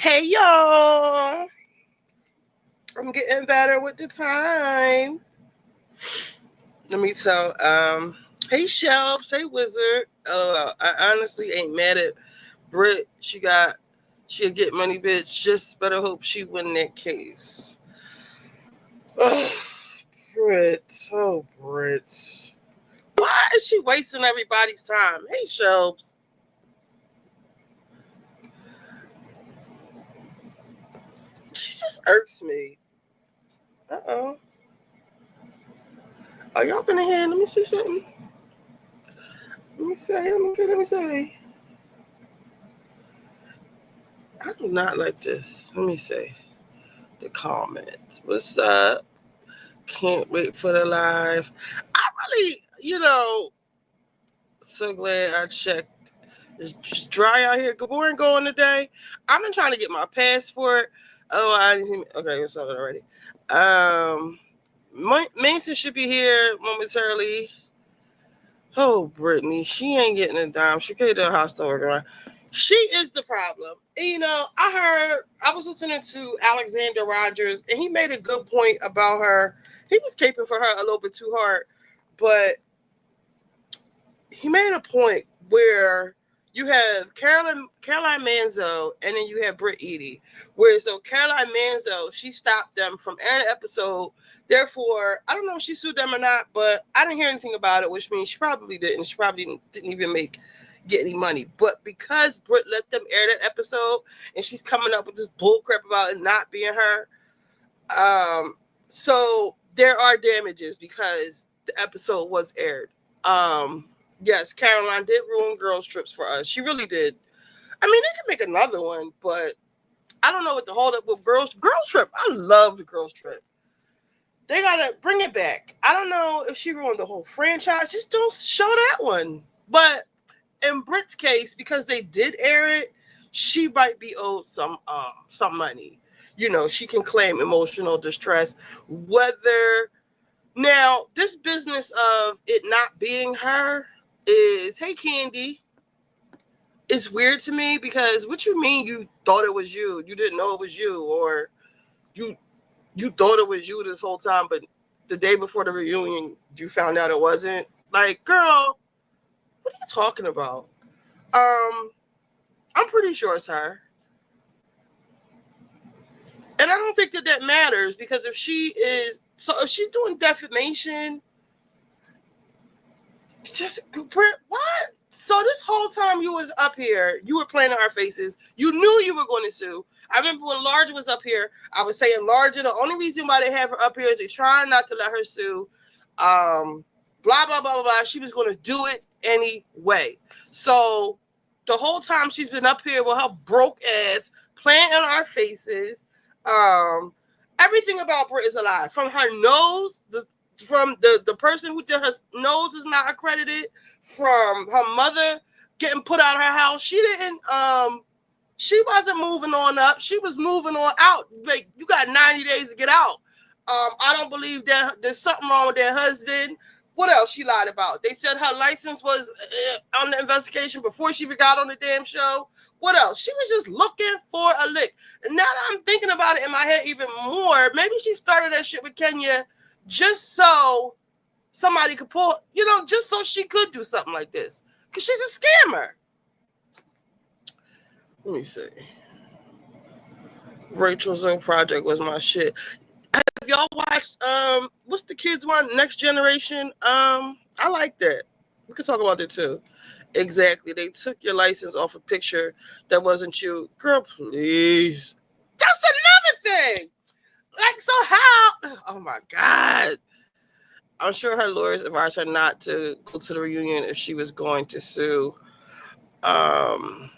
Hey y'all, I'm getting better with the time. Let me tell. Hey Shelps, hey Wizard. Oh, I honestly ain't mad at Brit. She'll get money, bitch. Just better hope she win that case. Oh, Brit. Oh, Brit. Why is she wasting everybody's time? Hey Shelps, she just irks me. Uh-oh. Oh, y'all been in here? Let me see something. Let me see. I do not like this. Let me see the comments. What's up? Can't wait for the live. I really, so glad I checked. It's just dry out here. Good morning, going today. I've been trying to get my passport. Oh, I didn't even. Okay, it's on already. Um, Manson should be here momentarily. Oh, Brittany, she ain't getting a dime. She paid the hostile worker. She is the problem. And, I was listening to Alexander Rogers, and he made a good point about her. He was caping for her a little bit too hard, but he made a point where you have Caroline Manzo and then you have Britt Eady. Where so Caroline Manzo, she stopped them from airing an episode. Therefore, I don't know if she sued them or not, but I didn't hear anything about it, which means she probably didn't. She probably didn't even get any money. But because Britt let them air that episode and she's coming up with this bull crap about it not being her, so there are damages because the episode was aired. Yes, Caroline did ruin girls trips for us. She really did. I mean, they could make another one, but I don't know what the hold up with girls trip. I love the girls trip. They gotta bring it back. I don't know if she ruined the whole franchise. Just don't show that one. But in Brit's case, because they did air it, she might be owed some money. She can claim emotional distress. Whether now this business of it not being her is, hey Candy, it's weird to me because what you mean you thought it was you? You didn't know it was you, or you you thought it was you this whole time, but the day before the reunion you found out it wasn't. Like, girl, what are you talking about? Um, I'm pretty sure it's her. And I don't think that matters because if she's doing defamation, just what? So this whole time you was up here, you were playing in our faces. You knew you were going to sue. I remember when Larger was up here, I was saying Larger, the only reason why they have her up here is they're trying not to let her sue. Blah, blah, blah, blah, blah. She was going to do it anyway. So the whole time she's been up here with her broke ass playing in our faces. Um, Everything about Brit is a lie. From her nose, from the person who did her nose is not accredited, from her mother getting put out of her house. She wasn't moving on up. She was moving on out. Like, you got 90 days to get out. I don't believe that there's something wrong with their husband. What else she lied about? They said her license was on the investigation before she even got on the damn show. What else? She was just looking for a lick. And now that I'm thinking about it in my head even more, maybe she started that shit with Kenya just so somebody could pull, just so she could do something like this. Because she's a scammer. Let me see. Rachel's own project was my shit. Have y'all watched what's the kids one? Next Generation? I like that. We could talk about that too. Exactly. They took your license off a picture that wasn't you. Girl, please. That's another thing. Like, so how? Oh my God. I'm sure her lawyers advised her not to go to the reunion if she was going to sue. Um,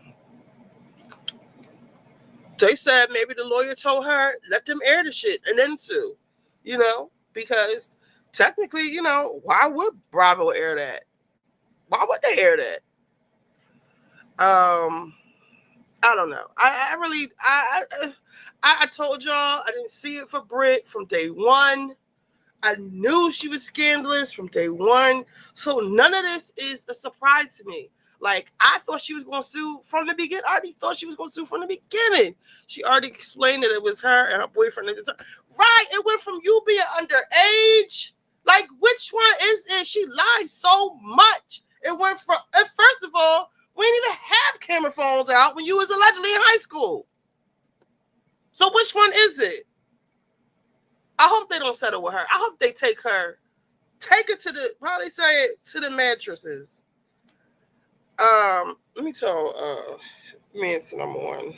they said maybe the lawyer told her, let them air the shit and then sue, because technically, why would Bravo air that? Why would they air that? I don't know. I really, I told y'all I didn't see it for Brit from day one. I knew she was scandalous from day one. So none of this is a surprise to me. Like, I thought she was going to sue from the beginning. I already thought she was going to sue from the beginning. She already explained that it was her and her boyfriend at the time. Right, it went from you being underage. Like, which one is it? She lies so much. It went from, and first of all, we didn't even have camera phones out when you was allegedly in high school. So which one is it? I hope they don't settle with her. I hope they take her to the, how they say it, to the mattresses. Let me tell Manson I'm on.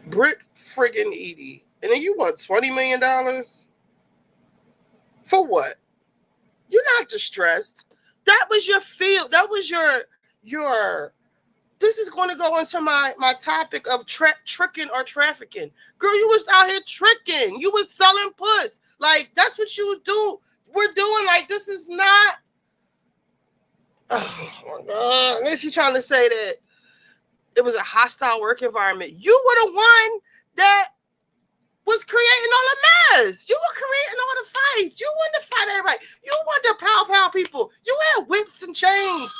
Britt friggin' Edie. And then you want $20 million? For what? You're not distressed. That was your field. That was your this is going to go into my topic of tricking or trafficking. Girl, you was out here tricking. You was selling puss. Like, that's what you do. We're doing, like, this is not. Oh my God. And then she's trying to say that it was a hostile work environment. You were the one that was creating all the mess. You were creating all the fights. You wanted to fight everybody. You wanted to pow people. You had whips and chains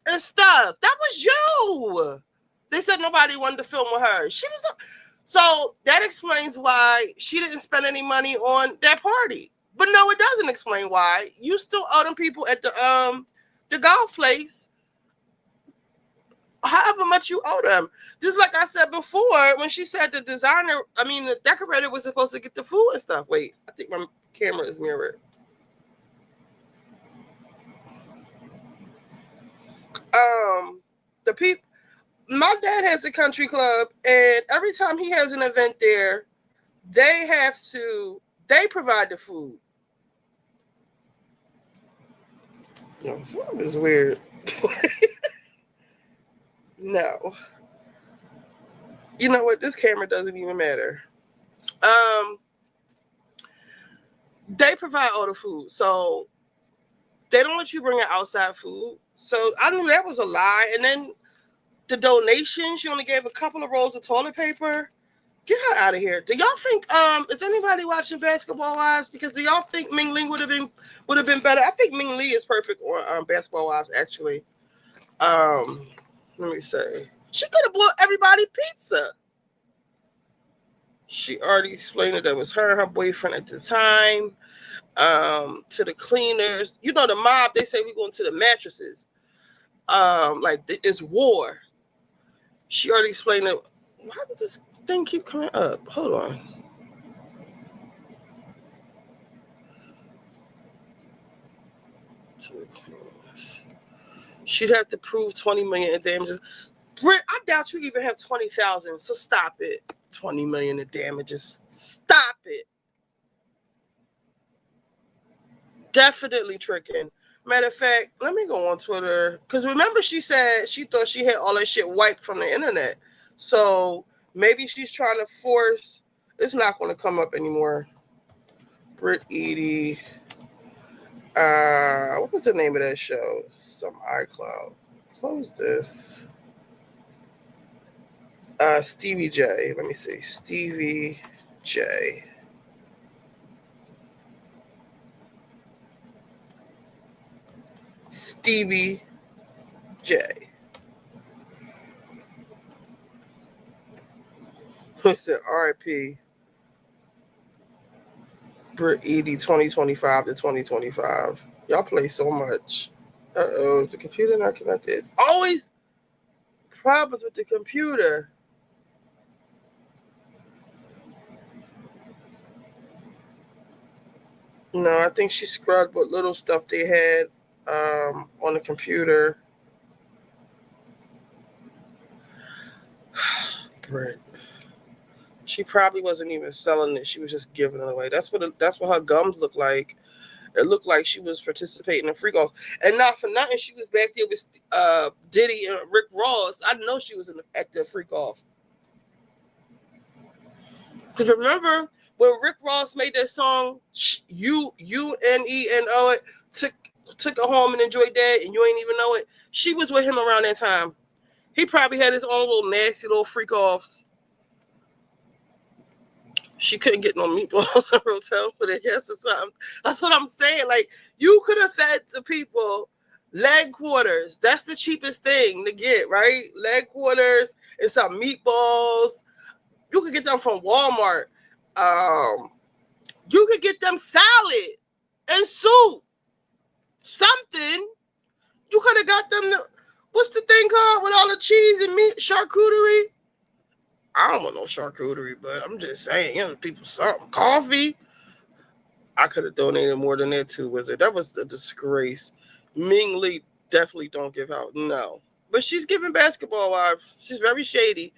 and stuff. That was you. They said nobody wanted to film with her. She was so that explains why she didn't spend any money on that party. But no, it doesn't explain why. You still owe them people at the golf place however much you owe them. Just like I said before, when she said the decorator was supposed to get the food and stuff. Wait, I think my camera is mirrored. The people, my dad has a country club, and every time he has an event there, they provide the food. No, something is weird. No. You know what? This camera doesn't even matter. They provide all the food, so they don't let you bring in outside food. So I knew that was a lie. And then the donations, she only gave a couple of rolls of toilet paper. Get her out of here. Do y'all think is anybody watching Basketball Wives? Because do y'all think Ming Ling would have been better? I think Ming Lee is perfect on Basketball Wives, actually. Let me say. She could have bought everybody pizza. She already explained that it was her and her boyfriend at the time. To the cleaners. You know, the mob, they say we're going to the mattresses. Like, it's war. She already explained it. Why does this thing keep coming up? Hold on. She'd have to prove 20 million in damages. Britt, I doubt you even have 20,000, so stop it. 20 million in damages. Stop it. Definitely tricking. Matter of fact, let me go on Twitter. Because remember, she said she thought she had all that shit wiped from the internet. So maybe she's trying to force. It's not going to come up anymore. Britt Edie. What was the name of that show? Some iCloud. Close this. Stevie J. Let me see. Stevie J. Stevie J. I said RIP. Britt Edie 2025 to 2025. Y'all play so much. Uh-oh, is the computer not connected? It's always problems with the computer. No, I think she scrubbed what little stuff they had on the computer. Britt. She probably wasn't even selling it. She was just giving it away. That's what her gums look like. It looked like she was participating in freak offs. And not for nothing, she was back there with Diddy and Rick Ross. I know she was at the freak off. Because remember when Rick Ross made that song, UNENO, it took her home and enjoyed that, and you ain't even know it. She was with him around that time. He probably had his own little nasty little freak offs. She couldn't get no meatballs in her hotel for the guests or something. That's what I'm saying. Like, you could have fed the people Leg quarters. That's the cheapest thing to get, right? Leg quarters and some meatballs. You could get them from Walmart. You could get them salad and soup. Something. You could have got them. What's the thing called with all the cheese and meat? Charcuterie? I don't want no charcuterie, but I'm just saying, people something. Coffee. I could have donated more than that too, Wizard. That was a disgrace. Ming Lee definitely don't give out. No. But she's giving basketball wives. She's very shady.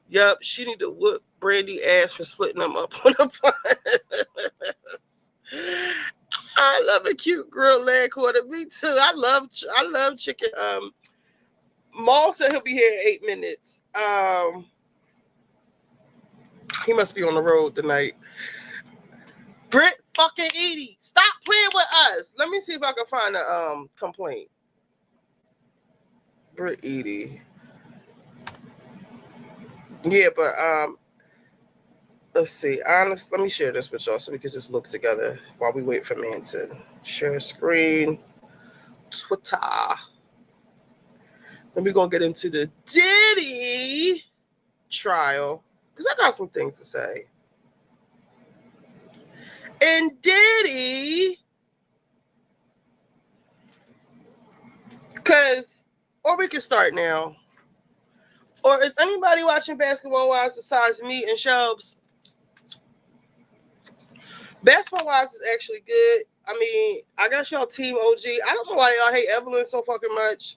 Yup, she need to whoop Brandy ass for splitting them up on a bus. I love a cute grilled leg quarter. Me too. I love chicken. Maul said he'll be here in 8 minutes. He must be on the road tonight. Britt fucking Edie, stop playing with us. Let me see if I can find a complaint. Britt Edie. Yeah, but let's see. Honest, let me share this with y'all so we can just look together while we wait for Manson. Share screen. Twitter. Then we're gonna get into the Diddy trial. Because I got some things to say. And Diddy, or we can start now. Or is anybody watching Basketball Wives besides me and Shubs? Basketball Wives is actually good. I mean, I got y'all team OG. I don't know why y'all hate Evelyn so fucking much.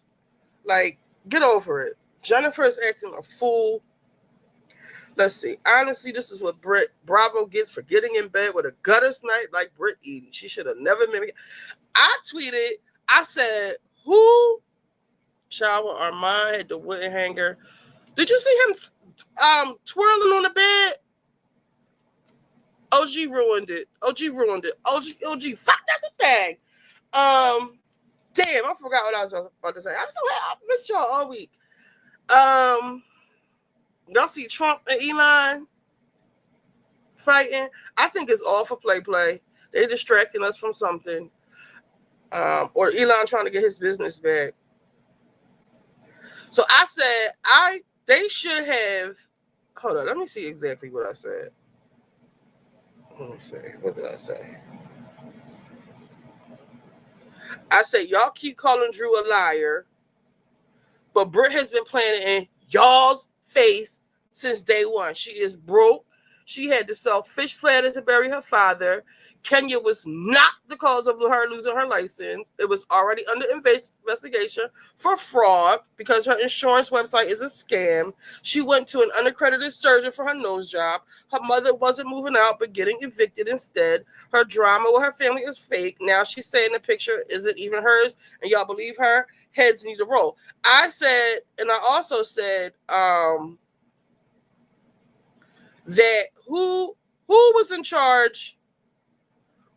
Like, get over it. Jennifer is acting a fool. Let's see. Honestly, this is what Britt Bravo gets for getting in bed with a gutter snipe like Britt Edie. She should have never been. I tweeted, I said, who shower Armand had the wooden hanger? Did you see him twirling on the bed? OG ruined it. OG, fuck that thing. Damn, I forgot what I was about to say. I'm so happy. I missed y'all all week. Y'all see Trump and Elon fighting? I think it's all for play. They're distracting us from something. Or Elon trying to get his business back. So I said, they should have. Hold on, let me see exactly what I said. Let me see. What did I say? I said, y'all keep calling Drew a liar, but Britt has been playing it in y'all's face since day one. She is broke. She had to sell fish platters to bury her father. Kenya was not the cause of her losing her license. It was already under investigation for fraud because her insurance website is a scam. She went to an unaccredited surgeon for her nose job. Her mother wasn't moving out but getting evicted instead. Her drama with her family is fake. Now she's saying the picture isn't even hers, and y'all believe her? Heads need to roll. I said, and I also said that who was in charge?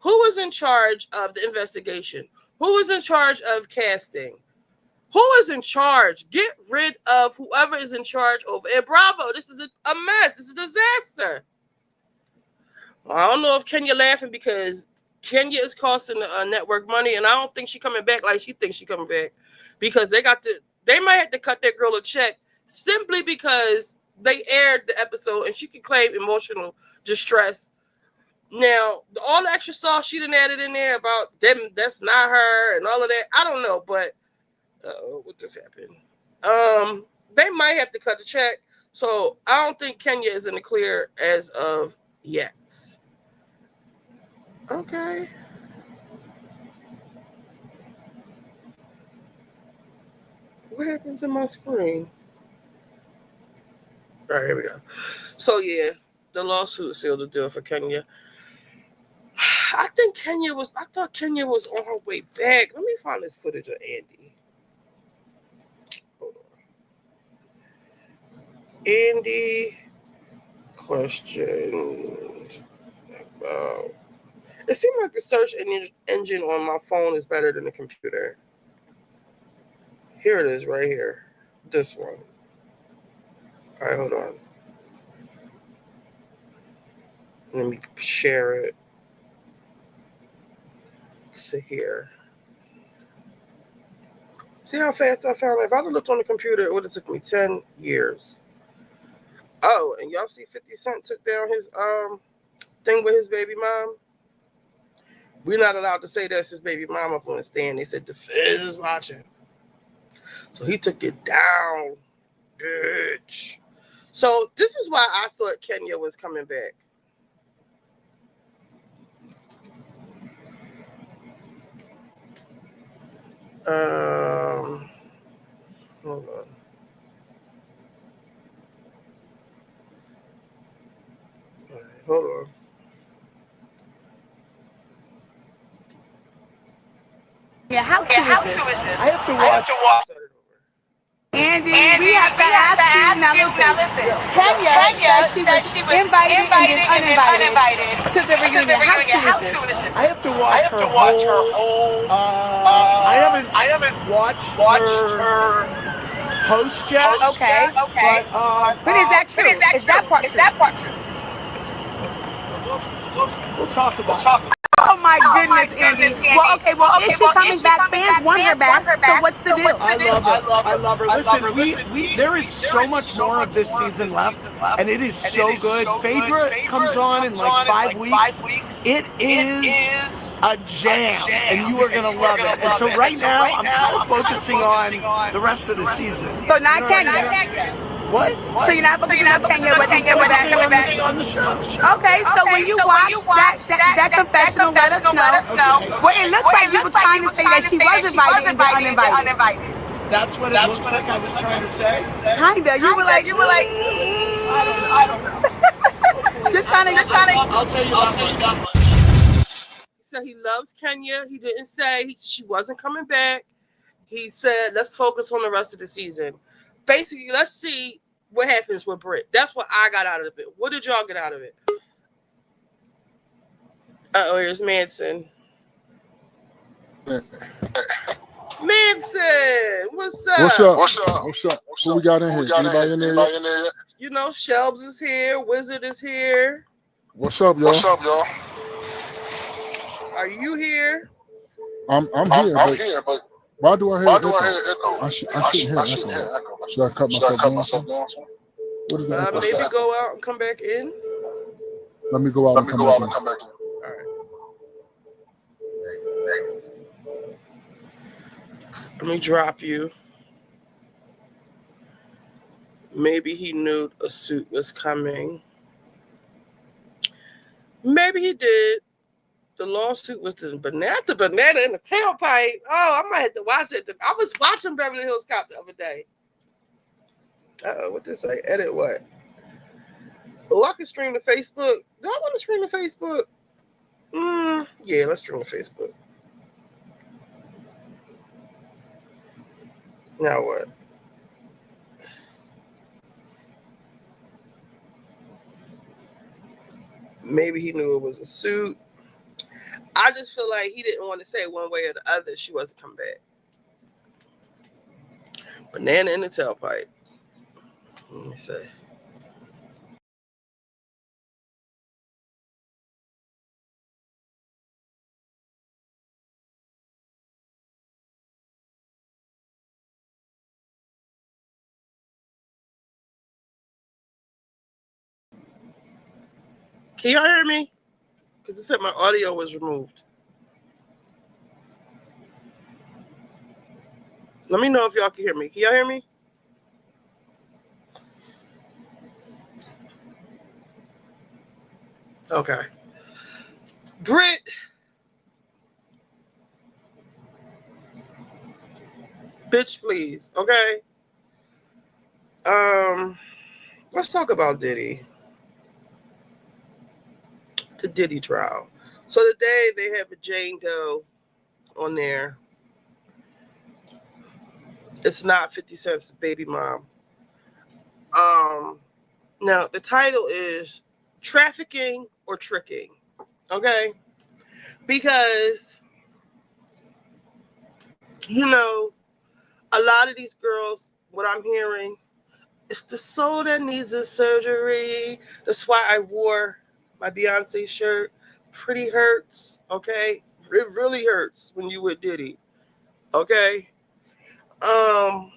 Who was in charge of the investigation? Who was in charge of casting? Who is in charge? Get rid of whoever is in charge over at Bravo. This is a mess. It's a disaster. Well, I don't know if Kenya laughing because Kenya is costing the network money, and I don't think she's coming back like she thinks she's coming back because they might have to cut that girl a check simply because they aired the episode and she can claim emotional distress. Now, all the extra sauce she done added in there about them, that's not her and all of that. I don't know, but what just happened? They might have to cut the check. So I don't think Kenya is in the clear as of yet. Okay. What happens to my screen? All right, here we go. So yeah, the lawsuit sealed the deal for Kenya. I thought Kenya was on her way back. Let me find this footage of Andy. Hold on. Andy questioned about. It seemed like the search engine on my phone is better than the computer. Here it is, right here. This one. All right, hold on. Let me share it to here. See how fast I found it? If I'd have looked on the computer, it would have took me 10 years. Oh, and y'all see 50 Cent took down his thing with his baby mom? We're not allowed to say that's his baby mom up on the stand. They said the feds is watching. So he took it down, bitch. So this is why I thought Kenya was coming back. Hold on. Hold on. Yeah, how true is this? I have to watch. Andy, we have to ask you. Now listen. Kenya said she was invited and then uninvited to the reunion. How true is this? I have to watch her whole. I haven't watched her post yet. Okay. But is that true? Is that part true? We'll talk about it. Oh my goodness, Andy. Well, is she coming back? Fans want her back. So what's the deal? I love her. Listen, there is so much more of this season left, and it is so good. Phaedra comes on in like 5 weeks. It is a jam, and you are gonna love it. And so right now, I'm kind of focusing on the rest of the season. So not Kenya. What? So you're not focusing on Kenya, but on the show. Okay, so when you watch that confessional, let us know. Well, it looks like you were trying to say that she was invited and then uninvited. That's what it looks like I was trying to say. Kinda. You were like, I don't know. You're trying to. I'll tell you that much. He said he loves Kenya. He didn't say she wasn't coming back. He said, let's focus on the rest of the season. Basically, let's see what happens with Britt. That's what I got out of it. What did y'all get out of it? Here's Manson. Manson, what's up? What's up? Who we got in here? Anybody in there yet? You know, Shelbs is here. Wizard is here. What's up, y'all? Are you here? I'm here, but why do I hear echo? I shouldn't hear echo. Should I cut myself down? What is that? Maybe go out and come back in. Let me go out and come back in. All right. Let me drop you. Maybe he knew a suit was coming. Maybe he did. The lawsuit was the banana in the tailpipe. Oh, I might have to watch it. I was watching Beverly Hills Cop the other day. What did it say? Edit what? Oh, I can stream to Facebook. Do I want to stream to Facebook? Yeah, let's stream to Facebook. Now what? Maybe he knew it was a suit. I just feel like he didn't want to say one way or the other she wasn't coming back. Banana in the tailpipe. Let me see. Can y'all hear me? Because it said my audio was removed. Let me know if y'all can hear me. Can y'all hear me? Okay. Britt. Bitch, please. Okay. Let's talk about Diddy. The DiddyTrial. So today they have a Jane Doe on there. It's not 50 Cent's baby mom. Now the title is Trafficking or Tricking. Okay? Because, you know, a lot of these girls, what I'm hearing, it's the soul that needs a surgery. That's why I wore my Beyonce shirt. Pretty hurts, okay? It really hurts when you with Diddy, okay? I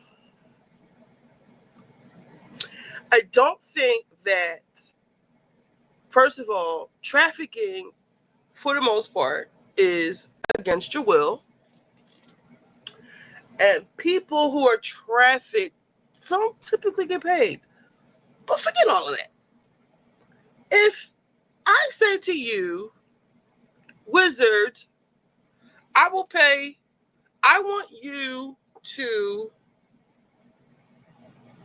don't think that, first of all, trafficking, for the most part, is against your will. And people who are trafficked don't typically get paid. But forget all of that. If I say to you, Wizard, I will pay, I want you to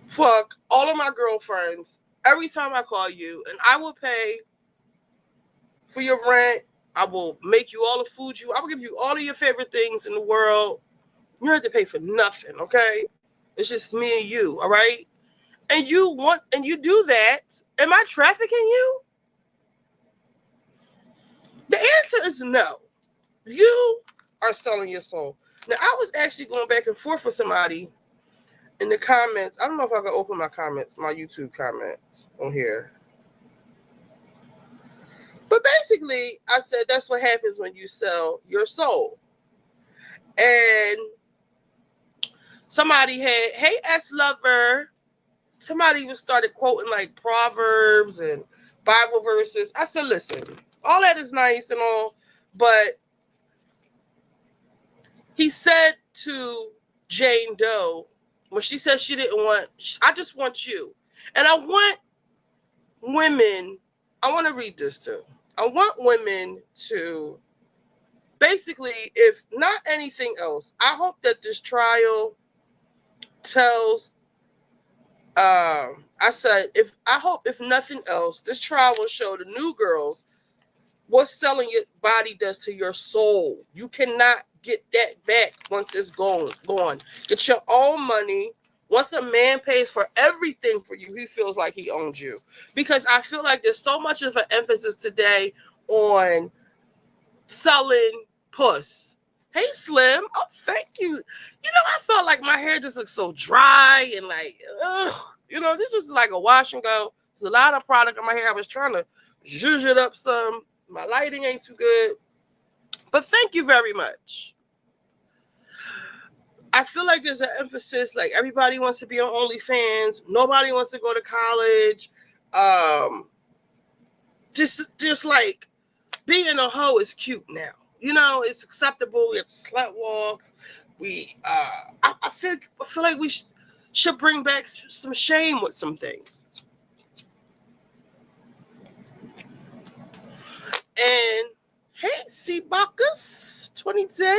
fuck all of my girlfriends every time I call you, and I will pay for your rent. I will make you all the food I will give you all of your favorite things in the world. You don't have to pay for nothing, okay? It's just me and you, all right? And you do that, am I trafficking you? The answer is no. You are selling your soul. Now, I was actually going back and forth with somebody in the comments. I don't know if I can open my comments, my YouTube comments on here. But basically, I said that's what happens when you sell your soul. And somebody had, hey, S-Lover. Somebody was started quoting like Proverbs and Bible verses. I said, listen, all that is nice and all, but he said to Jane Doe, when she said she didn't want, I just want you. And I want women, I want to read this too. I want women to basically, if not anything else, I hope that this trial tells, I said, I hope if nothing else, this trial will show the new girls what selling your body does to your soul. You cannot get that back once it's gone. Get your own money. Once a man pays for everything for you, he feels like he owns you. Because I feel like there's so much of an emphasis today on selling puss. Hey, Slim. Oh, thank you. You know, I felt like my hair just looks so dry and like, ugh. You know, this is like a wash and go. There's a lot of product on my hair. I was trying to zhuzh it up some. My lighting ain't too good. But thank you very much. I feel like there's an emphasis, like everybody wants to be on OnlyFans. Nobody wants to go to college. Just like being a hoe is cute now. You know, it's acceptable. We have slut walks. I feel like we should bring back some shame with some things. And hey, C Bacchus 2010.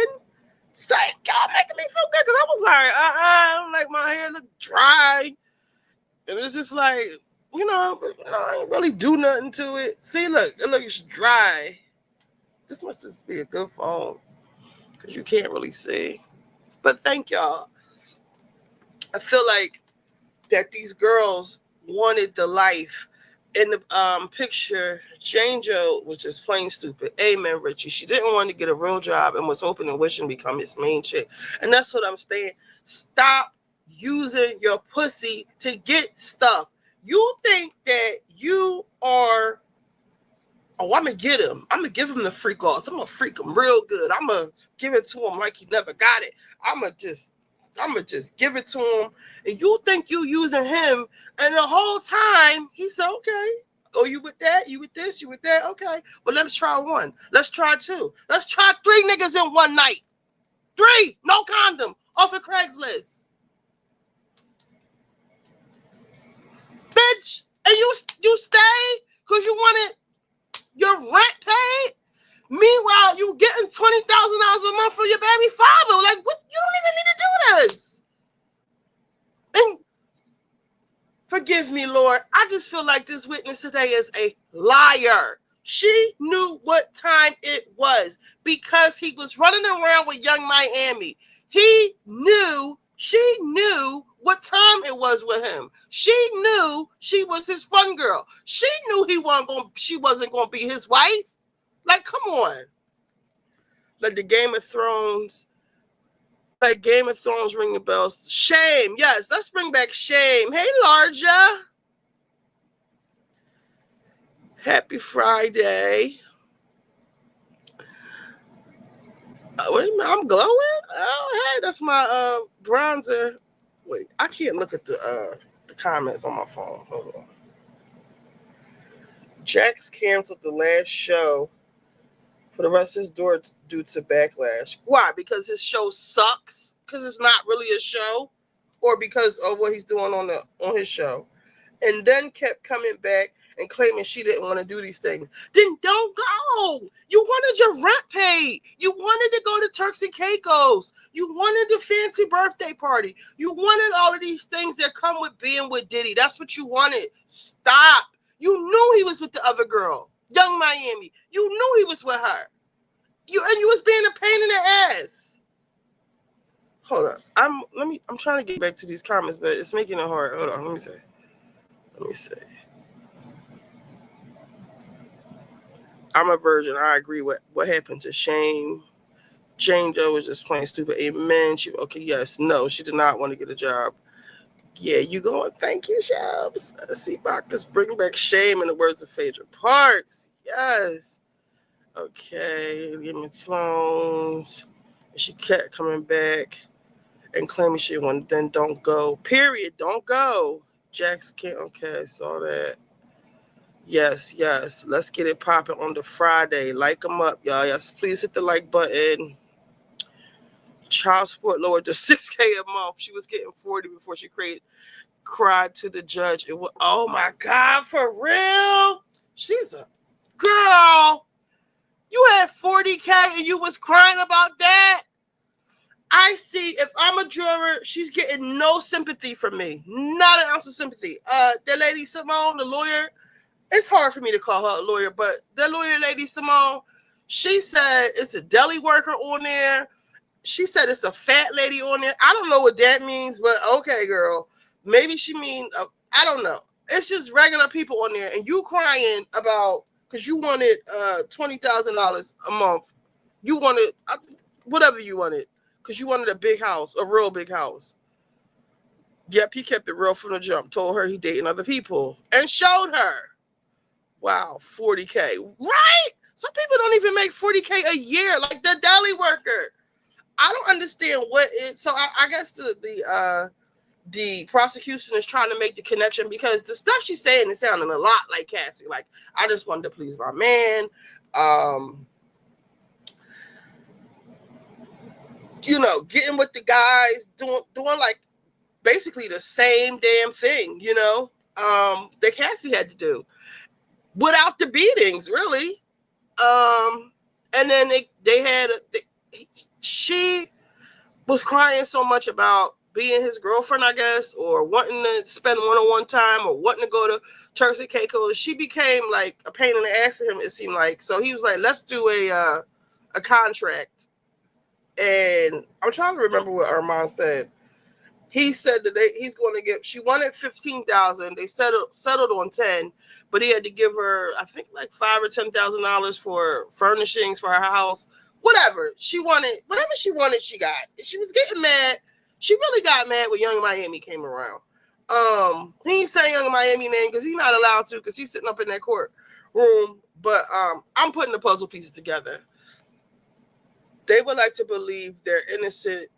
Thank y'all making me feel good because I was like, like my hair look dry. And it's just like, I ain't really do nothing to it. See, look, it looks dry. This must just be a good phone because you can't really see. But thank y'all. I feel like that these girls wanted the life. In the picture, Jane Joe was just plain stupid. Amen, Richie. She didn't want to get a real job and was hoping and wishing to become his main chick. And that's what I'm saying. Stop using your pussy to get stuff. You think that you are, oh, I'm going to get him. I'm going to give him the freak offs. I'm going to freak him real good. I'm going to give it to him like he never got it. I'm going to just give it to him. And you think you using him, and the whole time he said, okay. Oh, you with that? You with this? You with that? Okay. Well, let's try one. Let's try two. Let's try 3 niggas in one night. 3, no condom, off of Craigslist. Bitch, and you stay because you wanted your rent paid? Meanwhile, you getting $20,000 a month from your baby father. Like, what? You don't even need to do this. And forgive me, Lord. I just feel like this witness today is a liar. She knew what time it was because he was running around with Young Miami. She knew what time it was with him. She knew she was his fun girl. She knew she wasn't going to be his wife. Like, come on. Like the Game of Thrones ringing bells. Shame. Yes, let's bring back shame. Hey, Larja. Happy Friday. Wait a minute, I'm glowing? Oh, hey, that's my bronzer. Wait, I can't look at the comments on my phone. Hold on. Jax canceled the last show for the rest of his tour due to backlash. Why? Because his show sucks? Because it's not really a show? Or because of what he's doing on his show? And then kept coming back and claiming she didn't want to do these things. Then don't go. You wanted your rent paid. You wanted to go to Turks and Caicos. You wanted the fancy birthday party. You wanted all of these things that come with being with Diddy. That's what you wanted. Stop. You knew he was with the other girl, Young Miami. You knew he was with her. You was being a pain in the ass. Hold up. I'm trying to get back to these comments, but it's making it hard. Hold on. Let me see. I'm a virgin. I agree with what happened to Shane. Jane Doe was just plain stupid. Amen. Yes. No, she did not want to get a job. Yeah, you going. Thank you, Shabs. See, Bacchus, bring back shame in the words of Phaedra Parks. Yes. Okay. Game of Thrones. She kept coming back and claiming she wanted. Then don't go. Period. Don't go. Jax can't. Okay, I saw that. Yes. Let's get it popping on the Friday. Like them up, y'all. Yes, please hit the like button. Child support lowered to $6K a month. She was getting 40 before she cried to the judge. It was, oh my God, for real? She's a girl. You had 40K and you was crying about that? I see. If I'm a juror, she's getting no sympathy from me. Not an ounce of sympathy. The lady Simone, the lawyer, it's hard for me to call her a lawyer, but the lawyer lady Simone, she said it's a deli worker on there. She said it's a fat lady on there. I don't know what that means, but okay, girl. Maybe she mean, I don't know. It's just regular people on there, and you crying about, because you wanted $20,000 a month. You wanted, whatever you wanted, because you wanted a big house, a real big house. Yep, he kept it real from the jump. Told her he dating other people, and showed her. Wow, 40K. Right? Some people don't even make 40K a year, like the deli worker. I don't understand what is. So I guess the prosecution is trying to make the connection, because the stuff she's saying is sounding a lot like Cassie. Like, I just wanted to please my man. Getting with the guys, doing like basically the same damn thing, that Cassie had to do without the beatings, really. And then she was crying so much about being his girlfriend, I guess, or wanting to spend one-on-one time, or wanting to go to Turks and Caicos. She became like a pain in the ass to him, it seemed like. So he was like, let's do a contract. And I'm trying to remember what Armand said. He said that he's going to she wanted $15,000. They settled on 10, but he had to give her, I think, like $5,000 or $10,000 for furnishings for her house. Whatever she wanted, she got. She was getting mad. She really got mad when Young Miami came around. He ain't saying Young Miami name because he's not allowed to, because he's sitting up in that court room. But I'm putting the puzzle pieces together. They would like to believe they're innocent.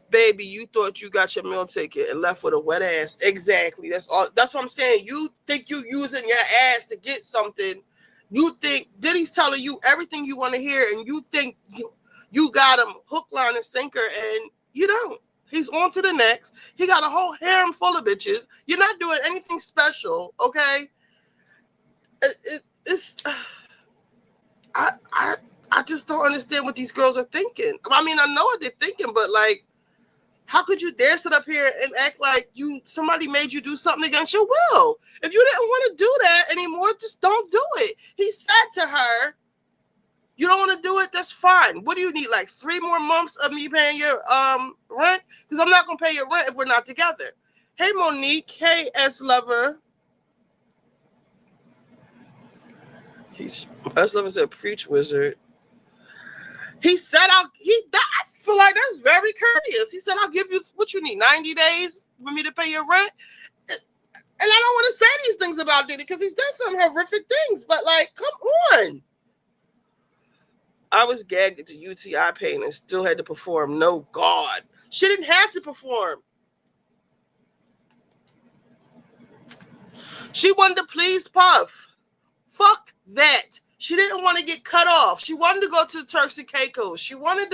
Baby, you thought you got your meal ticket and left with a wet ass. Exactly. That's all. That's what I'm saying. You think you using your ass to get something. You think Diddy's telling you everything you want to hear, and you think you got him hook, line, and sinker, and you don't. He's on to the next. He got a whole harem full of bitches. You're not doing anything special, okay? I just don't understand what these girls are thinking. I mean, I know what they're thinking, but like, how could you dare sit up here and act like somebody made you do something against your will? If you didn't want to do that anymore, just don't do it. He said to her, you don't want to do it? That's fine. What do you need? Like 3 more months of me paying your rent? Because I'm not going to pay your rent if we're not together. Hey, Monique. Hey, S Lover. S Lover said, preach, wizard. He said, I feel like that's very courteous. He said, I'll give you what you need, 90 days for me to pay your rent. And I don't want to say these things about Diddy because he's done some horrific things, but like, come on. I was gagged at the UTI pain and still had to perform. No, God. She didn't have to perform. She wanted to please Puff. Fuck that. She didn't want to get cut off. She wanted to go to the Turks and Caicos. She wanted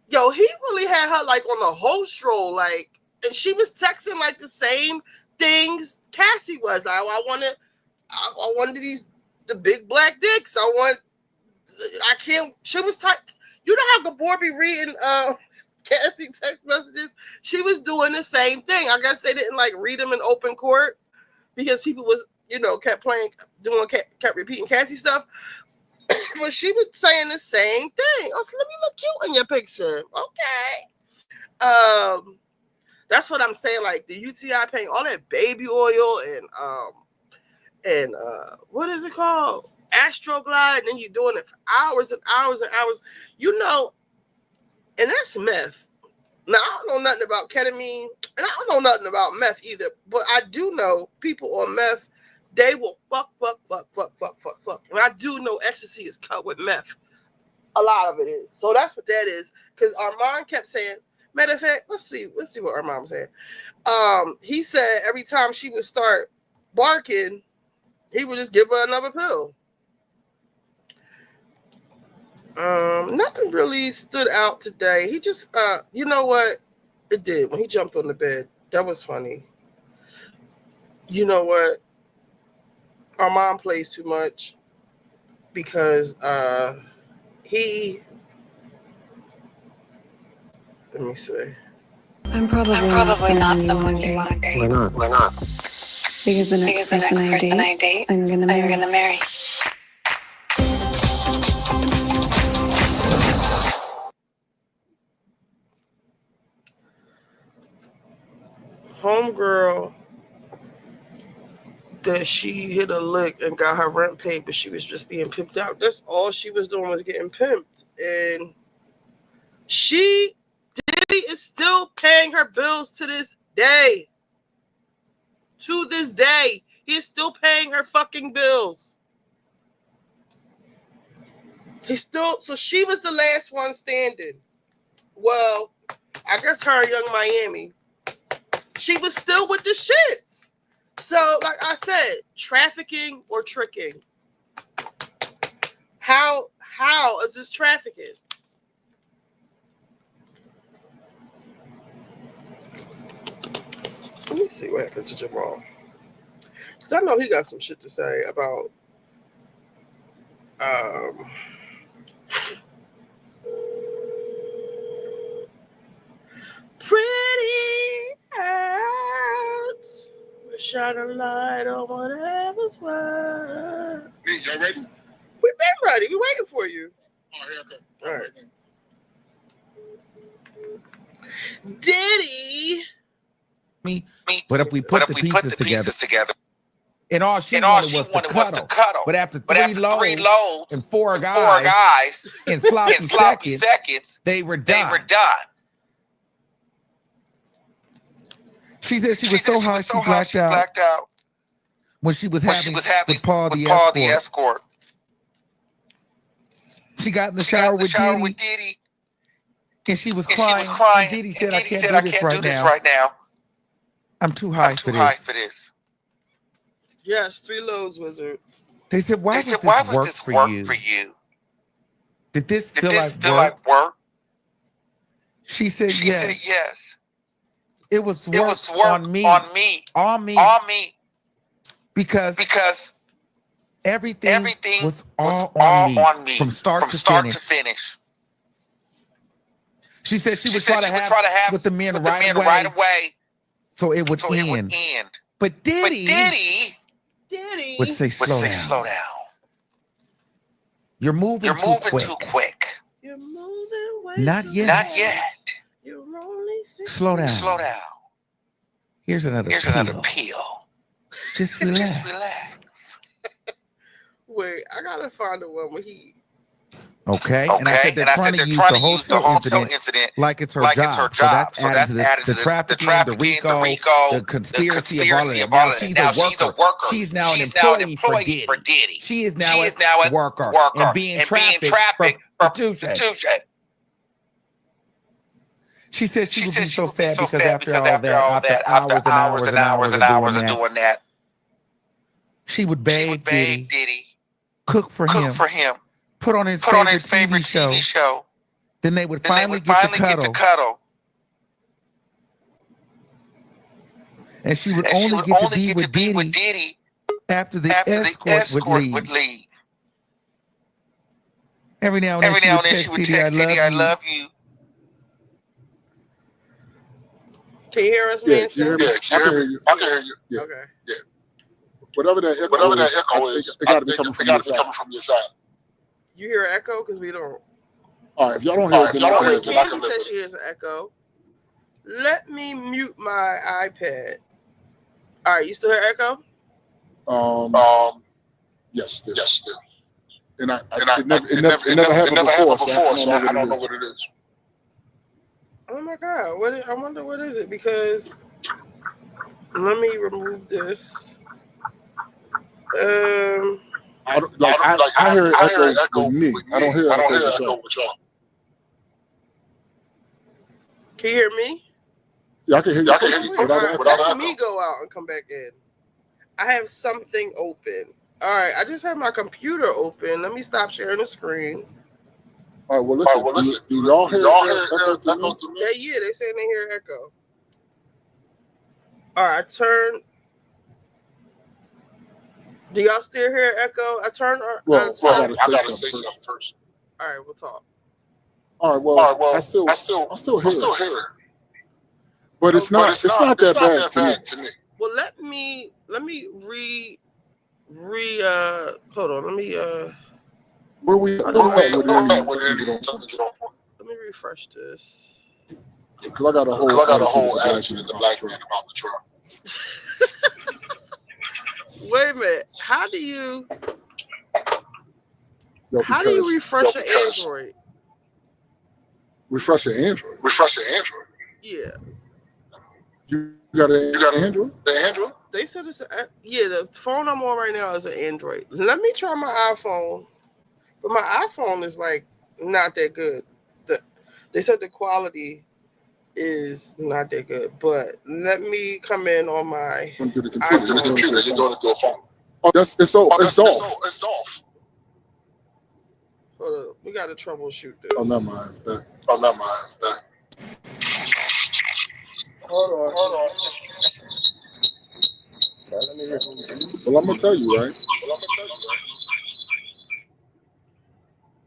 yo, he really had her like on the host roll, like, and she was texting like the same things Cassie was. I wanted the big black dicks. She was you know how Gabor be reading Cassie text messages? She was doing the same thing. I guess they didn't like read them in open court because people was, kept repeating Cassie stuff. But she was saying the same thing. I said, let me look cute in your picture. Okay. That's what I'm saying. Like the UTI pain, all that baby oil and what is it called? Astroglide, and then you're doing it for hours and hours and hours. And that's meth. Now, I don't know nothing about ketamine, and I don't know nothing about meth either, but I do know people on meth, they will fuck. And I do know ecstasy is cut with meth. A lot of it is. So that's what that is. Because Armand kept saying, matter of fact, let's see what Armand was saying. He said every time she would start barking, he would just give her another pill. Nothing really stood out today. He just, you know what? It did. When he jumped on the bed, that was funny. You know what? Our mom plays too much because let me see. I'm probably not someone you want to date. Why not? Because the next person I date, I'm gonna marry. Homegirl that she hit a lick and got her rent paid, but she was just being pimped out. That's all she was doing was getting pimped. And Diddy is still paying her bills to this day. To this day, he is still paying her fucking bills. So she was the last one standing. Well, I guess her and Young Miami. She was still with the shits. So, like I said, trafficking or tricking? How is this trafficking? Let me see what happened to Jamal. Because I know he got some shit to say about pretty hearts. Shine a light on whatever's worth. Hey, y'all ready? We've been ready. We're waiting for you. Oh, here I come. All right. Diddy. But if we put the pieces together, and all she wanted was to cuddle. But after three loads and four guys in sloppy seconds, they were done. She said she was so high she blacked out when she was having with Paul the escort. She got in the shower with Diddy, and she was crying. And Diddy said, I can't do this right now. I'm too high for this. Yes, 3 loads, wizard. They said, why was this work for you? Did this feel like work? She said, yes. It was work on me. Because everything was all on me from start to finish. She said she would try to have with the men right away, so it would end. But Diddy would say, slow down. You're moving too quick. You're moving way Not too yet. fast. You're only 16. Slow down. Here's another peel. Just relax. Wait, I gotta find the one where Okay. And I said they're trying to use the hotel incident like it's her job. So that's added to the trafficking, the RICO, the conspiracy of all of that. Now she's a worker. She's now an employee for Diddy. She is now a worker and being trafficked for prostitution. She said she would be so sad because after all that, after hours and hours of doing that, she would beg Diddy, cook for him, put on his favorite TV show. Then they would finally get to cuddle. And she would only get to be with Diddy after the escort would leave. Every now and then she would text Diddy, I love you. Can you hear us, Manson? Yeah, I can hear you. I can hear you. Yeah. Okay. Yeah. Whatever that echo is, it got to be coming from your side. You hear an echo? Because we don't. All right, if y'all don't hear it, then I can live with it. Candy says she hears an echo. Let me mute my iPad. All right, you still hear echo? Yes, still. And it never happened before, so I don't know what it is. Oh my God! I wonder what is it? Because let me remove this. I hear an echo with me. I don't hear an echo with y'all. Can you hear me? Yeah, I can hear you. Let me go out and come back in. I have something open. All right, I just have my computer open. Let me stop sharing the screen. All right, well, listen. Do y'all hear echo through me? Yeah, they saying they hear echo. All right, I turn. Do y'all still hear echo? I turn. Well, I gotta say something first. All right, we'll talk. All right, well, I still hear it. But it's not that bad to me. Well, let me hold on. Let me Where we let me refresh this. Because I got a whole attitude as a black man about the truck. Wait a minute. How do you refresh your Android? Refresh your Android? Yeah. You got an Android? The Android? They said it's the phone I'm on right now is an Android. Let me try my iPhone. But my iPhone is like not that good. They said the quality is not that good. But let me come in on my iPhone. You're going to do a phone. Oh, it's off. It's off. Hold up. We got to troubleshoot this. Oh, never mind. That. Hold on. Well, I'm going to tell you, right?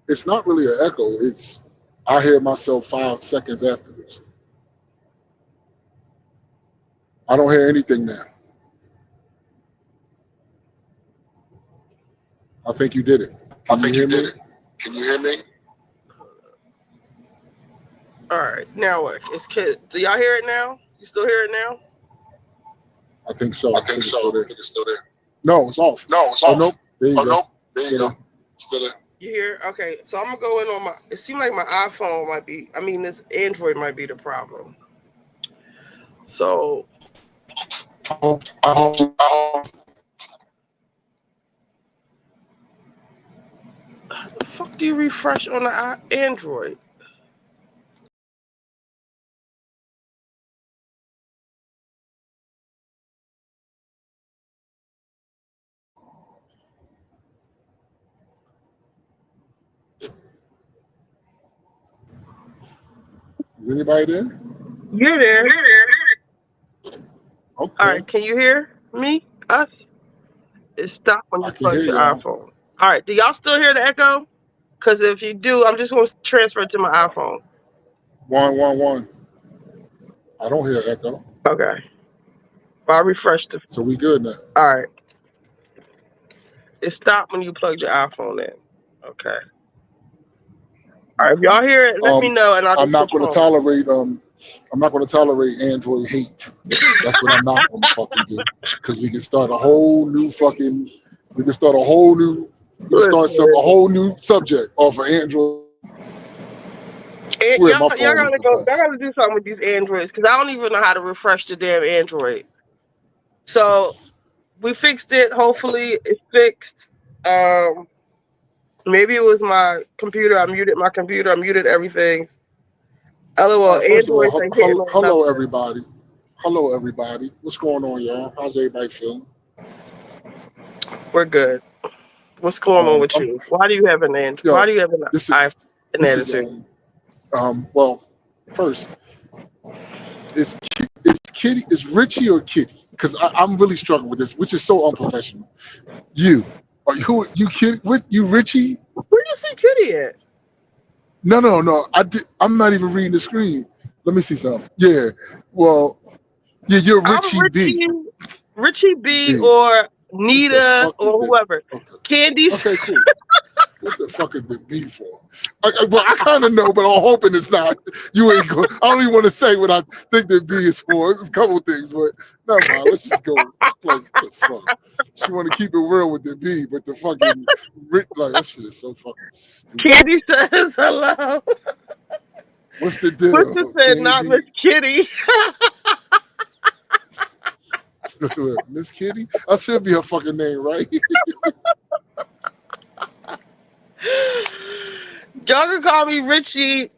It's not really an echo. It's I hear myself 5 seconds afterwards. I don't hear anything now. I think you did it. Can you hear me? All right. Now what? Do y'all hear it now? You still hear it now? I think so. I think it's still there. No, it's off. Oh, nope. There you go. Still there. You hear? Okay. So I'm going to go in on my... It seems like my iPhone might be... I mean, this Android might be the problem. So... How the fuck do you refresh on the Android? Is anybody there? You're there. Okay. All right. Can you hear me? Us? It stopped when you plug your iPhone. All right. Do y'all still hear the echo? Because if you do, I'm just going to transfer it to my iPhone. 111. I don't hear echo. Okay. Well, I refreshed it. So we good now. All right. It stopped when you plugged your iPhone in. Okay. All right. If y'all hear it, let me know, and I'm not going to tolerate. I'm not going to tolerate Android hate. That's what I'm not going to fucking do. Because we can start a whole new We can start a whole new subject off of Android. I swear Y'all my phone was gotta the go. Y'all best. gotta do something with these Androids because I don't even know how to refresh the damn Android. So we fixed it. Hopefully, it's fixed. Um, Maybe it was my computer. I muted my computer. I muted everything. LOL. First of all, Androids are hitting on hello nothing. everybody. Hello everybody. What's going on, y'all? How's everybody feeling? We're good. What's going on with I'm you? Why do you have an Android? Why yo. do you have This is an this is attitude? well, first is Kitty is Richie or Kitty? Because I'm really struggling with this, which is so unprofessional. You are you Kitty? You Richie? Where do you see Kitty at? No. I'm not even reading the screen. Let me see something. Yeah. Well, yeah, you're I'm Richie B. Richie B B. or What the Nita fuck or is the? whoever. Okay. Candy's. Okay. Cool. What the fuck is the B for? Well, I kind of know, but I'm hoping it's not. You ain't going. I don't even want to say what I think the B is for. There's a couple things, but never mind. Let's just go. Like, what the fuck? She want to keep it real with the B, but the fucking like that shit is so fucking stupid. Candy says hello. What's the Twister deal, said not Miss Candy? Kitty. Miss Kitty? That should be her fucking name, right? Y'all can call me Richie.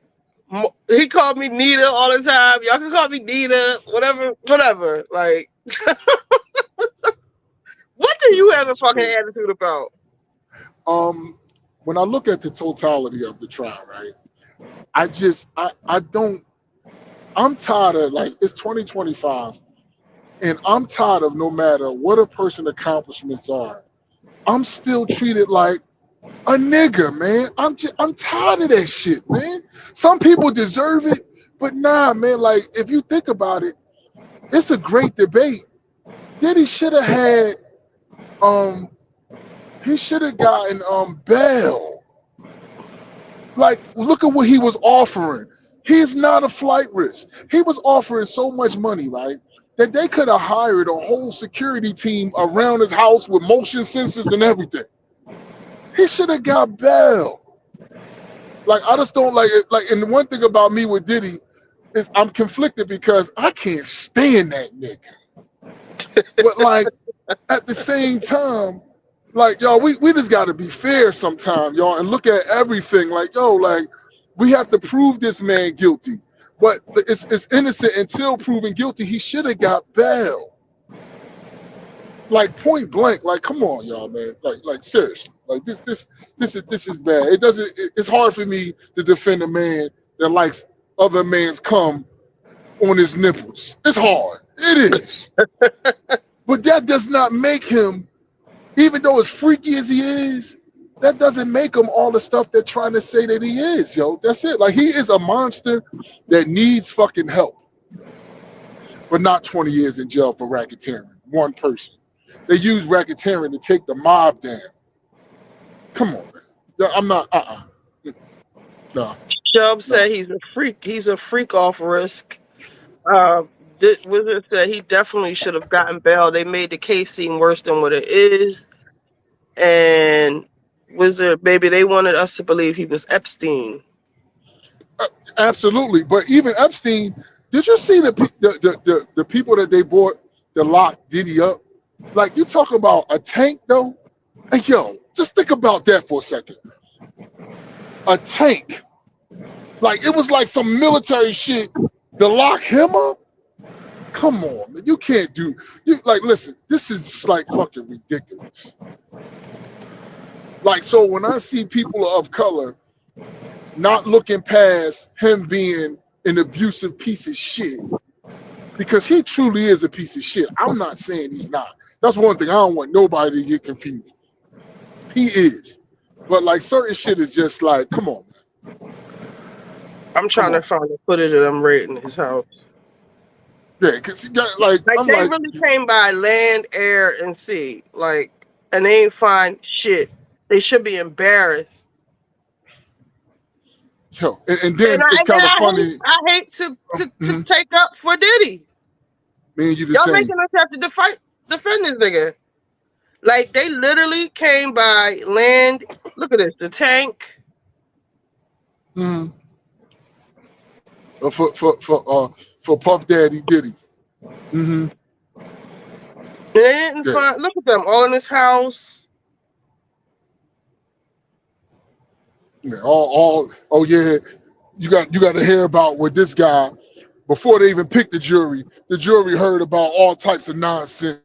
He called me Nita all the time. Y'all can call me Nita. Whatever. Like, what do you have a It's fucking crazy. attitude about? Um, when I look at the totality of the trial, right? I don't. I'm tired of like it's 2025, and I'm tired of no matter what a person's accomplishments are, I'm still treated like a nigga, man. I'm tired of that shit, man. Some people deserve it, but nah, man. Like if you think about it, it's a great debate. Diddy should have had um he should have gotten bail. Like look at what he was offering. He's not a flight risk. He was offering so much money, right? That they could have hired a whole security team around his house with motion sensors and everything. He should have got bail. Like I just don't like it. Like, and the one thing about me with Diddy is I'm conflicted because I can't stand that nigga. But like at the same time, like y'all, we just gotta be fair sometimes, y'all, and look at everything. Like, yo, like we have to prove this man guilty. But it's innocent until proven guilty. He should have got bail. Like point blank, like come on, y'all, man. Like seriously. Like this is bad. It's hard for me to defend a man that likes other man's cum on his nipples. It's hard. It is. But that does not make him, even though as freaky as he is, that doesn't make him all the stuff they're trying to say that he is, yo. That's it. Like he is a monster that needs fucking help. But not 20 years in jail for racketeering. One person. They use racketeering to take the mob down. Come on, man. I'm not. No. Chubb No. said he's a freak. He's a freak off risk. Wizard said he definitely should have gotten bail. They made the case seem worse than what it is. And Wizard, baby, they wanted us to believe he was Epstein. Absolutely. But even Epstein, did you see the people that they bought to lock Diddy up? Like you talk about a tank though. Hey yo, just think about that for a second. A tank. Like it was like some military shit to lock him up. Come on, man. You can't do you like listen, this is like fucking ridiculous. Like so when I see people of color not looking past him being an abusive piece of shit, because he truly is a piece of shit. I'm not saying he's not. That's one thing I don't want nobody to get confused. He is. But like certain shit is just like, come on, man. I'm Come trying to on. find the footage of them raiding his house. Yeah, because he got like, Like I'm they like, really came by land, air, and sea. Like, and they ain't find shit. They should be embarrassed. yo, and And then it's kind of funny. I hate to Mhm. take up for Diddy. Me and you the Y'all same. making us have to defend this nigga. Like they literally came by land. Look at this, the tank. Mm. For Puff Daddy Diddy. Mm-hmm. And they didn't Yeah. find. Look at them all in this house. Yeah. All. Oh yeah. You got to hear about with this guy before they even picked the jury. The jury heard about all types of nonsense.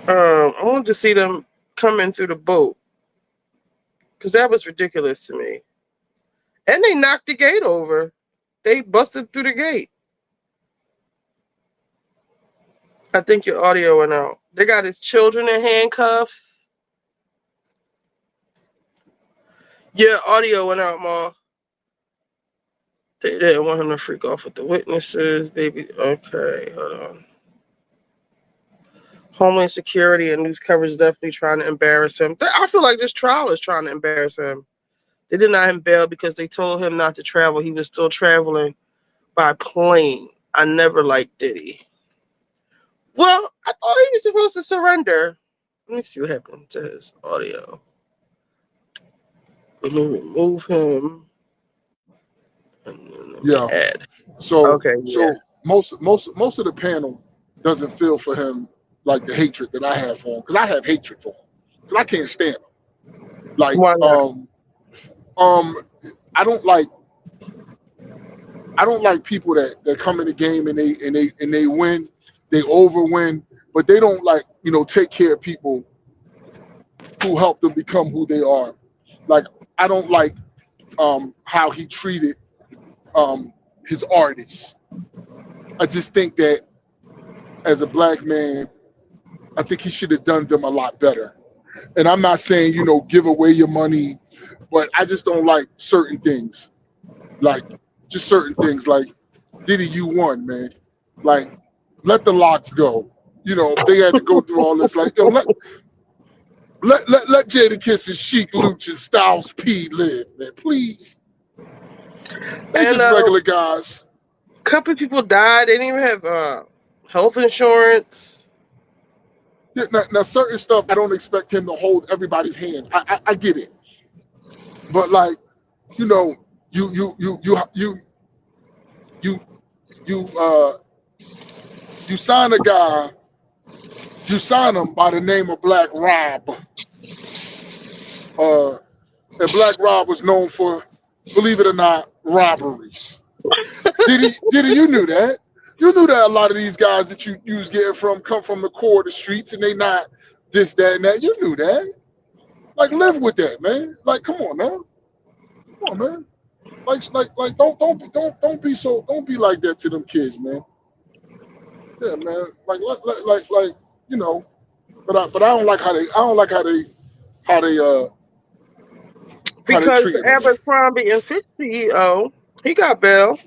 I wanted to see them coming through the boat because that was ridiculous to me. And they knocked the gate over. They busted through the gate. I think your audio went out. They got his children in handcuffs. Your audio went out, Ma. They didn't want him to freak off with the witnesses, baby. Okay, hold on. Homeland Security and news coverage is definitely trying to embarrass him. I feel like this trial is trying to embarrass him. They denied him bail because they told him not to travel. He was still traveling by plane. I never liked Diddy. Well, I thought he was supposed to surrender. Let me see what happened to his audio. Let me remove him. And Yeah. add. So Okay, yeah. most of the panel doesn't feel for him like the hatred that I have for him, because I have hatred for him because I can't stand him. Like Why not? I don't like people that come in the game and they win, they overwin, but they don't take care of people who help them become who they are. Like I don't like how he treated his artists. I just think that as a black man, I think he should have done them a lot better. And I'm not saying, give away your money, but I just don't like certain things. Like just certain things. Like Diddy, you won, man. Like let the locks go. They had to go through all this. Like let Jadakiss and Chic Luch and Styles P live, man. Please. They And just regular guys. a couple of people died. They didn't even have health insurance. Yeah, now certain stuff I don't expect him to hold everybody's hand. I get it, but like you know you you you you you you you sign a guy, you sign him by the name of Black Rob. And Black Rob was known for, believe it or not, robberies. Diddy, you knew that. You knew that a lot of these guys that you was getting from come from the core of the streets, and they not this, that, and that. You knew that. Like, live with that, man. Like, come on, man. Come on, man. Like, don't be don't be like that to them kids, man. Yeah, man. Like, you know. But I don't like how they Because treating them. Abercrombie and Fitch CEO, he got bail.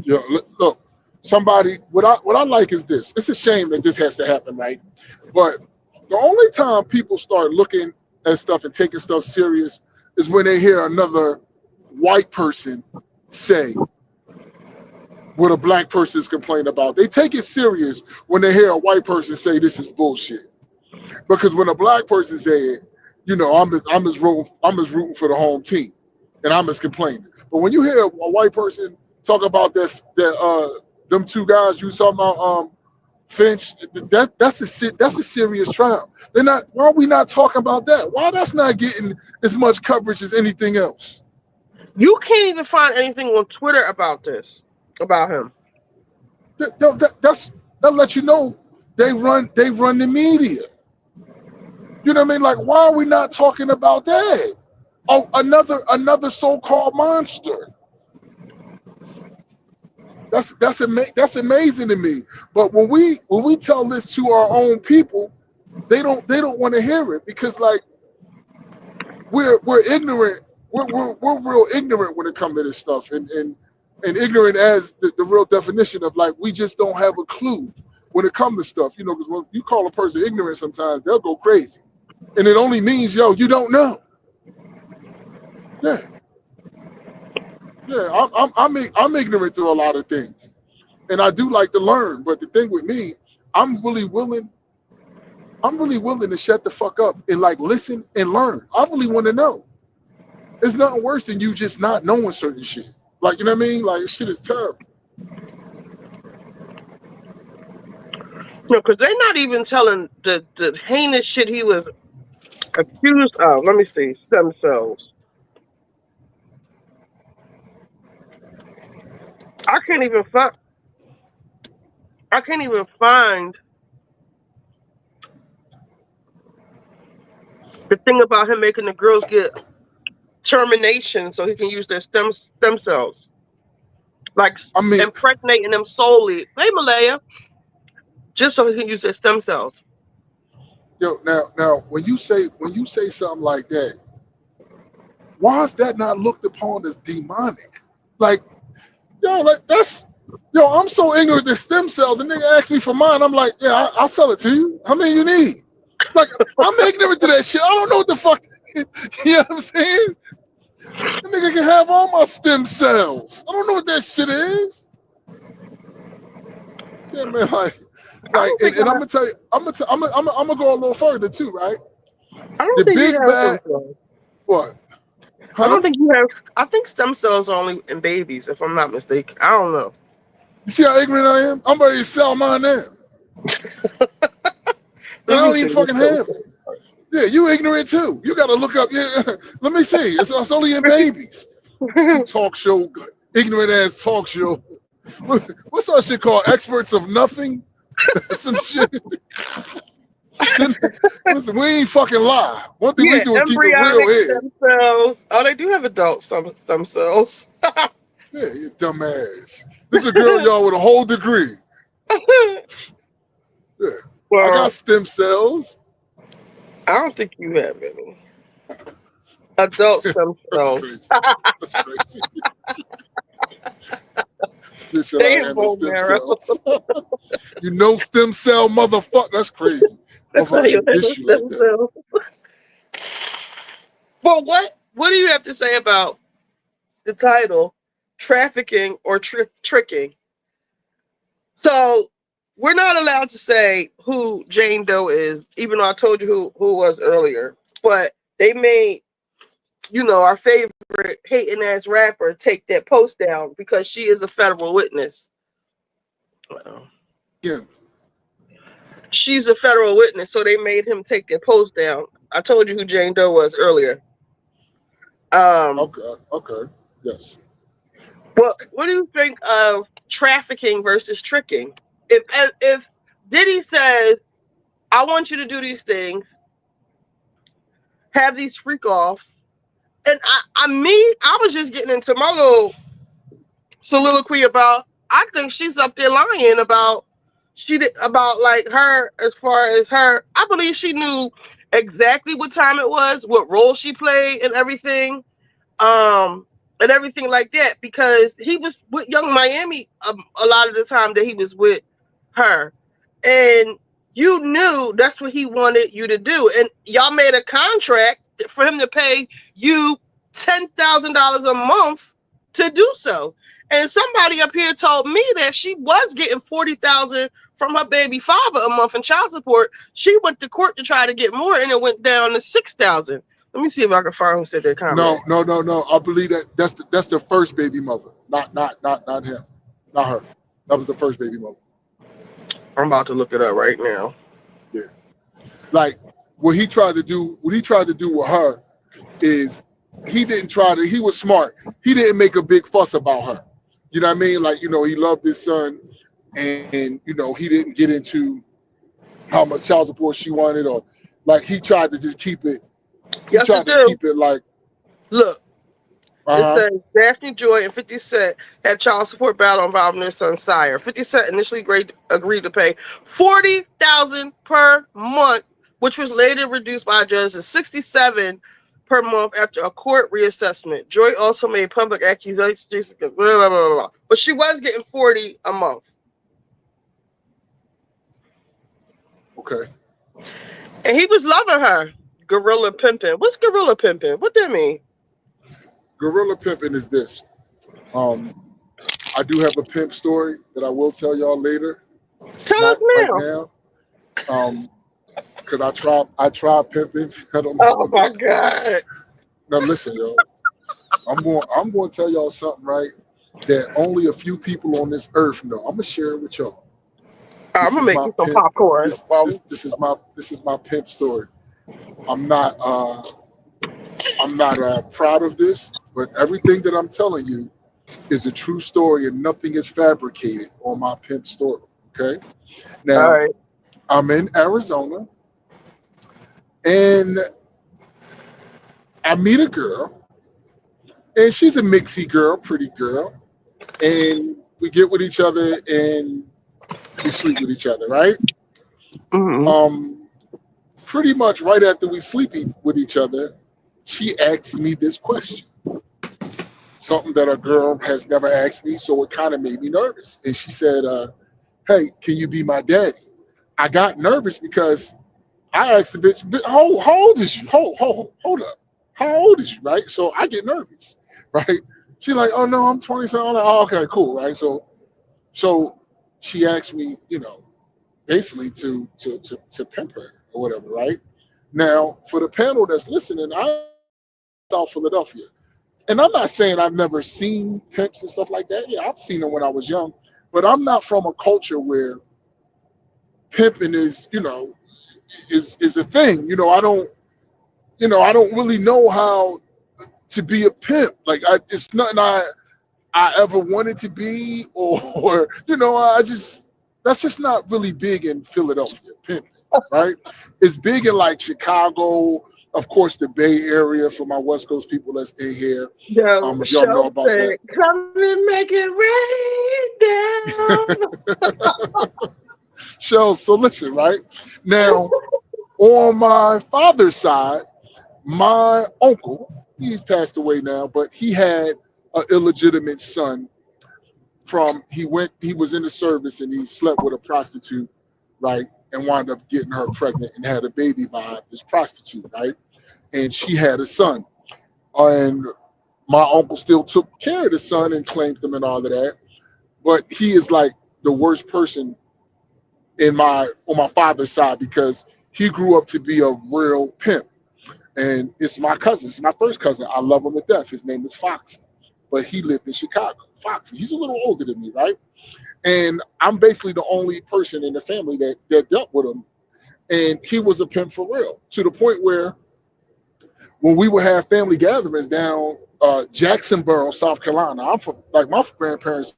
Yeah, look, somebody. What I like is this. It's a shame that this has to happen, right? But the only time people start looking at stuff and taking stuff serious is when they hear another white person say what a black person is complaining about. They take it serious when they hear a white person say this is bullshit. Because when a black person say it, I'm just rooting for the home team, and I'm just complaining. But when you hear a white person talk about them two guys you talking about, Finch, that's a serious trial. They're not. Why are we not talking about that? Why that's not getting as much coverage as anything else? You can't even find anything on Twitter about this, about him. That lets you know they run the media. You know what I mean? Like, why are we not talking about that? Oh, another so-called monster. That's amazing to me. But when we tell this to our own people, they don't want to hear it, because like we're ignorant. We're real ignorant when it comes to this stuff, and ignorant as the real definition of, like, we just don't have a clue when it comes to stuff. Because when you call a person ignorant, sometimes they'll go crazy, and it only means, you don't know. Yeah. Yeah, I'm ignorant to a lot of things, and I do like to learn. But the thing with me, I'm really willing. I'm really willing to shut the fuck up and like listen and learn. I really want to know. It's nothing worse than you just not knowing certain shit. Like, you know what I mean? Like, shit is terrible. No, because they're not even telling the heinous shit he was accused of. Let me see. Stem cells. I can't even find. I can't even find the thing about him making the girls get termination so he can use their stem cells, like I mean, impregnating them solely. Hey, Malaya, just so he can use their stem cells. yo, now, when you say something like that, why is that not looked upon as demonic? Like, yo, like that's, yo, I'm so ignorant to stem cells. And nigga asked me for mine. I'm like, yeah, I'll sell it to you. How many you need? Like, I'm ignorant to that shit. I don't know what the fuck. You know what I'm saying? The nigga can have all my stem cells. I don't know what that shit is. Yeah, man, I don't think and I'm gonna tell you, I'm gonna go a little further too, right? I don't The think you big have stem bad, cells. what? I Huh? don't think you have. I think stem cells are only in babies, if I'm not mistaken. I don't know. You see how ignorant I am? I'm ready to sell mine now, and Let I me don't see. even fucking have it. Yeah, you ignorant too. You gotta look up. Yeah, let me see. It's only in babies. Some talk show, ignorant ass talk show. What's that shit called? Experts of nothing. Some shit. Listen, we ain't fucking lie. One thing we Yeah, do is keep it real embryonic here. stem cells. Oh, they do have adult stem cells. Yeah, you dumbass. This is a girl, y'all, with a whole degree. Yeah, I got Well, stem cells. I don't think you have any adult stem That's cells. crazy. That's crazy. Bitch, said They I have had no bone stem marrow. cells. You know stem cell motherfucker. That's crazy. That's Motherfucker, not I even can dish you like stem that. cells. Well, what do you have to say about the title, trafficking or tricking? So we're not allowed to say who Jane Doe is, even though I told you who it was earlier. But they made, our favorite hating ass rapper take that post down because she is a federal witness. Yeah. She's a federal witness, so they made him take that post down. I told you who Jane Doe was earlier. Okay. Okay. Yes. What do you think of trafficking versus tricking? If Diddy says, "I want you to do these things, have these freak offs," and I was just getting into my little soliloquy about. I think she's up there lying about about like her as far as her. I believe she knew exactly what time it was, what role she played, and everything. um, and everything like that because he was with Young Miami a lot of the time that he was with her, and you knew that's what he wanted you to do, and y'all made a contract for him to pay you $10,000 a month to do so. And somebody up here told me that she was getting 40,000 from her baby father a month in child support. She went to court to try to get more, and it went down to 6,000. Let me see if I can find who said that comment. No. I believe that's the first baby mother, not him, not her. That was the first baby mother. I'm about to look it up right now. Yeah. Like what he tried to do with her is he was smart. He didn't make a big fuss about her. You know what I mean? Like, he loved his son and he didn't get into how much child support she wanted or like he tried to just keep it Yes, it do. like Look, it uh-huh. says Daphne Joy and 50 Cent had child support battle involving their son Sire. 50 Cent initially agreed to pay $40,000 per month, which was later reduced by a judge to $67 per month after a court reassessment. Joy also made public accusations, blah, blah, blah, blah. But she was getting 40 a month. Okay. And he was loving her. Gorilla pimping. What's gorilla pimping? What that mean? Gorilla pimping is this. Um, I do have a pimp story that I will tell y'all later. This is Tell us not right now. now. Because I tried pimping. I don't know. Oh my God. Now listen, yo. I'm going to tell y'all something, right? That only a few people on this earth know. I'm gonna share it with y'all. I'm This gonna is make my you some pimp. popcorn. This is my pimp story. I'm not proud of this, but everything that I'm telling you is a true story and nothing is fabricated on my pimp story. Okay. All Now right. I'm in Arizona and I meet a girl and she's a mixy girl, pretty girl, and we get with each other and we sleep with each other, right? Mm-hmm. Um, Pretty much right after we sleep with each other, she asks me this question, something that a girl has never asked me, so it kind of made me nervous. And she said, "Hey, can you be my daddy?" I got nervous because I asked the bitch, how old is you? Hold up. How old is you?" Right? So I get nervous, right? She's like, "Oh no, I'm 27." I'm like, "Oh, okay, cool." Right? So she asked me, basically to pimp her or whatever, right? Now, for the panel that's listening, I South Philadelphia. And I'm not saying I've never seen pimps and stuff like that. Yeah, I've seen them when I was young, but I'm not from a culture where pimping is a thing. I don't really know how to be a pimp. Like it's nothing I ever wanted to be, or I just that's just not really big in Philadelphia, pimping, right? It's big in like Chicago, of course, the Bay Area for my West Coast people that's in here. The If y'all know show about that. said, "Come and make it rain down." So listen, right? Now, on my father's side, my uncle, he's passed away now, but he had an illegitimate son he was in the service and he slept with a prostitute, right, and wound up getting her pregnant and had a baby by this prostitute, right, and she had a son, and my uncle still took care of the son and claimed him and all of that, but he is like the worst person on my father's side because he grew up to be a real pimp, and it's my cousin, it's my first cousin. I love him to death. His name is Foxy, but he lived in Chicago. Foxy, he's a little older than me, right? And I'm basically the only person in the family that dealt with him. And he was a pimp for real, to the point where when we would have family gatherings down Jacksonboro, South Carolina, I'm from like my grandparents.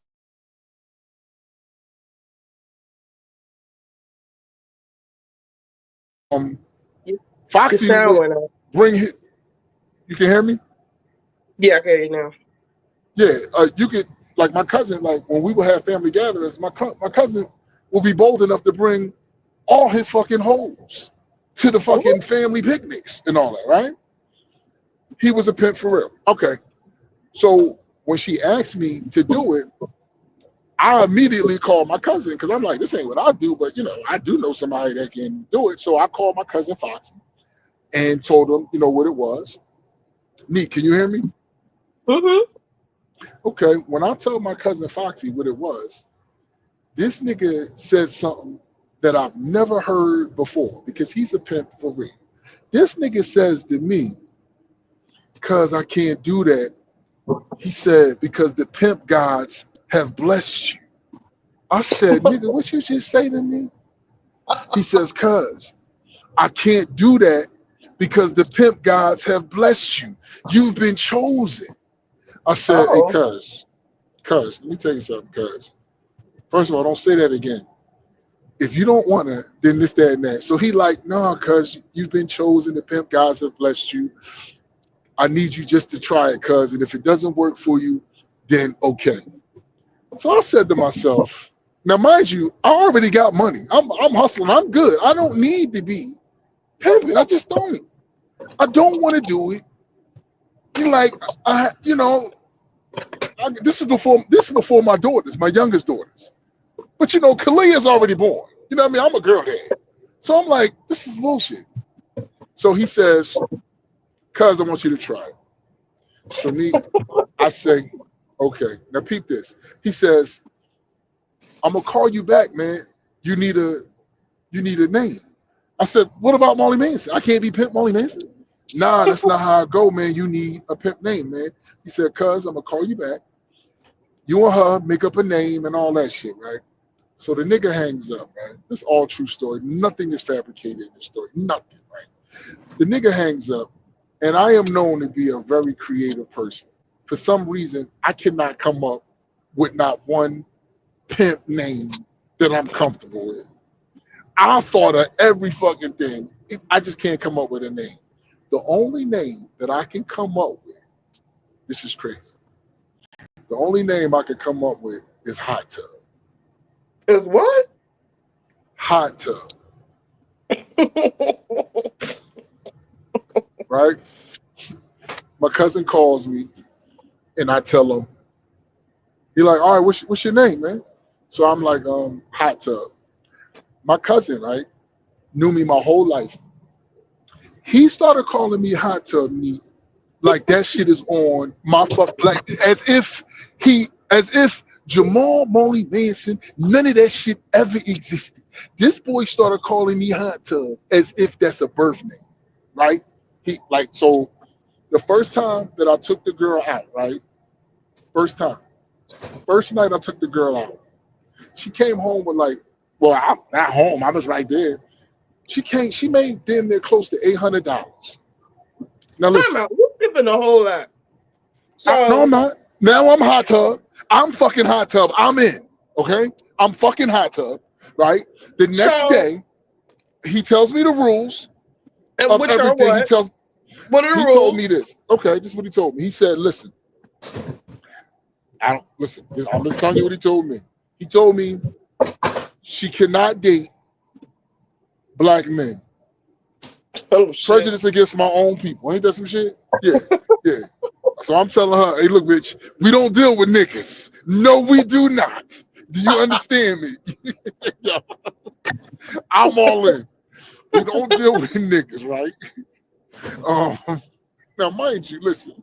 Um, You, your Foxy sound would went up. bring his. You can hear me? Yeah, okay, now. Yeah, you could like my cousin. Like when we would have family gatherings, my cousin will be bold enough to bring all his fucking hoes to the Oh, fucking family picnics and all that, right? He was a pimp for real. Okay. So when she asked me to do it, I immediately called my cousin because I'm like, this ain't what I do, but I do know somebody that can do it. So I called my cousin Foxy and told him, what it was. Neat, can you hear me? mm-hmm. Okay. When I told my cousin Foxy what it was, this nigga said something that I've never heard before because he's a pimp for real. This nigga says to me, cause I can't do that. He said, because the pimp gods have blessed you. I said, nigga, what you just say to me? He says, cuz I can't do that because the pimp gods have blessed you. You've been chosen. I said, hey, Oh. cuz, let me tell you something, cuz. First of all, don't say that again. If you don't want to, then this, that, and that. So he like, no, cuz you've been chosen. The pimp gods have blessed you. I need you just to try it, cuz. And if it doesn't work for you, then okay. So I said to myself, now mind you, I already got money. I'm hustling. I'm good. I don't need to be pimping. I just don't. I don't want to do it. You like this is before my daughters, my youngest daughters. But Kalia's already born. You know what I mean? I'm a girl dad. So I'm like, this is bullshit. So he says, cuz I want you to try it. So I say, Okay, now peep this. He says, "I'm gonna call you back, man. You need a name." I said, "What about Molly Manson? I can't be Pimp Molly Manson." Nah, that's not how I go, man. You need a pimp name, man. He said, "Cuz I'm gonna call you back. You and her make up a name and all that shit, right?" So the nigga hangs up, right? This is all true story. Nothing is fabricated in this story. Nothing, right? The nigga hangs up, and I am known to be a very creative person. For some reason, I cannot come up with not one pimp name that I'm comfortable with. I thought of every fucking thing. I just can't come up with a name. The only name that I can come up with, this is crazy. The only name I can come up with is Hot Tub. Is what? Hot Tub, right? My cousin calls me and I tell him, he's like, all right, what's your name, man? So I'm like, Hot Tub. My cousin, right, knew me my whole life. He started calling me Hot Tub Meat like that shit is on my fuck, like as if Jamal Molly Manson, none of that shit ever existed. This boy started calling me Hot Tub as if that's a birth name, right? He like so the first time that I took the girl out, right? First time. First night I took the girl out. She came home with like, well, I'm not home. I was right there. She made damn near close to $800. Now Time listen, out. You're skipping a whole lot. no, So, I'm not. Now I'm Hot Tub. I'm fucking Hot Tub. I'm in. Okay? I'm fucking Hot Tub. Right? The next so, day, he tells me the rules and of which are everything. what? What are the He told rules? me this. Okay, this is what he told me. He said, listen, I don't listen. I'm just telling you what he told me. He told me she cannot date black men. Oh shit. Prejudice against my own people. Ain't that some shit? Yeah, yeah. So I'm telling her, hey, look, bitch, we don't deal with niggas. No, we do not. Do you understand me? Yo, I'm all in. We don't deal with niggas, right? Now, mind you, listen,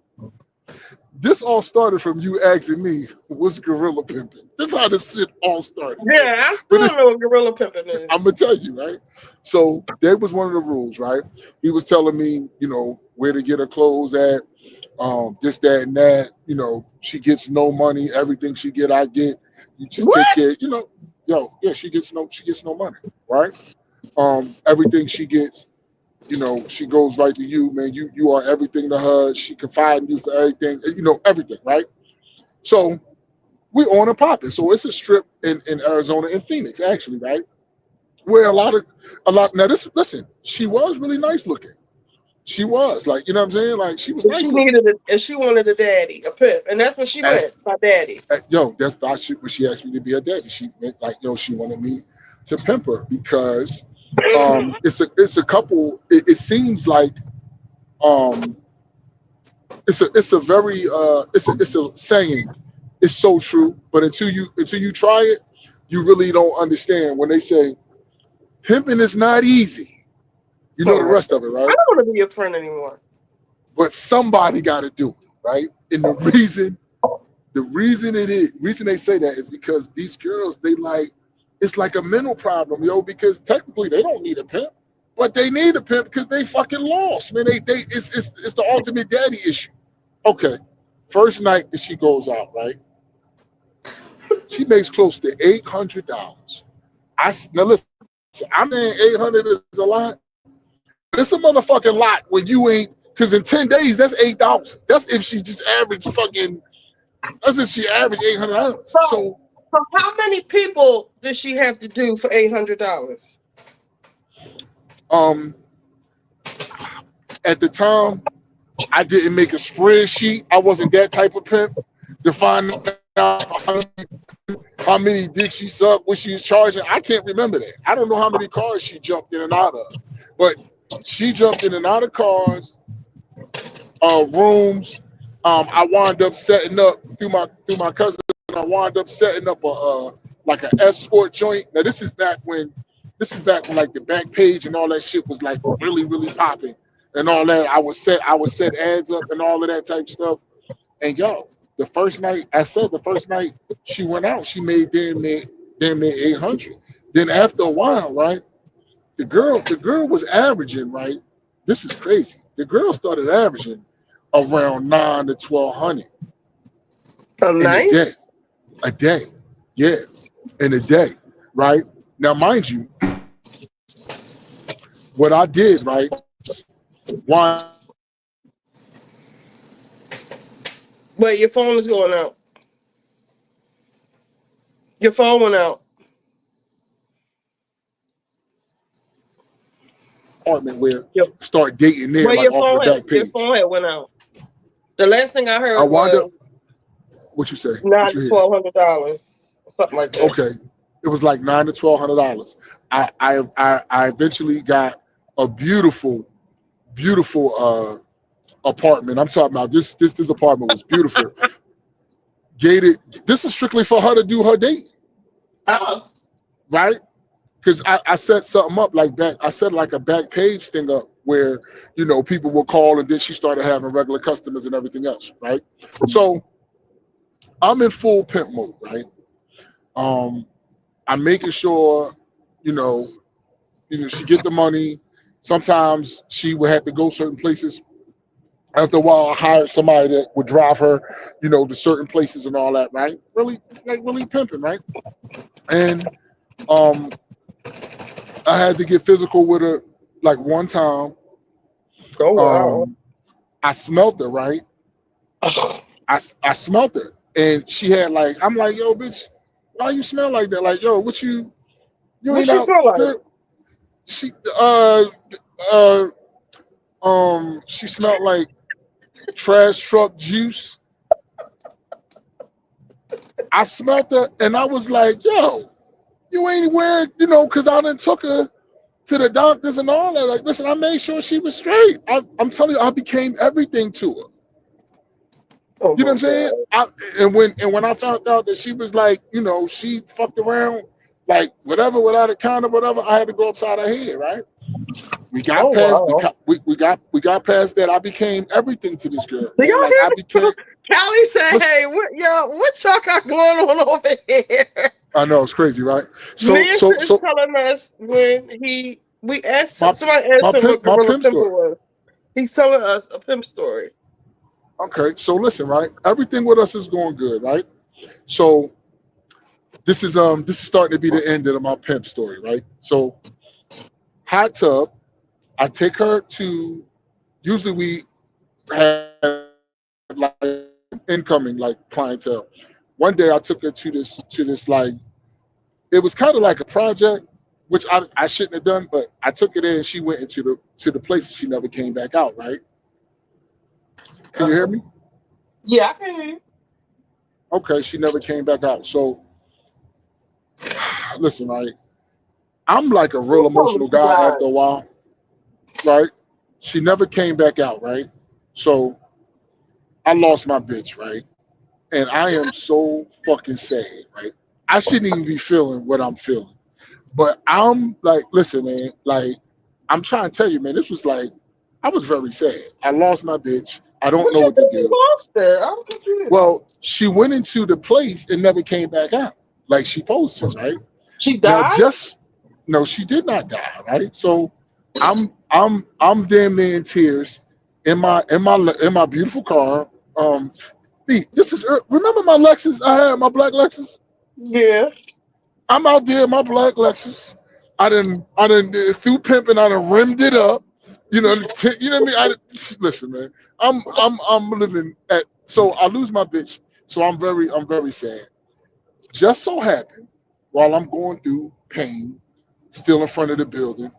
this all started from you asking me, what's gorilla pimping? This is how this shit all started. Right? Yeah, I But still know what gorilla pimping I'm is. gonna tell you, right? So that was one of the rules, right? He was telling me, where to get her clothes at, this, that, and that. She gets no money. Everything she get, I get. You just take What? care. Yeah, she gets no money, right? Everything she gets, she goes right to you, man. You are everything to her. She confide in you for everything, everything, right? So we on and popping. So it's a strip in Arizona, in Phoenix, actually, right? Where a lot now this listen, she was really nice looking. She was like, you know what I'm saying? Like she was And she nice looking. needed it, and she wanted a daddy, a pimp, and that's what she As, meant by daddy. yo, that's when she asked me to be her daddy. She meant like, she wanted me to pimp her because it's a couple. It seems like um it's a very it's a saying. It's so true, but until you try it, you really don't understand when they say pimping is not easy. You know Oh the my rest god, of it, I right? don't want to be your friend anymore. But somebody got to do it, right? And the reason they say that is because these girls, they like, it's like a mental problem, yo, because technically they don't need a pimp, but they need a pimp because they fucking lost, man. It's the ultimate daddy issue. Okay, first night that she goes out, right? She makes close to $800. Now listen, I'm saying 800 is a lot, but it's a motherfucking lot when you ain't, because in 10 days that's 8,000. That's if she just averaged fucking. That's if she averaged $800. So, So so how many people did she have to do for $800? um at the time I didn't make a spreadsheet. I wasn't that type of pimp to find out how many dicks she sucked, what she was charging. I can't remember that. I don't know how many cars she jumped in and out of. But she jumped in and out of cars, rooms. I wound up setting up through my cousin. I wound up setting up a like an escort joint. Now this is back when like the back page and all that shit was like really really popping and all that. I would set ads up and all of that type of stuff. And yo, the first night, I said the first night she went out, she made damn near 800. Then after a while, right, the girl was averaging, right. This is crazy. The girl started averaging around 9 to 1,200 in a Nice. day. A day, yeah, in a day, right. Now, mind you, what I did, right, one, Wait, your phone is going out. Your phone went out. apartment where Your, start dating there, well, like off of the back your page. phone had went out. The last thing I I heard wound up. was What you say? What nine you to hear? $1,200, something like that. Okay, it was like $9 to $1,200. I eventually got a beautiful apartment. I'm talking about this apartment was beautiful. Gated. This is strictly for her to do her date, Oh, right? Because I set something up like that. I set like a back page thing up where people will call, and then she started having regular customers and everything else, right? So I'm in full pimp mode, right? Um, I'm making sure, you know, she get the money. Sometimes she would have to go certain places. After a while, I hired somebody that would drive her, to certain places and all that, right? Really, like really pimping, right? And um, I had to get physical with her like one time. oh wow. Um, I smelt her, right? I smelt her, and she had like, I'm like, yo, bitch, why you smell like that? Like, yo, what you What ain't she out, smell like? girl? She she smelled like trash truck juice. I smelled her, and I was like, yo, you ain't wearing, because I done took her to the doctors and all that. Like, listen, I made sure she was straight. I'm telling you, I became everything to her. Oh You know what my I'm saying? god. And when I found out that she was like, she fucked around, like whatever, without a condom, whatever, I had to go upside her head, right? We got Oh past wow. we got past that. I became everything to this girl, Do man. y'all Like hear I became. me? Callie said, Listen, "Hey, what y'all got going on over here?" I know it's crazy, right? So Manson so is so telling us when we my asked somebody asked him what my Gorilla pimp Pimple story. was. He's telling us a pimp story. Okay, so listen, right? Everything with us is going good, right? So this is starting to be the end of my pimp story, right? So hot tub, I take her to. Usually we have like incoming like clientele. One day I took her to this like it was kind of like a project, which I shouldn't have done, but I took her there and she went into the place and she never came back out, right? Can you hear me? Yeah, I can hear you. Okay, she never came back out. So listen, right? I'm like a real Who told me emotional she guy died? after a while, right? She never came back out, right? So I lost my bitch, right? And I am so fucking sad, right? I shouldn't even be feeling what I'm feeling. But I'm like, listen, man, like, I'm trying to tell you, man, this was like, I was very sad. I lost my bitch. I don't What know you what to think you do. lost her? I'm confused. Well, she went into the place and never came back out, like she supposed to, right? She Now, died? just no, she did not die, right? So I'm damn near in tears in my beautiful car. This is remember my Lexus? I had my black Lexus. Yeah. I'm out there in my black Lexus. I done through pimping. I done rimmed it up. You know what I mean. Listen, man. I'm living at. So I lose my bitch. So I'm very sad. Just so happened while I'm going through pain, still in front of the building,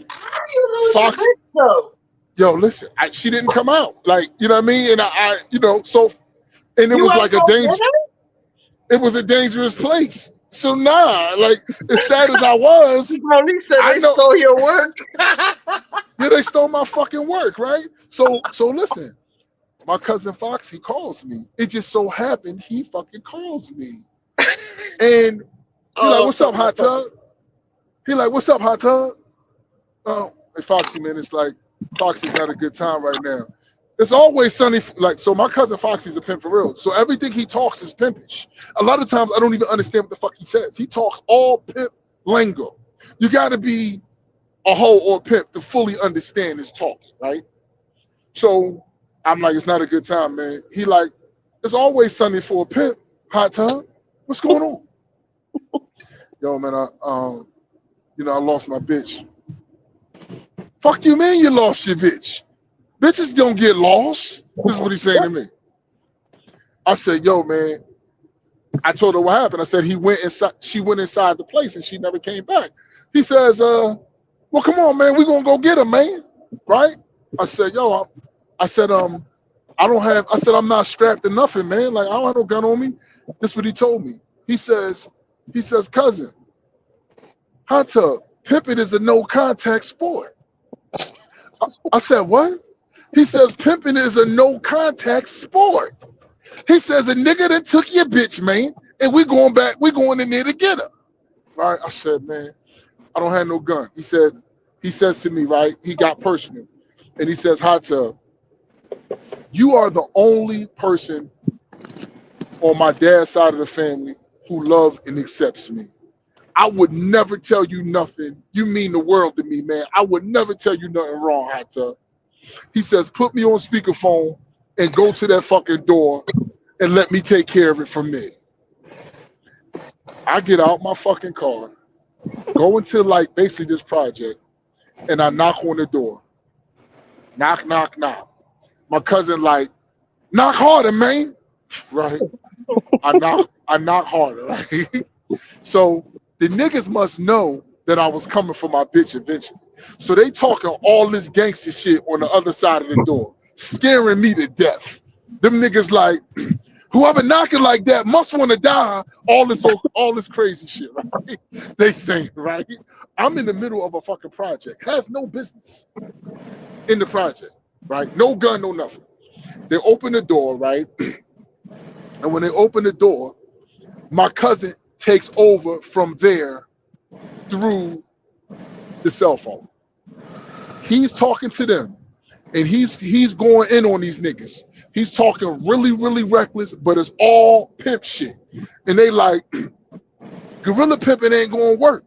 How do you lose your Fox. bitch though? Yo, listen. She didn't come out. Like what I mean. And so and it You was ain't like a go get danger. her? It was a dangerous place. So nah, like as sad as I was, He said I they know. stole your work. Yeah, they stole my fucking work, right? So listen, my cousin Fox, he calls me. It just so happened he fucking calls me. And he like, Oh, what's up, something like hot that. tub? He like, what's up, hot tub? Oh, hey, Foxy, man, it's like Foxy's not a good time right now. It's always sunny. Like, so my cousin Foxy's a pimp for real. So everything he talks is pimpish. A lot of times I don't even understand what the fuck he says. He talks all pimp lingo. You got to be a hoe or a pimp to fully understand his talking, right? So I'm like, it's not a good time, man. He like, it's always sunny for a pimp. Hot tub. What's going on? Yo, man, I lost my bitch. Fuck you, man. You lost your bitch. Bitches don't get lost. This is what he's saying to me. I said, yo, man. I told her what happened. I said he went inside. She went inside the place and she never came back. He says, well, come on, man. We're gonna go get her, man. Right? I said, yo, I said, I'm not strapped to nothing, man. Like, I don't have no gun on me. This is what he told me. He says, cousin, hot tub, pimping is a no contact sport. I said, what? He says, pimping is a no contact sport. He says, a nigga that took your bitch, man, and we going in there to get her. Right? I said, man, I don't have no gun. He says to me, right, he got personal. And he says, hot tub, you are the only person on my dad's side of the family who loves and accepts me. I would never tell you nothing. You mean the world to me, man. I would never tell you nothing wrong, hot tub. He says, put me on speakerphone and go to that fucking door and let me take care of it from there. I get out my fucking car, go into like basically this project, and I knock on the door. Knock, knock, knock. My cousin like, knock harder, man. Right? I knock harder, right? So the niggas must know that I was coming for my bitch eventually. So they talking all this gangster shit on the other side of the door, scaring me to death. Them niggas like, whoever knocking like that must want to die. All this crazy shit, right? They saying, right? I'm in the middle of a fucking project. Has no business in the project, right? No gun, no nothing. They open the door, right? And when they open the door, my cousin takes over from there through the cell phone. He's talking to them, and he's going in on these niggas. He's talking really, really reckless, but it's all pimp shit. And they like, gorilla pimping ain't gonna work,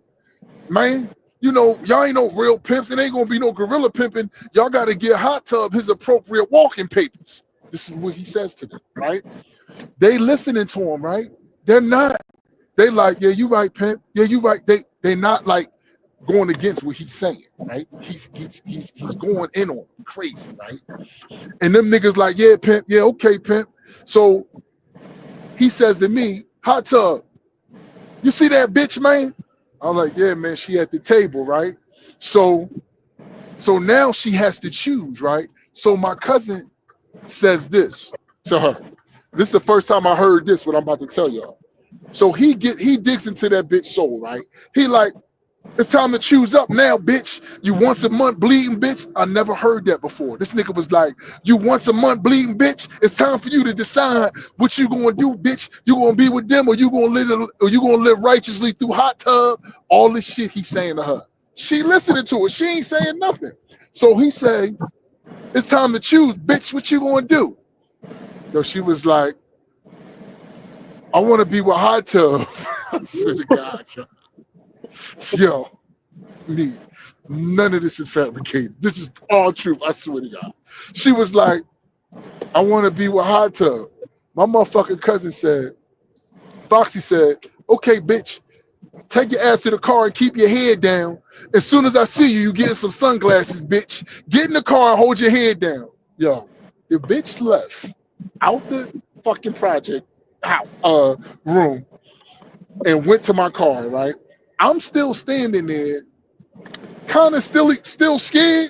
man. You know, y'all ain't no real pimps. It ain't gonna be no gorilla pimping. Y'all gotta get Hot Tub his appropriate walking papers. This is what he says to them, right? They listening to him, right? They're not. They like, yeah, you right, pimp. Yeah, you right. They not like going against what he's saying, right? He's going in on him, crazy, right? And them niggas like, yeah, pimp. Yeah, okay, pimp. So he says to me, Hot Tub, you see that bitch, man? I'm like, yeah, man, she at the table, right? So now she has to choose, right? So my cousin says this to her. This is the first time I heard this, what I'm about to tell y'all. So he digs into that bitch soul, right? He like, it's time to choose up now, bitch. You once a month bleeding, bitch. I never heard that before. This nigga was like, you once a month bleeding, bitch. It's time for you to decide what you gonna do, bitch. You gonna be with them, or you gonna live righteously through Hot Tub. All this shit he's saying to her. She listening to it. She ain't saying nothing. So he say, it's time to choose, bitch. What you gonna do? Yo, she was like, I want to be with Hot Tub. I swear to God, yo, none of this is fabricated. This is all truth. I swear to God. She was like, I want to be with Hot Tub. My motherfucking cousin said, Foxy said, okay, bitch, take your ass to the car and keep your head down. As soon as I see you, you get some sunglasses, bitch. Get in the car and hold your head down. Yo, the bitch left out the fucking project room and went to my car, right? I'm still standing there, kind of still scared.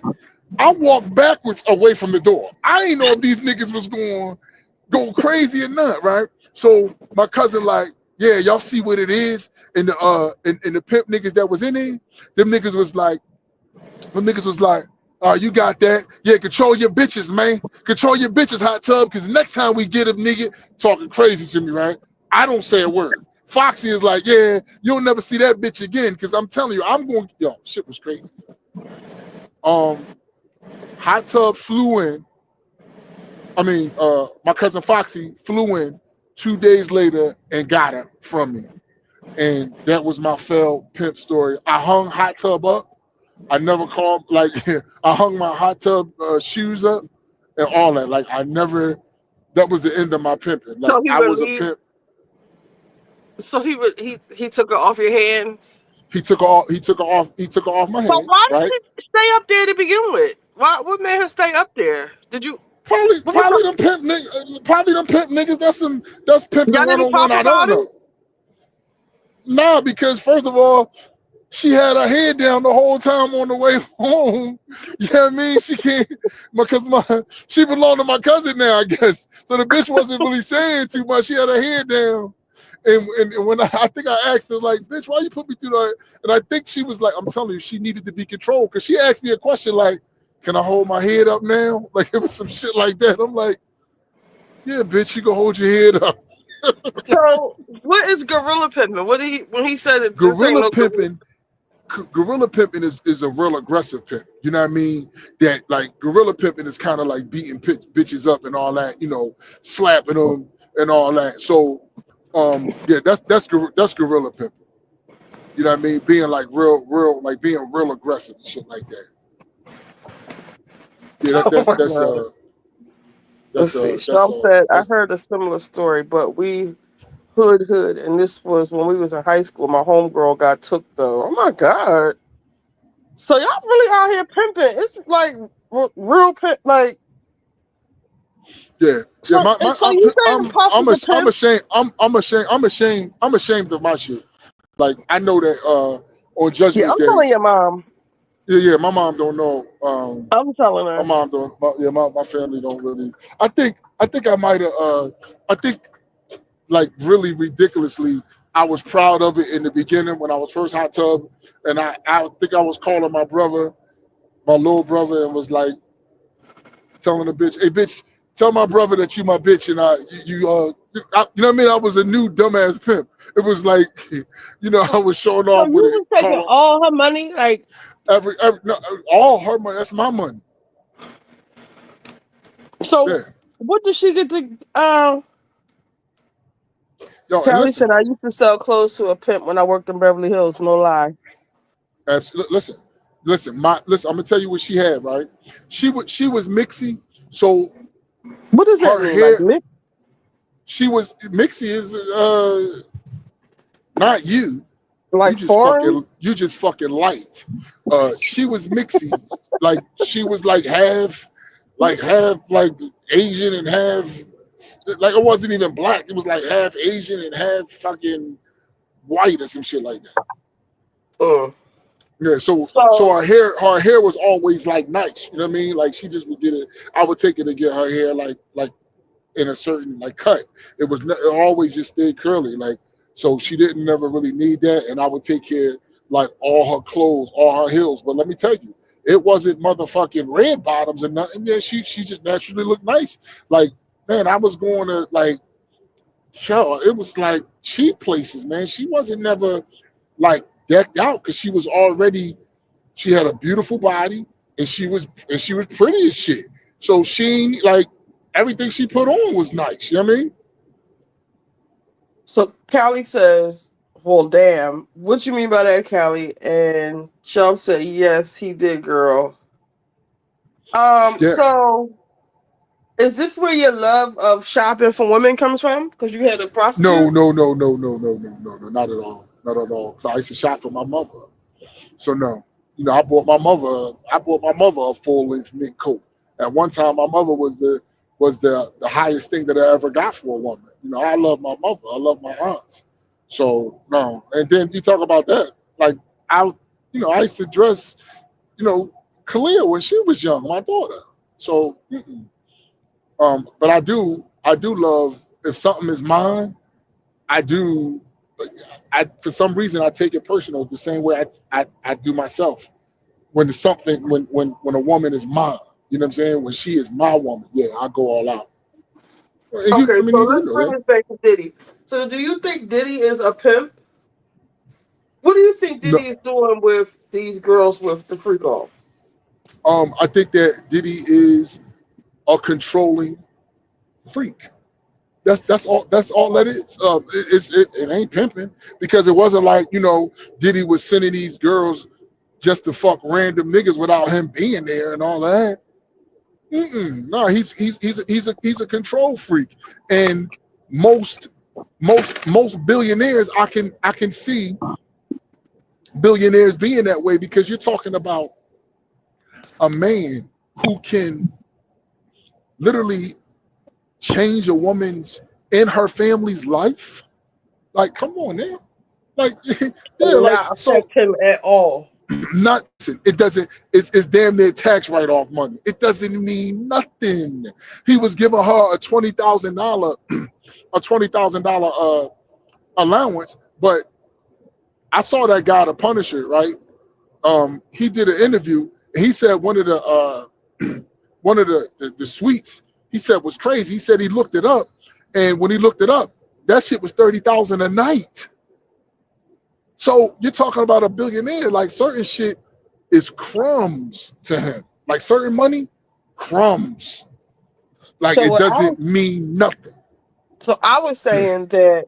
I walked backwards away from the door. I ain't know if these niggas was going crazy or not, right? So my cousin like, yeah, y'all see what it is, and the pimp niggas that was in there, them niggas was like, you got that? Yeah, control your bitches, man. Control your bitches, Hot Tub, because next time we get a nigga talking crazy to me, right? I don't say a word. Foxy is like, yeah, you'll never see that bitch again, because I'm telling you, shit was crazy. Hot Tub flew in, I mean, my cousin Foxy flew in 2 days later and got her from me. And that was my failed pimp story. I hung hot tub up. I never called, like, I hung my hot tub shoes up and all that. Like, I never, that was the end of my pimping. Like, So he I would was a leave. pimp. So he took her off your hands. He took her off my But hands, why did right? she stay up there to begin with? Why? What made her stay up there? Did you? Probably, What was probably them pimp niggas. Probably them pimp niggas. That's pimping y'all didn't 101. talk I don't about it? know. Nah, because first of all, she had her head down the whole time on the way home. You know what I mean? She can't because she belonged to my cousin now, I guess. So the bitch wasn't really saying too much. She had her head down. And when I think I asked her, like, bitch, why you put me through that? And I think she was like, I'm telling you, she needed to be controlled. Cause she asked me a question like, can I hold my head up now? Like it was some shit like that. I'm like, yeah, bitch, you can hold your head up. So what is gorilla pimping? What did he when he said it? This ain't Gorilla no gorilla. pimping gorilla pimping is a real aggressive pimp. You know what I mean? That like gorilla pimping is kind of like beating bitches up and all that. You know, slapping them and all that. So, yeah, that's gorilla pimping. You know what I mean? Being like like being real aggressive and shit like that. Yeah, Oh my god. Let's see. Sean said I that's heard a similar story, but we hood, and this was when we was in high school. My homegirl got took though. Oh my god. So y'all really out here pimping? It's like real pimp. Like yeah. Yeah, so. And so you saying Puff is a I'm pimp? ashamed. I'm ashamed of my shit. Like I know that on Yeah, Judgment I'm Day. telling your mom. Yeah, my mom don't know. I'm telling My her. mom don't. My family don't really. I think I might have. I think like really ridiculously, I was proud of it in the beginning when I was first hot tub, and I think I was calling my brother, my little brother, and was like telling the bitch, "Hey, bitch, tell my brother that you my bitch," and you know what I mean? I was a new dumbass pimp. It was like, I was showing So off you with it, was taking calling all her money, like every no, all her money. That's my money. so. Yeah, What did she get to? yo, and Callie listen. said I used to sell clothes to a pimp when I worked in Beverly Hills. No lie. Absolutely. Listen. I'm gonna tell you what she had. Right, she was mixy. So What does that her mean? Like hair, mix, she was mixy is not you. You like just foreign? fucking light. She was mixy. Like she was like half like Asian and half like it wasn't even black. It was like half Asian and half fucking white or some shit like that. Mm. Yeah, so So her hair was always like nice. You know what I mean? Like she just would get it. I would take her to get her hair like in a certain like cut. It always just stayed curly. Like so she didn't never really need that. And I would take care like all her clothes, all her heels. But let me tell you, it wasn't motherfucking red bottoms and nothing. Yeah, she just naturally looked nice. Like man, I was going to like yo, it was like cheap places, man. She wasn't never like decked out because she had a beautiful body and she was pretty as shit. So she like everything she put on was nice. You know what I mean? so Callie says, well damn. What you mean by that, Callie? And Chubb said, yes, he did, girl. Yeah. So is this where your love of shopping for women comes from? Because you had a No, prostitute? no, no, no, no, no, no, no, no, not at all. Not at all. So I used to shop for my mother. So no. I bought my mother a full length mink coat. At one time my mother was the highest thing that I ever got for a woman. I love my mother. I love my aunts. So no. And then you talk about that. Like I used to dress, you know, Kalia when she was young, my daughter. So but I do love if something is mine, I do. I for some reason I take it personal the same way I do myself. When it's something when a woman is mine, you know what I'm saying? When she is my woman, yeah, I go all out. And Okay, I mean, so you let's know bring that. this back to Diddy. So do you think Diddy is a pimp? What do you think No, Diddy is doing with these girls with the freak offs? I think that Diddy is a controlling. freak. That's all. That's all that is. It ain't pimping because it wasn't like Diddy was sending these girls just to fuck random niggas without him being there and all that. No, he's a control freak, and most billionaires I can see billionaires being that way because you're talking about a man who can literally change a woman's and her family's life. Like, come on, man. Like, yeah, like Not so. affect him at all. Not it doesn't. It's damn near tax write off money. It doesn't mean nothing. He was giving her a $20,000 allowance, but I saw that guy, the Punisher, right? He did an interview and he said one of the one of the suites he said was crazy. He said he looked it up, and when he looked it up, that shit was $30,000 a night. So you're talking about a billionaire. Like certain shit is crumbs to him. Like certain money, crumbs. Like So it what doesn't mean nothing. So I was saying that,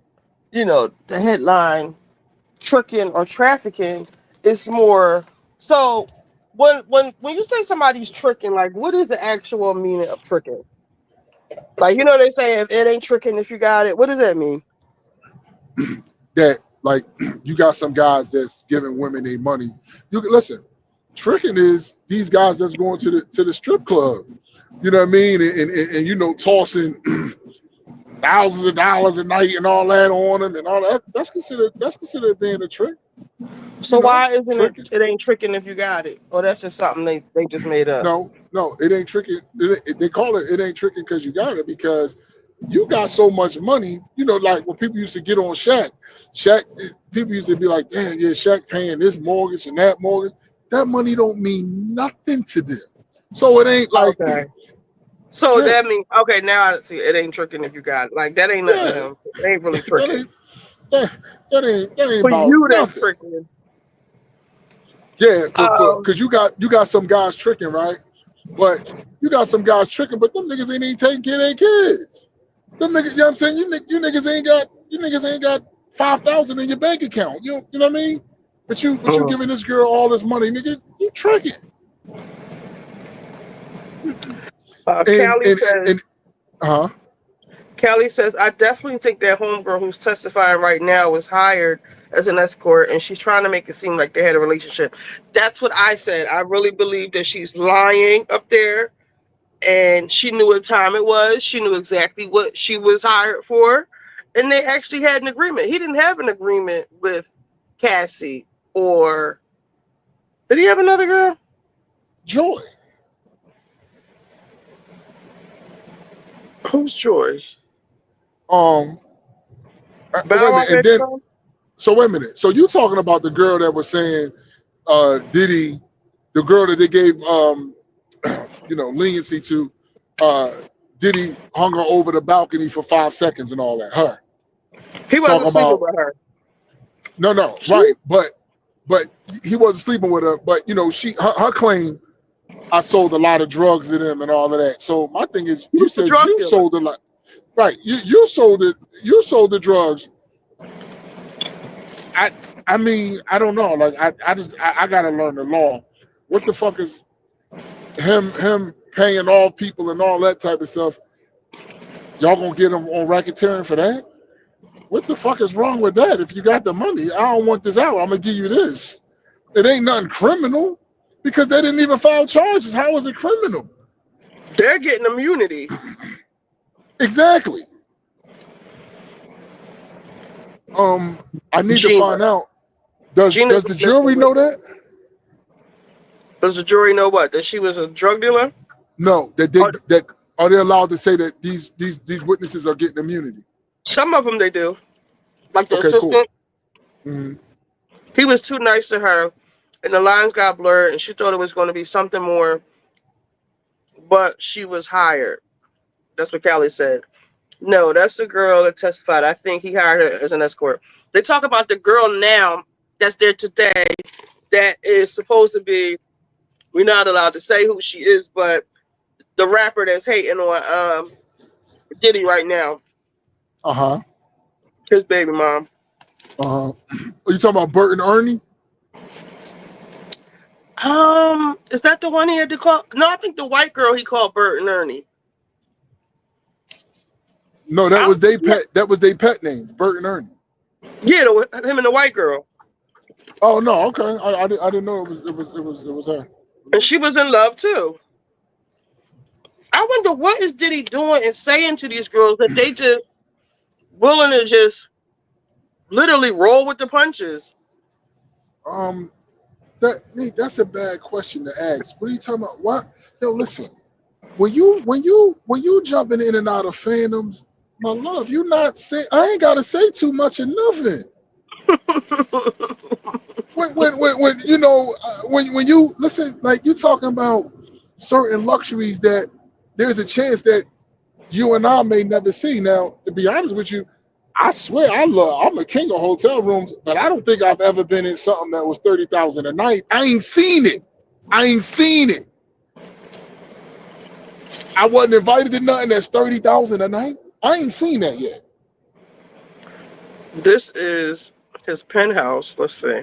the headline tricking or trafficking is more so when you say somebody's tricking, like what is the actual meaning of tricking? Like they say if it ain't tricking if you got it, what does that mean? That like you got some guys that's giving women their money. You can listen. Tricking is these guys that's going to the strip club. You know what I mean? And tossing thousands of dollars a night and all that on them and all that. That's considered being a trick. So why isn't Tricking. it ain't tricking if you got it? Or that's just something they just made up. No, it ain't tricking. They call it ain't tricking because you got it because you got so much money. Like when people used to get on Shaq, people used to be like, damn, yeah, Shaq paying this mortgage and that mortgage. That money don't mean nothing to them. So it ain't like, Okay. So yeah, that means okay, now I see it ain't tricking if you got it. Like that ain't nothing to yeah, him. It ain't really that tricking. ain't that ain't For about you that's nothing. tricking. Yeah, for Um because you got some guys tricking, right? But you got some guys tricking, but them niggas ain't even taking care of their kids. Them niggas, you know what I'm saying? You niggas ain't got 5,000 in your bank account. You know what I mean? But you giving this girl all this money, nigga. You tricking. And Callie and says and uh huh. Kelly says, I definitely think that homegirl who's testifying right now was hired as an escort and she's trying to make it seem like they had a relationship. That's what I said. I really believe that she's lying up there and she knew what time it was. She knew exactly what she was hired for. And they actually had an agreement. He didn't have an agreement with Cassie or did he have another girl? Joy. Who's Joy? Um. Bow Wait a Wow minute. And baby then mom? so wait a minute. So you talking about the girl that was saying, Diddy, the girl that they gave leniency to, uh, Diddy hung her over the balcony for 5 seconds and all that. Her He talking wasn't sleeping about with her. no She right, but he wasn't sleeping with her. But her claim, I sold a lot of drugs to them and all of that. So my thing is, you was a said drug you dealer. sold a lot, right? You sold it. You sold the drugs. I I mean I don't know. Like I gotta learn the law. What the fuck is him paying off people and all that type of stuff? Y'all gonna get him on racketeering for that? What the fuck is wrong with that? If you got the money, I don't want this out. I'm gonna give you this. It ain't nothing criminal because they didn't even file charges. How is it criminal? They're getting immunity. Exactly. I need to Gina. find out. Does Gina's the missing jury with know it. that? Does the jury know what? That she was a drug dealer? No. Or That are they allowed to say that these witnesses are getting immunity? some of them they do. Like the Okay, cool. assistant, Hmm. he was too nice to her, and the lines got blurred, and she thought it was going to be something more, but she was hired. That's what Callie said. No, that's the girl that testified. I think he hired her as an escort. They talk about the girl now that's there today that is supposed to be, we're not allowed to say who she is, but the rapper that's hating on Diddy right now. Uh-huh. His baby mom. Uh-huh. Are you talking about Bert and Ernie? Is that the one he had to call? No, I think the white girl he called Bert and Ernie. No, that was they pet. That was their pet names, Bert and Ernie. Yeah, him and the white girl. Oh no, okay. I didn't know it was her. And she was in love too. I wonder what is Diddy doing and saying to these girls that they just willing to just literally roll with the punches. Um, that's a bad question to ask. What are you talking about? What? Yo, listen. When you jumping in and out of fandoms, my love, you not say. I ain't gotta say too much of nothing. When you know when you listen, like you talking about certain luxuries that there's a chance that you and I may never see. Now, to be honest with you, I swear I'm a king of hotel rooms, but I don't think I've ever been in something that was 30,000 a night. I ain't seen it. I ain't seen it. I wasn't invited to nothing that's 30,000 a night. I ain't seen that yet. This is his penthouse. Let's see.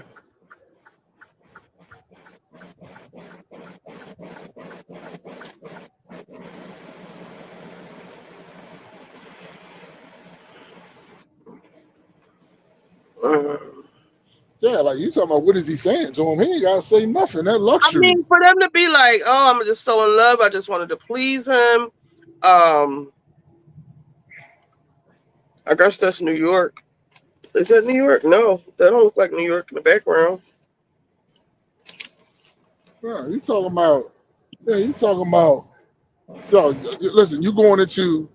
Uh, Yeah, like you talking about what is he saying to him? He ain't gotta say nothing. That I luxury. mean, for them to be like, "Oh, I'm just so in love. I just wanted to please him." Um, I guess that's New York. Is that New York? No, that don't look like New York in the background. Yeah, you talking about yo, listen, you going into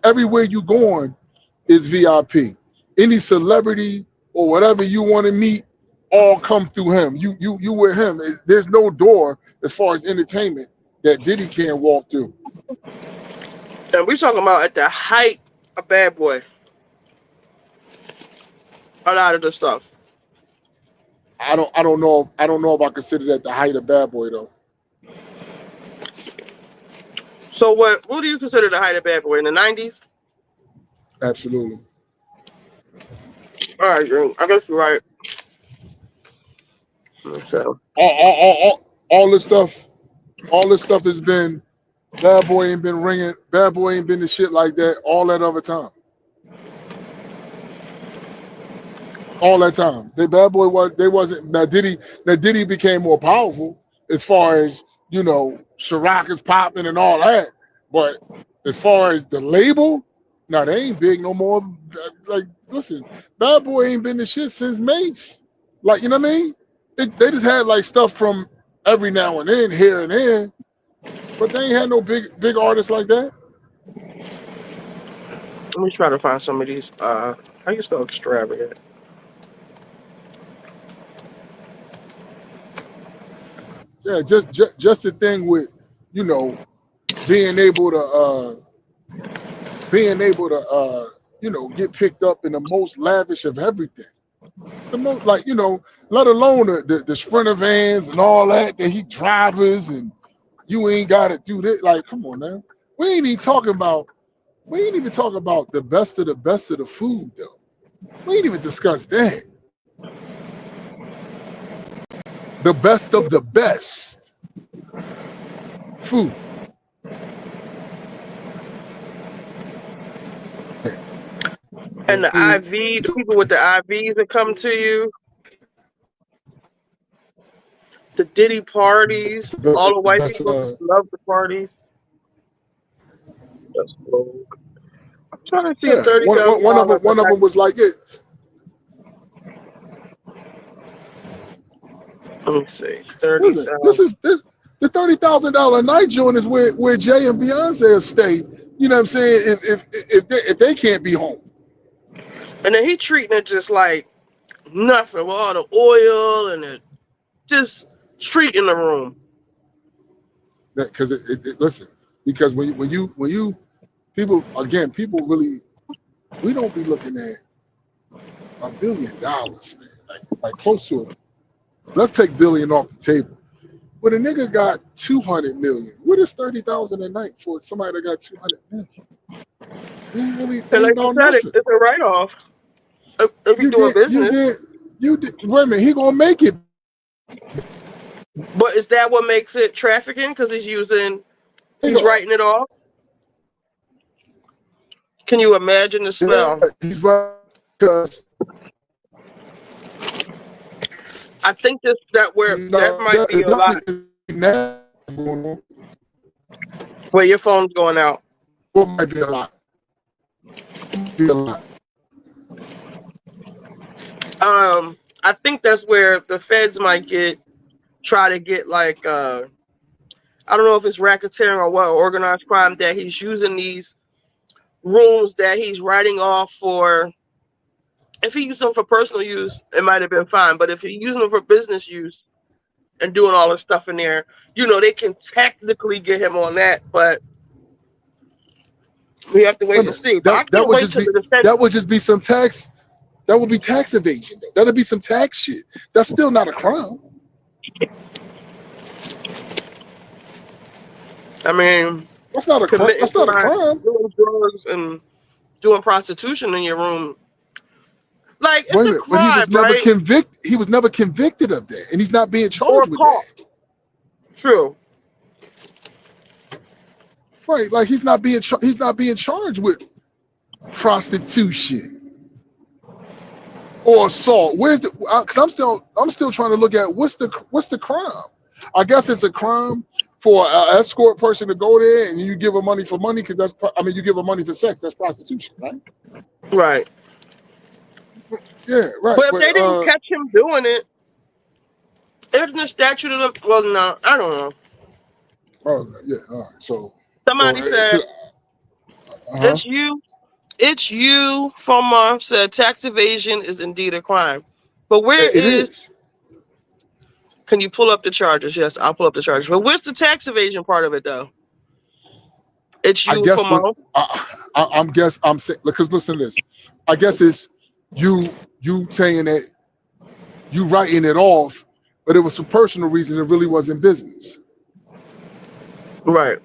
everywhere you going is VIP. Any celebrity or whatever you want to meet, all come through him. You with him. There's no door as far as entertainment that Diddy can't walk through. And we talking about at the height of Bad Boy. A lot of the stuff. I don't know if I consider that the height of Bad Boy though. So what do you consider the height of Bad Boy in the 90s? Absolutely. All right, I guess you're right. So, All this stuff has been Bad Boy ain't been ringing. Bad Boy ain't been the shit like that all that other time. All that time. The Bad Boy wasn't now Diddy became more powerful as far as, Ciroc is popping and all that. But as far as the label, now they ain't big no more. Like, listen, Bad Boy ain't been the shit since Mace. Like, you know what I mean? They just had like stuff from every now and then, here and there, but they ain't had no big artists like that. let me try to find some of these. How you spell extravagant? Yeah, just the thing with, you know, being able to get picked up in the most lavish of everything. The most, like, let alone the sprinter vans and all that he drivers, and you ain't gotta do this. Like, come on now. We ain't even talking about the best of the food though. We ain't even discussed that. The best of the best food. And the IV, the people with the IVs that come to you, the Diddy parties, all the white That's people love the parties. That's cool. I'm trying to see a yeah. thirty One, one, thousand one of them dollar one of them was like it. Let me see, 30,000. Listen, this the $30,000 a night joint is where Jay and Beyonce stay. You know what I'm saying? If they can't be home, And then he treating it just like nothing with all the oil and it just treating the room. because listen, because when you people really, we don't be looking at $1 billion, man, like close to it. Let's take billion off the table. When a nigga got 200 million, what is 30,000 a night for somebody that got 200 million? He ain't really And ain't like you about said, nothing. it's a write-off if you're You doing did, you business. did, you did. Wait a minute, he gonna make it. But is that what makes it trafficking? Because he's writing it off. Can you imagine the Yeah, smell? he's right because I think that might be it a lot. definitely is now. Where your phone's going out. What might be a lot? Be a lot. I think that's where the feds might try to get like I don't know if it's racketeering or what, organized crime, that he's using these rooms that he's writing off for. If he used them for personal use, it might have been fine. But if he's using them for business use and doing all this stuff in there, they can technically get him on that. But we have to Wait a wait and minute. see. But I That can't would wait just till be the defense. that would just be some tax. That would be tax evasion. That'd be some tax shit. That's still not a crime. I mean, That's not a crime. committing That's not a crime, crime. doing drugs, and doing prostitution in your room. Like, it's Wait a a minute. But he crime, was never right? convicted. He was never convicted of that, and he's not being Or charged with caught. that. True. Right? Like he's not being charged with prostitution or assault. Where's the? Because I'm still trying to look at what's the crime. I guess it's a crime for an escort person to go there and you give her money for money because you give her money for sex. That's prostitution, right? Right. Yeah, right. But if But they didn't catch him doing it, isn't the statute of well, no, I don't know. oh yeah, all right. So Somebody said uh-huh. it's you from said tax evasion is indeed a crime. But where It is is. can you pull up the charges? Yes, I'll pull up the charges. But where's the tax evasion part of it though? It's I you guess from when I'm saying because listen to this. I guess it's you saying that you writing it off, but it was for personal reason. It really wasn't business. right.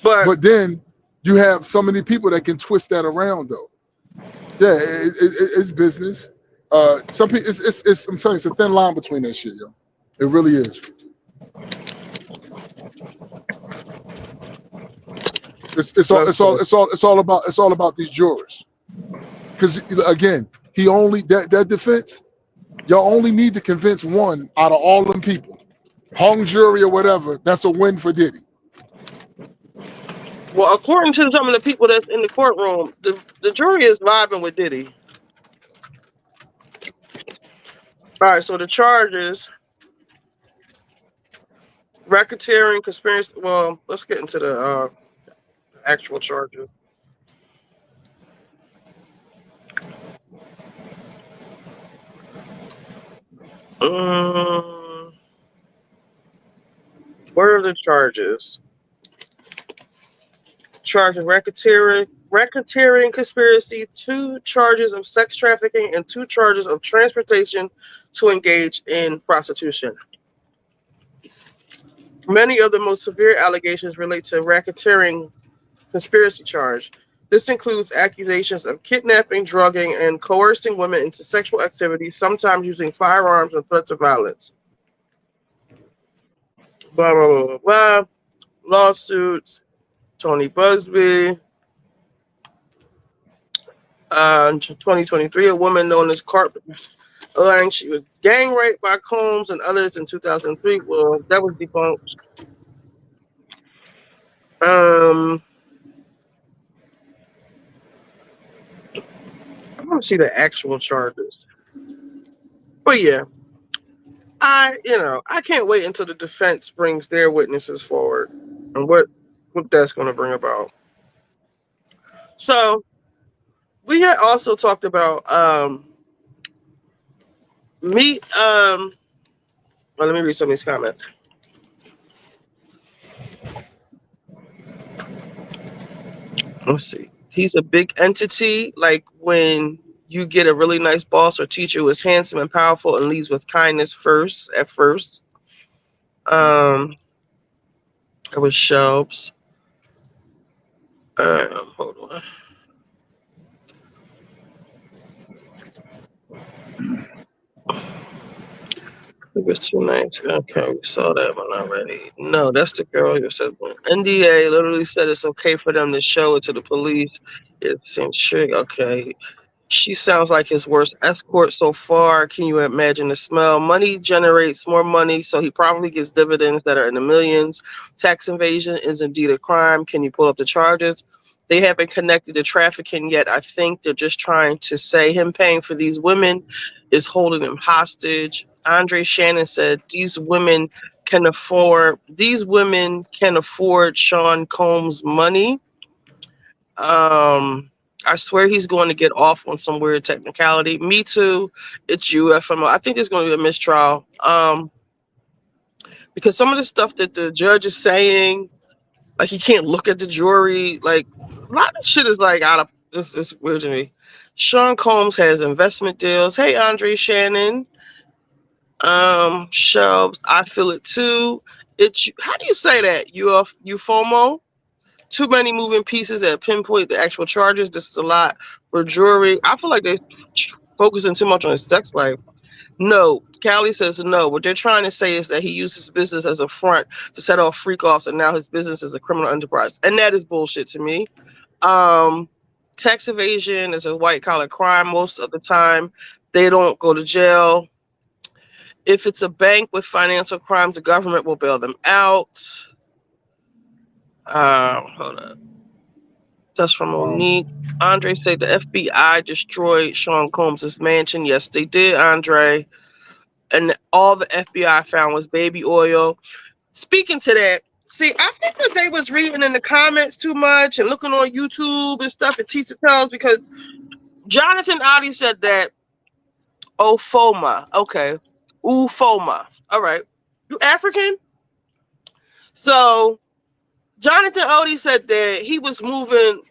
But But then you have so many people that can twist that around though. Yeah, it's business. Some people, it's I'm telling you, it's a thin line between that shit, yo. It really is. It's all about these jurors. Because again, he only that defense, y'all only need to convince one out of all them people. Hung jury or whatever, that's a win for Diddy. well, according to some of the people that's in the courtroom, the jury is vibing with Diddy. All right, so the charges: racketeering, conspiracy. Well, let's get into the actual charges. Um, where are the charges? Charge of racketeering conspiracy, 2 charges of sex trafficking, and 2 charges of transportation to engage in prostitution. Many of the most severe allegations relate to racketeering conspiracy charge. This includes accusations of kidnapping, drugging, and coercing women into sexual activities, sometimes using firearms and threats of violence. Blah, blah, blah, blah, blah. Lawsuits. Tony Busby. 2023, a woman known as Carp alleging she was gang raped by Combs and others in 2003. Well, that was debunked. I want to see the actual charges. But yeah, I can't wait until the defense brings their witnesses forward and what that's going to bring about. So we had also talked about me. Well, let me read some of these comments. Let's see. He's a big entity. Like when you get a really nice boss or teacher who is handsome and powerful and leads with kindness first. At first, it was Shelbs. Hold was too nice. Okay, we saw that one already. No, that's the girl who said NDA literally said it's okay for them to show it to the police. It seems trick. Okay. She sounds like his worst escort so far. Can you imagine the smell? Money generates more money, so he probably gets dividends that are in the millions. Tax evasion is indeed a crime. Can you pull up the charges? They haven't connected to trafficking yet. I think they're just trying to say him paying for these women is holding them hostage. Andre Shannon said these women can afford Sean Combs' money. I swear he's going to get off on some weird technicality. Me too. It's UFMO. I think there's going to be a mistrial. Because some of the stuff that the judge is saying, like he can't look at the jury, like a lot of shit is like out of this. It's weird to me. Sean Combs has investment deals. Hey, Andre Shannon. Shelves. I feel it too. It's how do you say that? FOMO. Too many moving pieces that pinpoint the actual charges. This is a lot for jury. I feel like they're focusing too much on his sex life. No, Callie says no. What they're trying to say is that he used his business as a front to set off freak-offs, and now his business is a criminal enterprise. And that is bullshit to me. Tax evasion is a white-collar crime most of the time. They don't go to jail. If it's a bank with financial crimes, the government will bail them out. Hold up. That's from Monique. Andre said the FBI destroyed Sean Combs' mansion. Yes, they did, Andre. And all the FBI found was baby oil. Speaking to that, see, I think that they was reading in the comments too much and looking on YouTube and stuff at Tisa Tells because Jonathan Audi said that Ofoma. Okay. Ufoma. All right. You African? So Jonathan Odie said that he was moving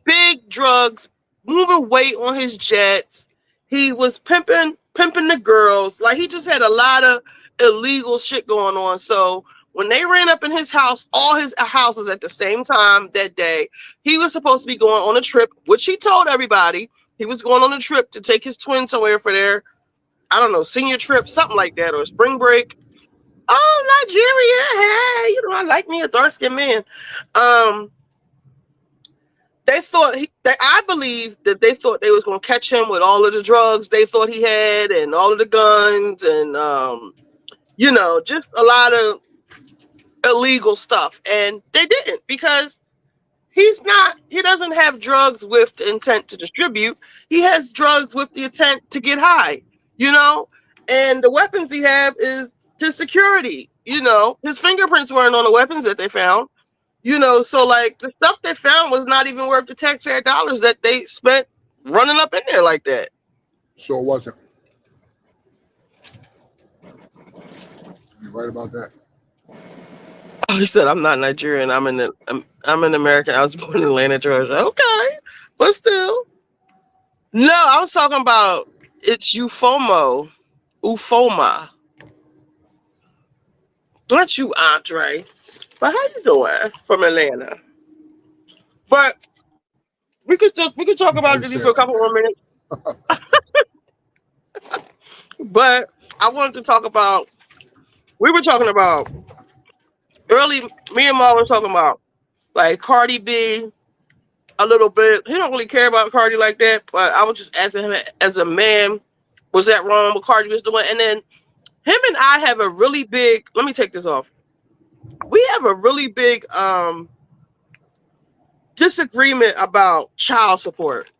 big drugs, moving weight on his jets. He was pimping the girls. Like he just had a lot of illegal shit going on. So when they ran up in his house, all his houses at the same time that day, he was supposed to be going on a trip, which he told everybody he was going on a trip to take his twin somewhere for their, I don't know, senior trip, something like that, or spring break. Oh, Nigeria, hey, I like me a dark-skinned man. They thought I believe that they thought they was gonna catch him with all of the drugs they thought he had and all of the guns and just a lot of illegal stuff. And they didn't because he doesn't have drugs with the intent to distribute. He has drugs with the intent to get high, and the weapons he have is his security, his fingerprints weren't on the weapons that they found. So like the stuff they found was not even worth the taxpayer dollars that they spent running up in there like that. Sure wasn't. You're right about that. Oh, he said, "I'm not Nigerian. I'm an American. I was born in Atlanta, Georgia." Okay, but still, no. I was talking about it's Ufoma, not you, Andre. But how you doing from Atlanta? But we could talk about Diddy for a couple more minutes. But I wanted to talk about. We were talking about early. Me and Ma were talking about like Cardi B a little bit. He don't really care about Cardi like that. But I was just asking him as a man, was that wrong what Cardi was doing? And then him and I have a really big. Let me take this off. We have a really big disagreement about child support.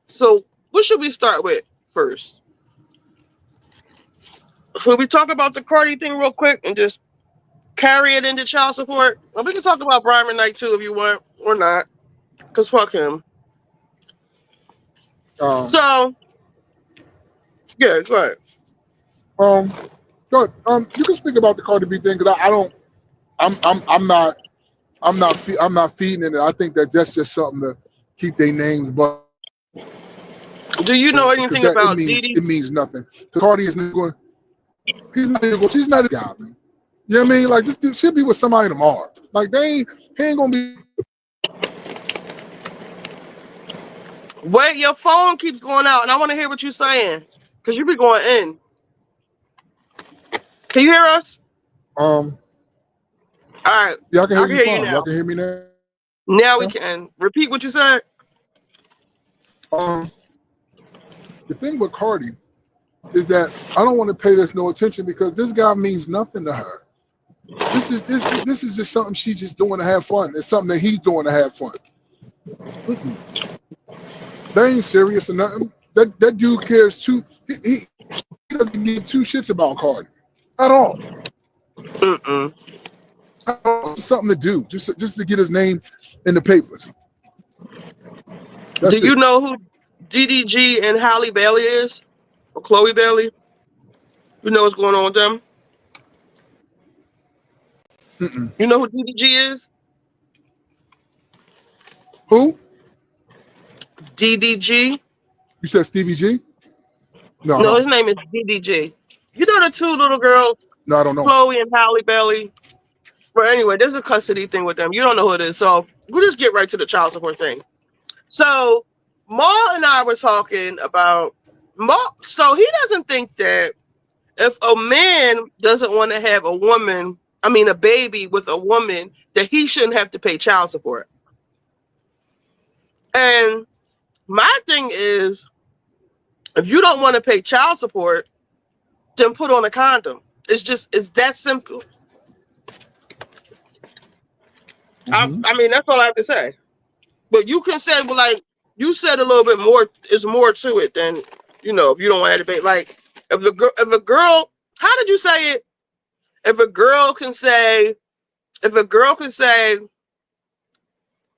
So what should we start with first? Should we talk about the Cardi thing real quick and just carry it into child support? Well, we can talk about Brian McKnight too if you want or not. Because fuck him. So, yeah, go ahead. Good. You can speak about the Cardi B thing because I'm not feeding it. I think that's just something to keep their names, but. Do you know anything about Diddy? It means nothing. Cardi is not going. He's not even going. She's not a guy, man. You know what I mean? Like this dude should be with somebody tomorrow. Like he ain't gonna be. Wait, your phone keeps going out, and I want to hear what you're saying because you be going in. Can you hear us? Um, All right. yeah, I can I hear can you hear you fine. Y'all now. can hear me now. Now we can. Repeat what you said. Um, the thing with Cardi is that I don't want to pay this no attention because this guy means nothing to her. This is just something she's just doing to have fun. It's something that he's doing to have fun. Mm-mm. They ain't serious or nothing. That dude cares too. He doesn't give two shits about Cardi at all. Mm-mm. It's just something to do, just to get his name in the papers. Do That's you it. know who DDG and Halle Bailey is? Or Chloe Bailey? You know what's going on with them? Mm-mm. You know who DDG is? Who? DDG? You said Stevie G? No, I No, his don't. name is DDG. You know the two little girls, No, I don't know. Chloe and Halle Bailey? But anyway, there's a custody thing with them. You don't know who it is. So we'll just get right to the child support thing. So Maul and I were talking about Maul. So he doesn't think that if a man doesn't want to have a baby with a woman, that he shouldn't have to pay child support. And my thing is, if you don't want to pay child support, then put on a condom. It's that simple. Mm-hmm. I mean, that's all I have to say. But you can say, well, like you said, a little bit more. Is more to it than if you don't want to debate. Like if a girl, how did you say it? If a girl can say,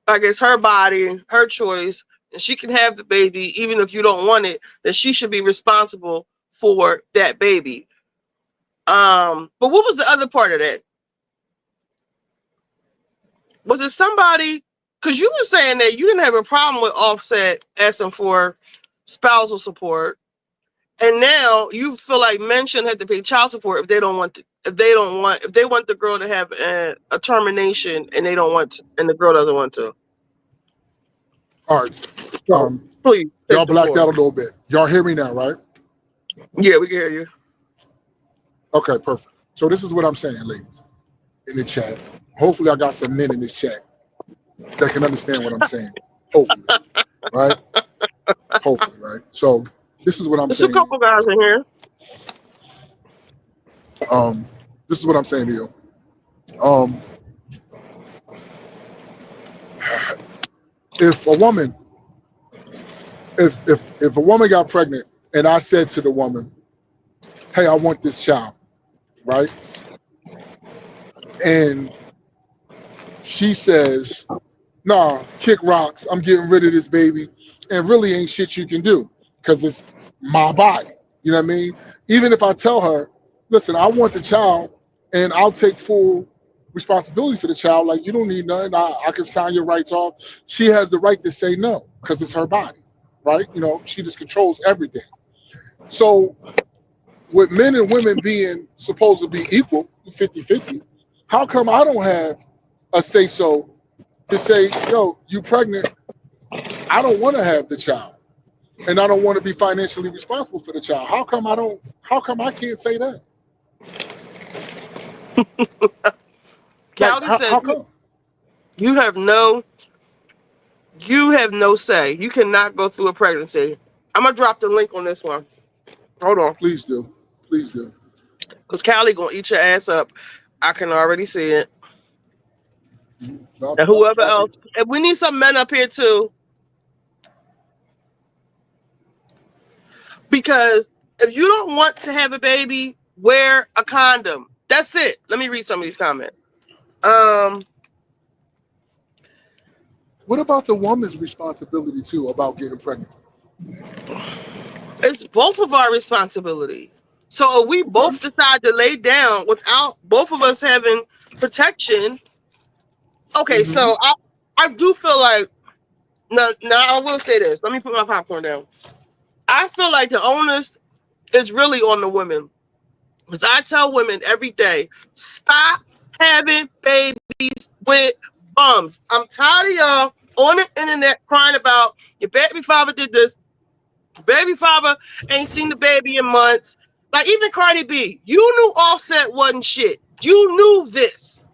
like it's her body, her choice, and she can have the baby, even if you don't want it, then she should be responsible for that baby. But what was the other part of that? Was it somebody? Because you were saying that you didn't have a problem with Offset asking for spousal support, and now you feel like men shouldn't have to pay child support if they don't want to, if they want the girl to have a termination and they don't want to, and the girl doesn't want to. All right. So please Y'all take the blacked floor. out a little bit. Y'all hear me now, right? Yeah, we can hear you. Okay, perfect. So this is what I'm saying, ladies, in the chat. Hopefully, I got some men in this chat that can understand what I'm saying. Hopefully, right? Hopefully, right? So this is what I'm There's a saying. couple guys in here. Um, this is what I'm saying to you. Um, if a woman, if a woman got pregnant, and I said to the woman, "Hey, I want this child," right? And she says, "Nah, kick rocks. I'm getting rid of this baby," and really ain't shit you can do because it's my body. You know what I mean? Even if I tell her, "Listen, I want the child, and I'll take full responsibility for the child. Like you don't need nothing. I can sign your rights off." She has the right to say no because it's her body, right? You know, she just controls everything. So with men and women being supposed to be equal, 50-50, how come I don't have a say so to say, yo, you pregnant, I don't want to have the child. And I don't want to be financially responsible for the child. How come I can't say that? Like Calvin said, how come? you have no say. You cannot go through a pregnancy. I'm gonna drop the link on this one. Hold on, Please do. Please do. because Callie gonna eat your ass up. I can already see it. And whoever Drop else, it. and we need some men up here too, because if you don't want to have a baby, wear a condom. That's it. Let me read some of these comments. What about the woman's responsibility too about getting pregnant? It's both of our responsibility. So if we Okay. both decide to lay down without both of us having protection, okay. Mm-hmm. So I do feel like now I will say this. Let me put my popcorn down. I feel like the onus is really on the women. Because I tell women every day, stop having babies with bums. I'm tired of y'all on the internet crying about your baby father did this, your baby father ain't seen the baby in months. Like even Cardi B, you knew Offset wasn't shit. You knew this.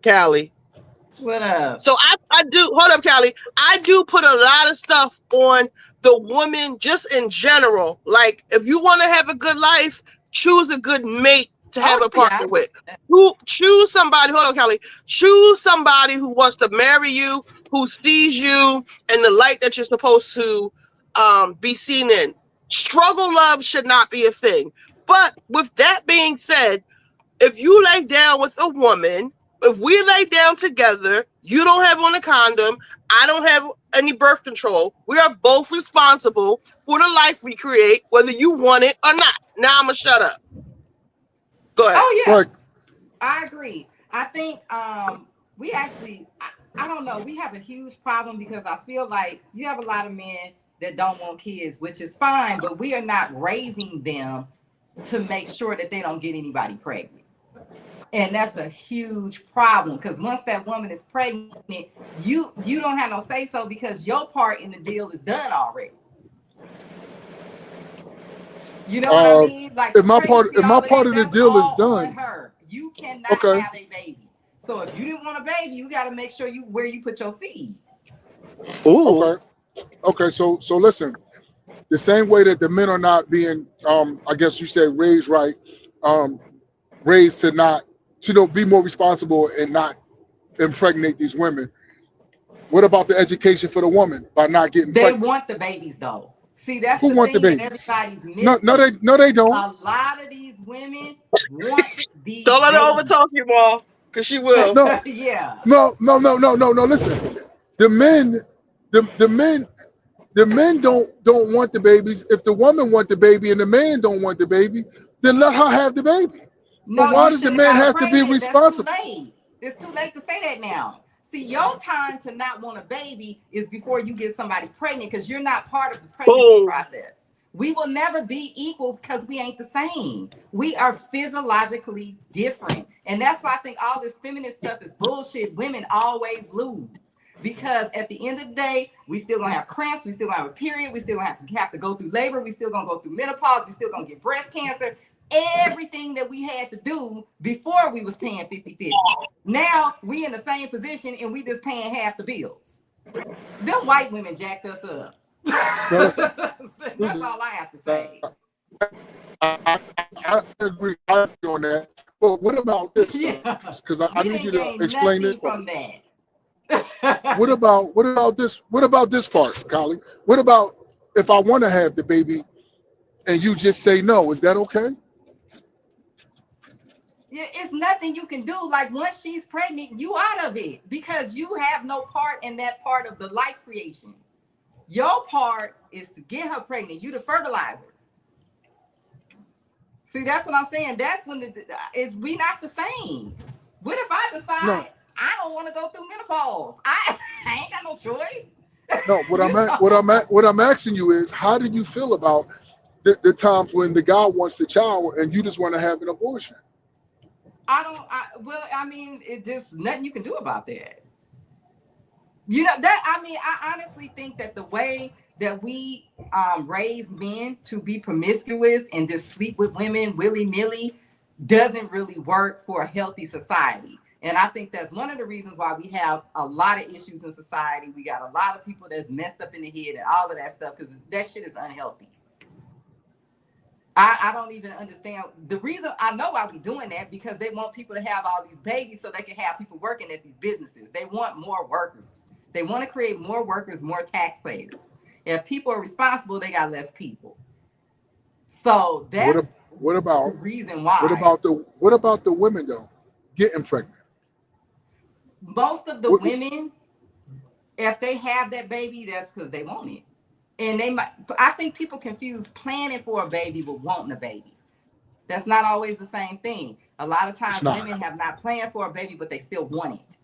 Callie. What up? So I do, hold up, Callie. I do put a lot of stuff on the woman just in general. Like, if you want to have a good life, choose a good mate to have a partner with. Choose somebody, hold on, Callie. Choose somebody who wants to marry you, who sees you in the light that you're supposed to be seen in. Struggle love should not be a thing. But with that being said, if you lay down with a woman, if we lay down together, you don't have on a condom, I don't have any birth control, we are both responsible for the life we create, whether you want it or not. Now I'm gonna shut up. Go ahead. Oh yeah, Like, I agree. I think we actually, I don't know, we have a huge problem because I feel like you have a lot of men that don't want kids, which is fine, but we are not raising them to make sure that they don't get anybody pregnant. And that's a huge problem because once that woman is pregnant, you don't have no say so because your part in the deal is done already. You know what I mean? Like if my part of the deal is done, her. You cannot have a baby. So if you didn't want a baby, you got to make sure where you put your seed. Ooh. Okay. So listen, the same way that the men are not being, I guess you said raised right, raised to not, be more responsible and not impregnate these women. What about the education for the woman by not getting pregnant? They want the babies though. See, that's Who the want thing the that babies? everybody's missing. No, they don't. A lot of these women want these Don't let her babies. overtalk you, Ma, because she will. No. Yeah. No. Listen, the men don't want the babies. If the woman want the baby and the man don't want the baby, then let her have the baby. No, but why does the man have to be responsible? That's too late. It's too late to say that now. See, your time to not want a baby is before you get somebody pregnant because you're not part of the pregnancy process. We will never be equal because we ain't the same. We are physiologically different. And that's why I think all this feminist stuff is bullshit. Women always lose. Because at the end of the day, we still gonna have cramps, we still gonna have a period, we still gonna have to go through labor, we still gonna go through menopause, we still gonna get breast cancer. Everything that we had to do before we was paying 50-50. Now we in the same position and we just paying half the bills. Them white women jacked us up. That's all I have to say. I agree on that. But what about this? Because I need you to explain this from that. What about this? What about this part, Collie? What about if I want to have the baby and you just say no? Is that okay? It's nothing you can do. Like once she's pregnant, you out of it because you have no part in that part of the life creation. Your part is to get her pregnant. You the fertilizer. See, that's what I'm saying. That's when we not the same. What if I decide I don't want to go through menopause? I ain't got no choice. No, what I'm asking you is, how do you feel about the times when the guy wants the child and you just want to have an abortion? It just nothing you can do about that. You know that. I honestly think that the way that we raise men to be promiscuous and just sleep with women willy-nilly doesn't really work for a healthy society. And I think that's one of the reasons why we have a lot of issues in society. We got a lot of people that's messed up in the head and all of that stuff because that shit is unhealthy. I don't even understand the reason. I know why we doing that because they want people to have all these babies so they can have people working at these businesses. They want more workers. They want to create more workers, more taxpayers. If people are responsible, they got less people. So that's what about the reason why. What about the women though getting pregnant? Most of the women, if they have that baby, that's because they want it. And I think people confuse planning for a baby with wanting a baby. That's not always the same thing. A lot of times women have not planned for a baby, but they still want it.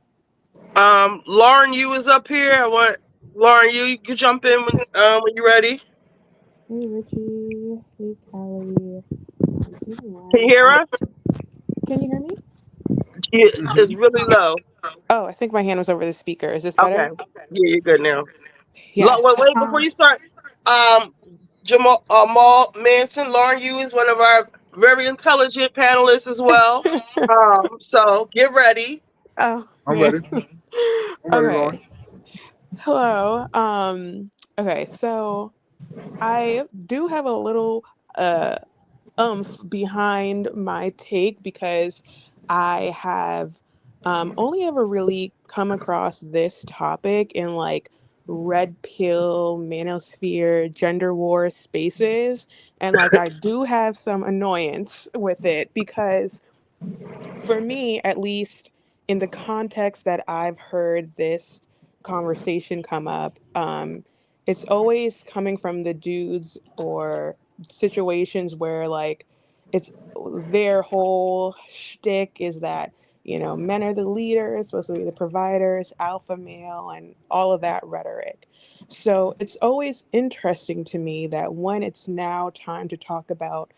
Lauren, you is up here. I want Lauren, you can jump in when you're ready. Hey Richie, hey Kelly. Can you hear us? Can you hear me? Yeah, it's really low. Oh, I think my hand was over the speaker. Is this better? Okay. Yeah, you're good now. Yes. Wait, before you start, Jamal Manson. Lauren, you is one of our very intelligent panelists as well. So get ready. Oh I'm man. ready. I'm ready, Lauren. Okay. Hello. Okay, so I do have a little uh behind my take because I have only ever really come across this topic in like red pill, manosphere, gender war spaces. And like I do have some annoyance with it because for me, at least in the context that I've heard this conversation come up, it's always coming from the dudes or situations where like it's their whole shtick is that men are the leaders, supposed to be the providers, alpha male, and all of that rhetoric. So it's always interesting to me that when it's now time to talk about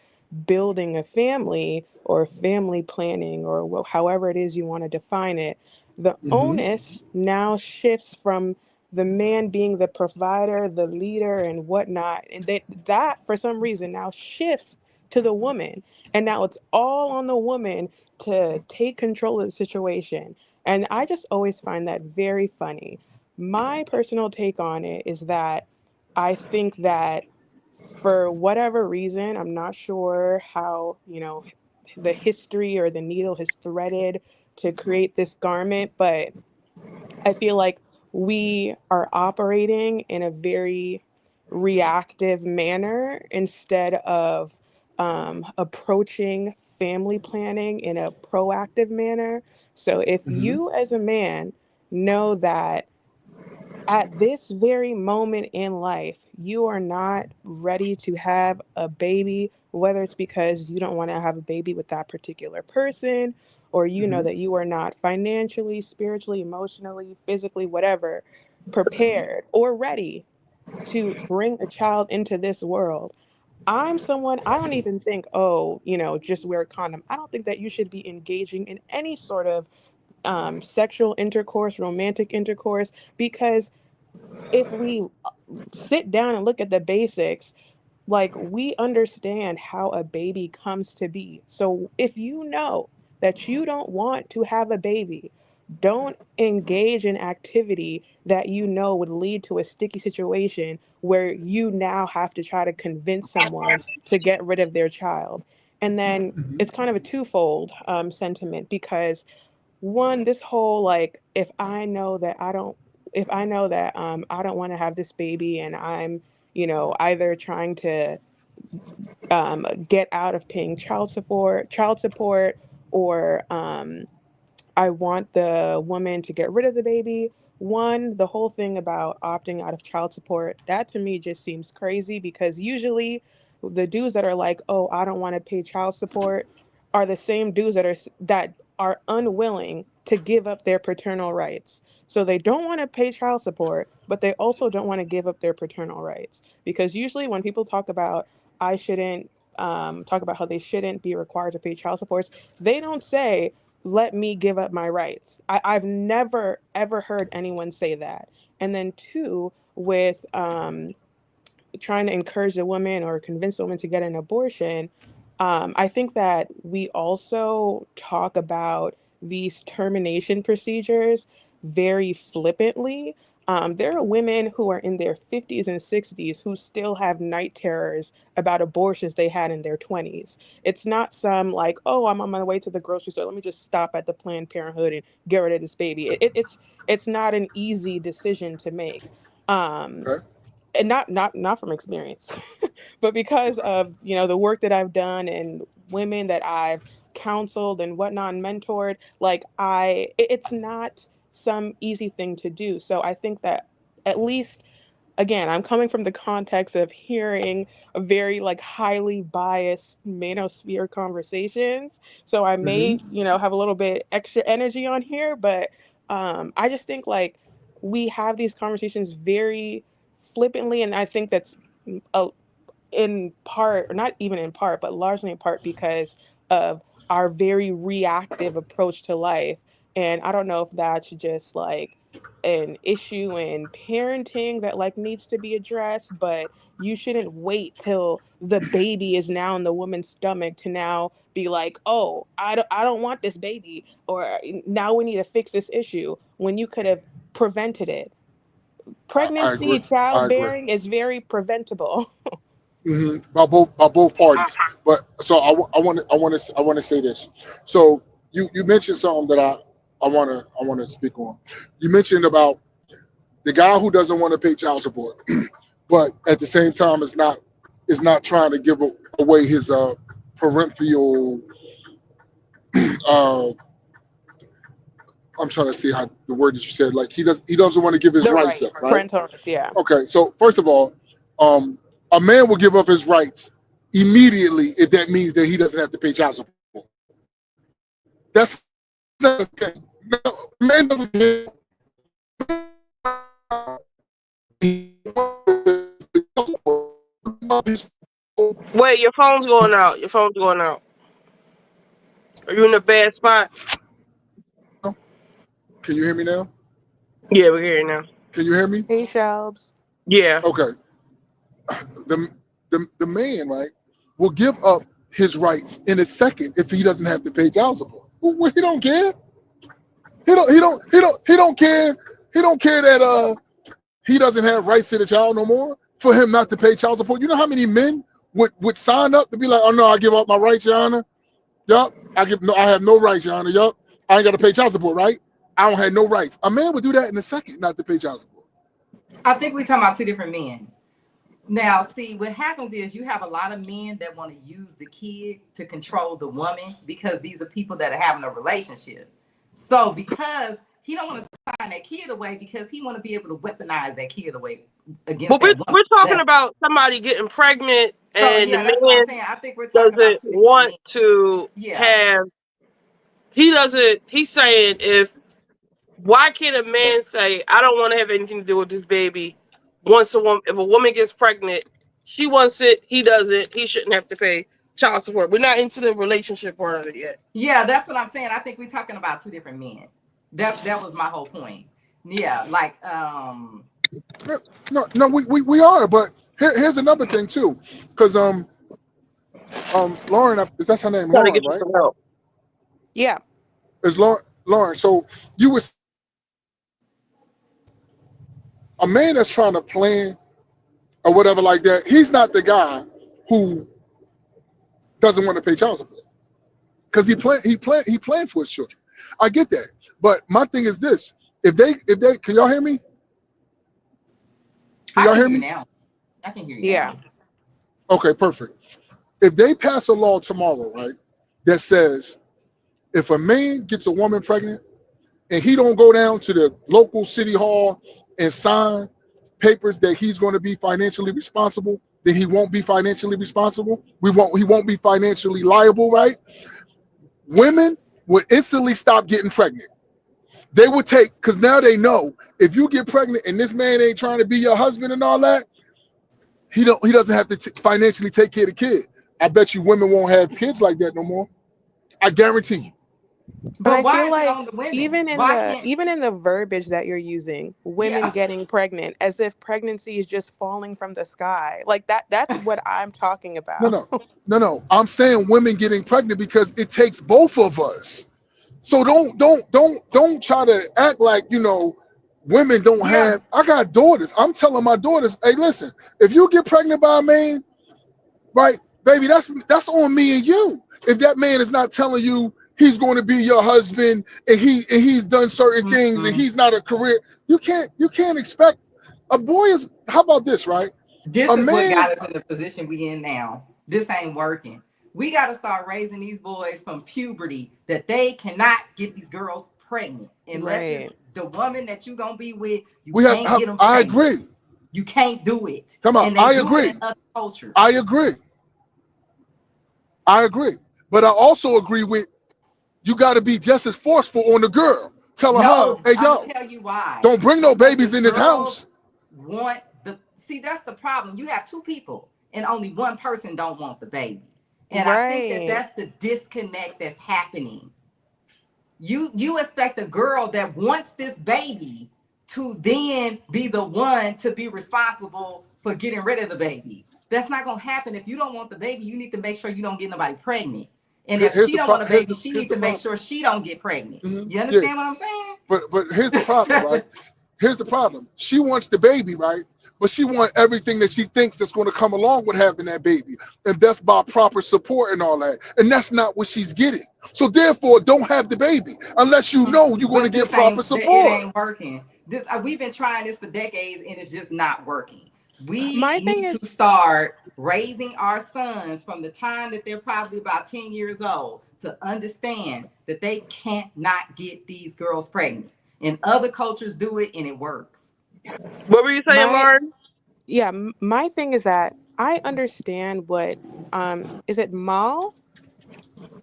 building a family or family planning or however it is you want to define it, the Mm-hmm. onus now shifts from the man being the provider, the leader, and whatnot. And that for some reason now shifts to the woman. And now it's all on the woman to take control of the situation. And I just always find that very funny. My personal take on it is that I think that for whatever reason, I'm not sure how, the history or the needle has threaded to create this garment, but I feel like we are operating in a very reactive manner instead of approaching family planning in a proactive manner. So if Mm-hmm. you as a man know that at this very moment in life, you are not ready to have a baby, whether it's because you don't want to have a baby with that particular person, or you know Mm-hmm. that you are not financially, spiritually, emotionally, physically, whatever, prepared or ready to bring a child into this world. I'm someone, I don't even think, oh, just wear a condom. I don't think that you should be engaging in any sort of sexual intercourse, romantic intercourse, because if we sit down and look at the basics, like we understand how a baby comes to be. So if you know that you don't want to have a baby, don't engage in activity that you know would lead to a sticky situation where you now have to try to convince someone to get rid of their child. And then Mm-hmm. it's kind of a twofold sentiment because one, this whole like if I know that I don't want to have this baby and I'm either trying to get out of paying child support or I want the woman to get rid of the baby. One, the whole thing about opting out of child support, that to me just seems crazy because usually the dudes that are like, "Oh, I don't want to pay child support," are the same dudes that are unwilling to give up their paternal rights. So they don't want to pay child support, but they also don't want to give up their paternal rights because usually when people talk about I shouldn't talk about how they shouldn't be required to pay child supports, they don't say let me give up my rights. I've never ever heard anyone say that. And then two, with trying to encourage the woman or convince the woman to get an abortion, I think that we also talk about these termination procedures very flippantly. There are women who are in their 50s and 60s who still have night terrors about abortions they had in their 20s. It's not some like, oh, I'm on my way to the grocery store. Let me just stop at the Planned Parenthood and get rid of this baby. It's not an easy decision to make. Um, Okay. and not from experience but because of the work that I've done and women that I've counseled and whatnot and mentored, like it's not some easy thing to do. So I think that at least, again, I'm coming from the context of hearing a very like highly biased manosphere conversations, so I Mm-hmm. may have a little bit extra energy on here, but I just think like we have these conversations very flippantly, and I think that's a, in part, or not even in part, but largely in part because of our very reactive approach to life. And I don't know if that's just like an issue in parenting that like needs to be addressed, but you shouldn't wait till the baby is now in the woman's stomach to now be like, oh, I don't want this baby, or now we need to fix this issue when you could have prevented it. I Pregnancy, agree. I agree. childbearing is very preventable. By both parties. But so I want to say this. So you mentioned something that I want to speak on. You mentioned about the guy who doesn't want to pay child support, but at the same time is not trying to give away his parental. Uh, I'm trying to see how the word that you said. Like he doesn't want to give his The rights rights, up, right? parental rights, yeah. Okay, so first of all, a man will give up his rights immediately if that means that he doesn't have to pay child support. That's not a thing. No, a man doesn't give Wait, your phone's going out. Your phone's going out. Are you in a bad spot? Can you hear me now? Yeah, we're here now. Can you hear me? Hey, Shelbs. Yeah. Okay. The man, right, will give up his rights in a second if he doesn't have to pay child support. Well, he don't care. He don't care. He don't care that he doesn't have rights to the child no more for him not to pay child support. You know how many men would sign up to be like, oh no, I give up my rights, Your Honor. Yup. I have no rights, Your Honor. Yup. I ain't got to pay child support, right? I don't have no rights. A man would do that in a second not to pay child support. I think we're talking about two different men. Now, see, what happens is you have a lot of men that want to use the kid to control the woman because these are people that are having a relationship. So because he don't want to sign that kid away because he want to be able to weaponize that kid away against But that woman. we're talking about somebody getting pregnant and yeah, the that's what I'm man saying. I think we're talking about doesn't two different want men. to have. He doesn't. He's saying why can't a man say I don't want to have anything to do with this baby? If a woman gets pregnant, she wants it. He doesn't. He shouldn't have to pay child support. We're not into the relationship part of it yet. Yeah, that's what I'm saying. I think we're talking about two different men. That was my whole point. Yeah, like No, we are, but here's another thing too, because Lauren, is that her name, Trying to Lauren, get you right? some help. Yeah. Is Lauren? So you was a man that's trying to plan or whatever like that. He's not the guy who doesn't want to pay child support because he planned for his children. I get that, but my thing is this: if they can y'all hear me? Can y'all hear me? now. I can hear you. Yeah. Now. Okay, perfect. If they pass a law tomorrow, right, that says if a man gets a woman pregnant and he don't go down to the local city hall and sign papers that he's going to be financially responsible, then he won't be financially responsible. He won't be financially liable, right? Women would instantly stop getting pregnant. They would because now they know if you get pregnant and this man ain't trying to be your husband and all that, he doesn't have to financially take care of the kid. I bet you women won't have kids like that no more. I guarantee you. But I why feel is like it on the women? even in the verbiage that you're using, women getting pregnant, as if pregnancy is just falling from the sky. Like that's what I'm talking about. No. I'm saying women getting pregnant because it takes both of us. So don't try to act like women don't have. I got daughters. I'm telling my daughters, hey, listen, if you get pregnant by a man, right, baby, that's on me and you. If that man is not telling you he's going to be your husband and he's done certain things and he's not a career, you can't expect a boy is. How about this, right? This is what got us in the position we in now. This ain't working. We got to start raising these boys from puberty that they cannot get these girls pregnant unless it's the woman that you gonna be with. You can't get them pregnant. I agree. You can't do it. Come on, I agree. In other cultures. I agree. But I also agree with you got to be just as forceful on the girl. Tell her, hey, yo, I'll tell you why. Don't bring no babies in this house. See, that's the problem. You have two people and only one person don't want the baby. And I think that's the disconnect that's happening. You expect a girl that wants this baby to then be the one to be responsible for getting rid of the baby. That's not going to happen. If you don't want the baby, you need to make sure you don't get nobody pregnant. And if she don't want a baby, she needs to make sure she don't get pregnant. You understand what I'm saying? But here's the problem, right? Here's the problem. She wants the baby, right? But she wants everything that she thinks that's going to come along with having that baby. And that's by proper support and all that. And that's not what she's getting. So therefore, don't have the baby unless you know you're going to get proper support. It ain't working. We've been trying this for decades and it's just not working. We need to start raising our sons from the time that they're probably about 10 years old to understand that they can't not get these girls pregnant. And other cultures do it and it works. What were you saying, Lauren? Yeah, my thing is that I understand what is it Mal?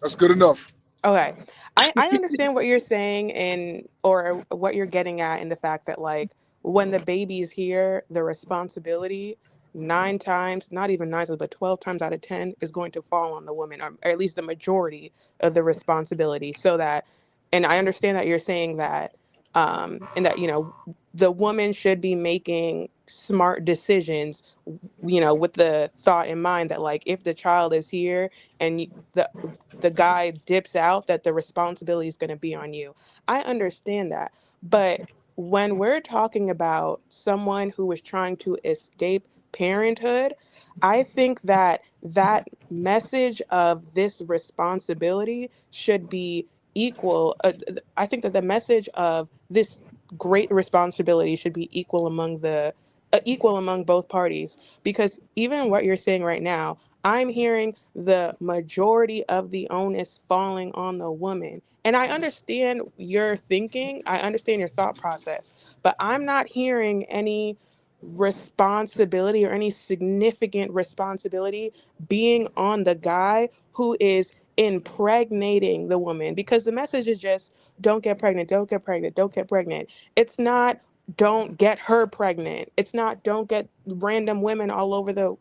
That's good enough. Okay. I understand what you're saying and or what you're getting at in the fact that like when the baby's here, the responsibility 9 times, not even 9 times, but 12 times out of 10 is going to fall on the woman, or at least the majority of the responsibility. So that, and I understand that you're saying that, and that, you know, the woman should be making smart decisions, you know, with the thought in mind that like if the child is here and the guy dips out, that the responsibility is going to be on you. I understand that. But when we're talking about someone who is trying to escape parenthood, I think that that message of this responsibility should be equal. I think that the message of this great responsibility should be equal among equal among both parties, because even what you're saying right now, I'm hearing the majority of the onus falling on the woman. And I understand your thinking, I understand your thought process, but I'm not hearing any responsibility or any significant responsibility being on the guy who is impregnating the woman, because the message is just don't get pregnant, don't get pregnant, don't get pregnant. It's not don't get her pregnant. It's not don't get random women all over the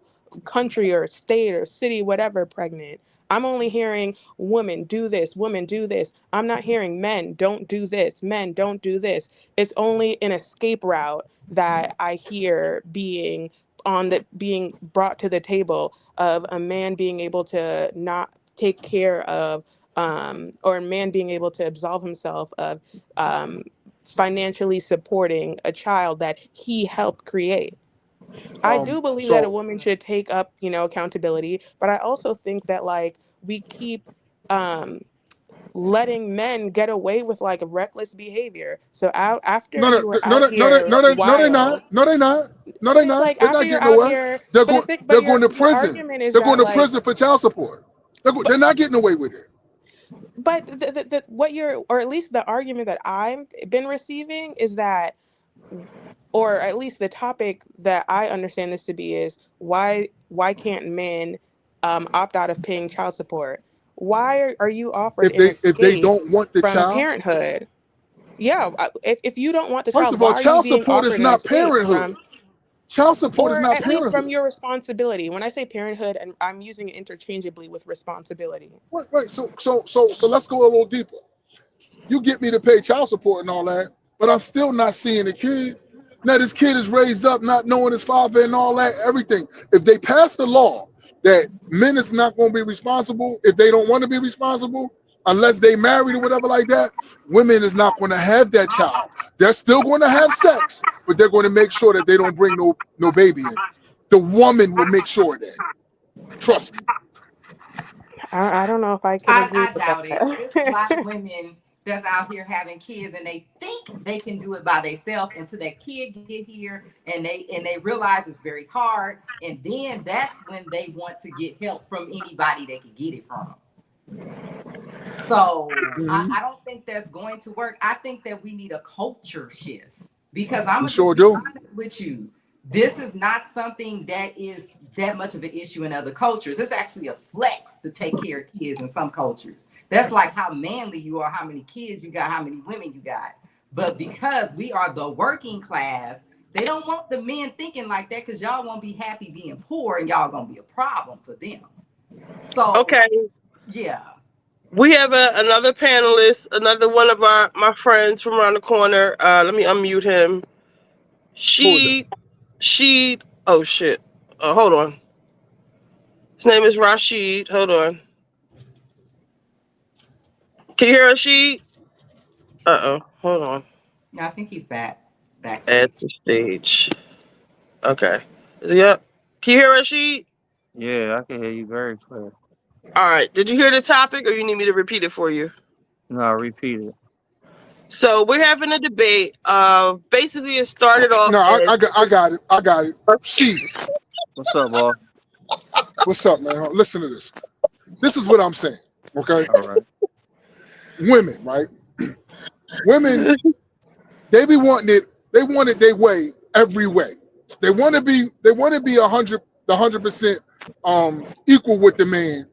country or state or city, whatever, pregnant. I'm only hearing women do this, women do this. I'm not hearing men don't do this, men don't do this. It's only an escape route that I hear being brought to the table of a man being able to not take care of or a man being able to absolve himself of financially supporting a child that he helped create. I do believe that a So woman should take up, you know, accountability, but I also think that like we keep um letting men get away with like reckless behavior. So out after no, no, you were no, out no, no, no, here no, no, they're wild, not. No, they're not. No, but they're it's like not. They're after not you're getting out away. here, They're but going. the but They're going your to the prison. argument is They're going that to like prison for child support. but They're not getting away with it. but what you're, or at least the argument that I've been receiving is that, or at least the topic that I understand this to be is why can't men opt out of paying child support? Why are you offered an If they escape don't want the from child, parenthood? Yeah, if you don't want the first child, of all, why are you child being support is offered an not escape parenthood. from, Child support is or not at least from parenthood. your responsibility? When I say parenthood, and I'm using it interchangeably with responsibility. Right. So let's go a little deeper. You get me to pay child support and all that, but I'm still not seeing the kid. Now this kid is raised up not knowing his father and all that, everything. If they pass the law that men is not going to be responsible if they don't want to be responsible, unless they married or whatever like that, women is not going to have that child. They're still going to have sex, but they're going to make sure that they don't bring no baby in. The woman will make sure of that. Trust me. I don't know if I can agree I with doubt it. It's a that. lot of women that's out here having kids and they think they can do it by themselves until that kid get here and they realize it's very hard, and then that's when they want to get help from anybody they can get it from. So I don't think that's going to work. I think that we need a culture shift, because I'm We gonna sure just be do. honest with you. This is not something that is that much of an issue in other cultures. It's actually a flex to take care of kids in some cultures. That's like how manly you are, how many kids you got, how many women you got. But because we are the working class, they don't want the men thinking like that, because y'all won't be happy being poor and y'all gonna be a problem for them. So Okay. yeah. We have another panelist, another one of my friends from around the corner. Let me unmute him. Oh shit. Hold on. His name is Rashid. Hold on. Can you hear Rashid? Hold on. I think he's backstage. Add to stage. Okay. Is he up? Can you hear Rashid? Yeah, I can hear you very clear. All right. Did you hear the topic, or you need me to repeat it for you? No, repeat it. So we're having a debate. Basically, it started off. No, as... I got it. She. What's up, boss? What's up, man? Listen to this. This is what I'm saying. Okay. All right. Women, right? Women, they be wanting it. They want it their way every way. They want to be 100% equal with the man,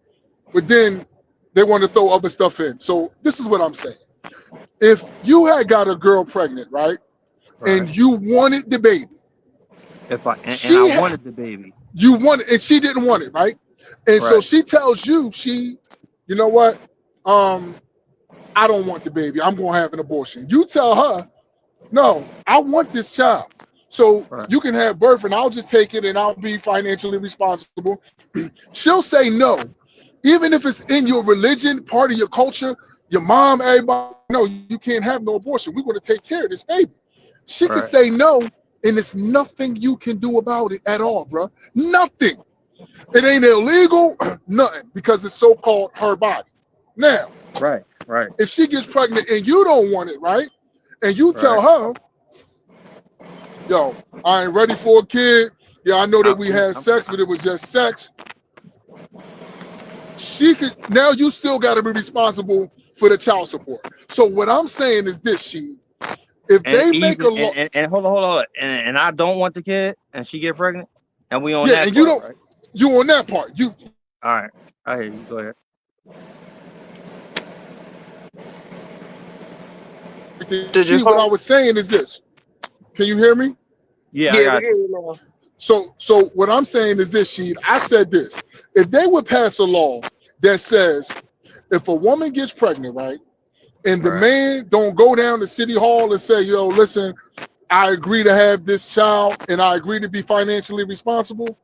but then they want to throw other stuff in. So this is what I'm saying. If you had got a girl pregnant, right, and you wanted the baby, I wanted the baby, you wanted, and she didn't want it, right? And so she tells you, you know what? I don't want the baby. I'm gonna have an abortion. You tell her, no, I want this child. So you can have birth and I'll just take it and I'll be financially responsible. She'll say no. Even if it's in your religion, part of your culture, your mom, everybody, no, you can't have no abortion. We're going to take care of this baby. She can say no, and there's nothing you can do about it at all, bro. Nothing. It ain't illegal, nothing, because it's so-called her body. Now, if she gets pregnant and you don't want it, right? And you tell her, yo, I ain't ready for a kid. Yeah, I know that we had sex, but it was just sex. She could, now you still got to be responsible for the child support. So what I'm saying is this, if they make a law, and hold on, and I don't want the kid, and she get pregnant, and we on that and part, you don't, right? you on that part, you. All right, I hear you. Go ahead. See, what I was saying is this. Can you hear me? Yeah, I got you. Now. So what I'm saying is this, Sheed. I said this. If they would pass a law that says if a woman gets pregnant, right, and the man don't go down to City Hall and say, yo, listen, I agree to have this child and I agree to be financially responsible.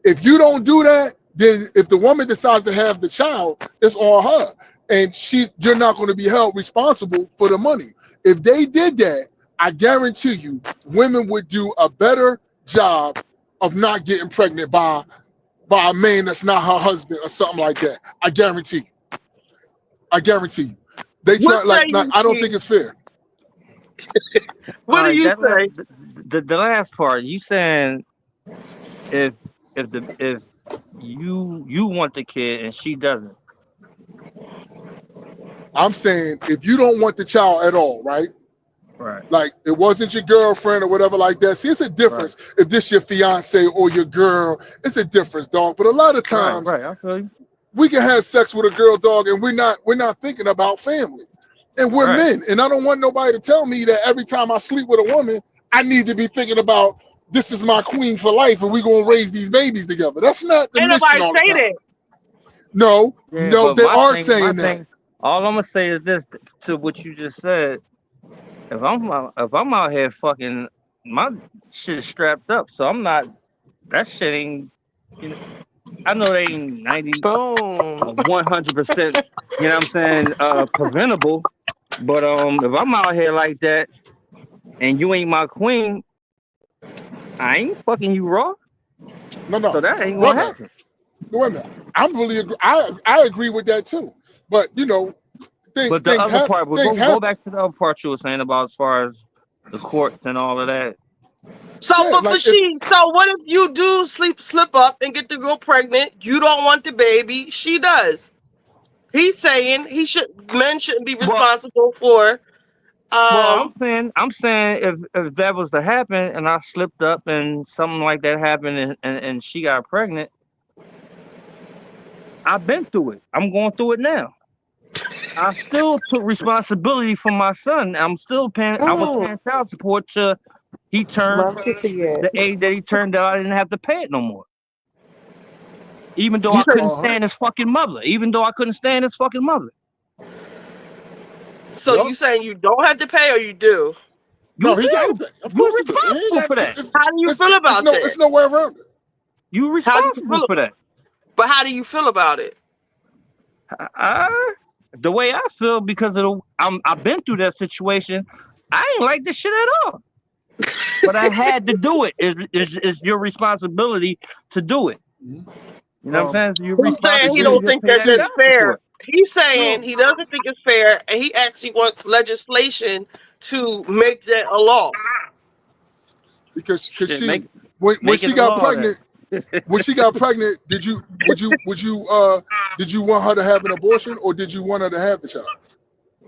If you don't do that, then if the woman decides to have the child, it's on her. And you're not going to be held responsible for the money. If they did that, I guarantee you, women would do a better job of not getting pregnant by a man that's not her husband or something like that. I guarantee you. I guarantee you. They try like I don't think it's fair. What do you say? The last part, you saying if you want the kid and she doesn't. I'm saying if you don't want the child at all, right? Right. Like it wasn't your girlfriend or whatever like that. See, it's a difference if this your fiance or your girl. It's a difference, dog. But a lot of times, I feel you. We can have sex with a girl, dog, and we're not thinking about family. And we're men, and I don't want nobody to tell me that every time I sleep with a woman, I need to be thinking about this is my queen for life, and we're gonna raise these babies together. That's not the mission all the time. That. No, they are saying that. All I'm gonna say is this to what you just said. If I'm out here fucking, my shit is strapped up, so I'm not. That shit ain't. You know, I know they ain't 100%. You know what I'm saying? Preventable. But if I'm out here like that, and you ain't my queen, I ain't fucking you raw. No. So that ain't gonna happen. Wait a minute. I'm really agree. I agree with that too. But you know, but the other part, go back to the other part you were saying about as far as the courts and all of that. So, so what if you do slip up and get the girl pregnant? You don't want the baby. She does. He's saying men shouldn't be responsible for. Well, I'm saying if that was to happen and I slipped up and something like that happened and she got pregnant, I've been through it. I'm going through it now. I still took responsibility for my son. I'm still paying. I was paying child support till he turned the age that he turned out. I didn't have to pay it no more. Even though You I said couldn't stand his fucking mother. so. Yup. You saying you don't have to pay or you do? No, You he got to do. pay. Of You course he do. He ain't responsible got. for that. How do you feel about that? It's no way around it. You How do you responsible feel? for that. But how do you feel about it? Uh, the way I feel because I've been through that situation. I ain't like this shit at all. But I had to do it. Is your responsibility to do it. Mhm. You know what I'm saying? It's your He's saying he responsibility don't See, to think pay that that that's see, child fair. support. He's saying no. he doesn't think it's fair, and he actually wants legislation to make that a law. Because Shit, she when make it she a got law then. pregnant, did you did you want her to have an abortion or did you want her to have the child?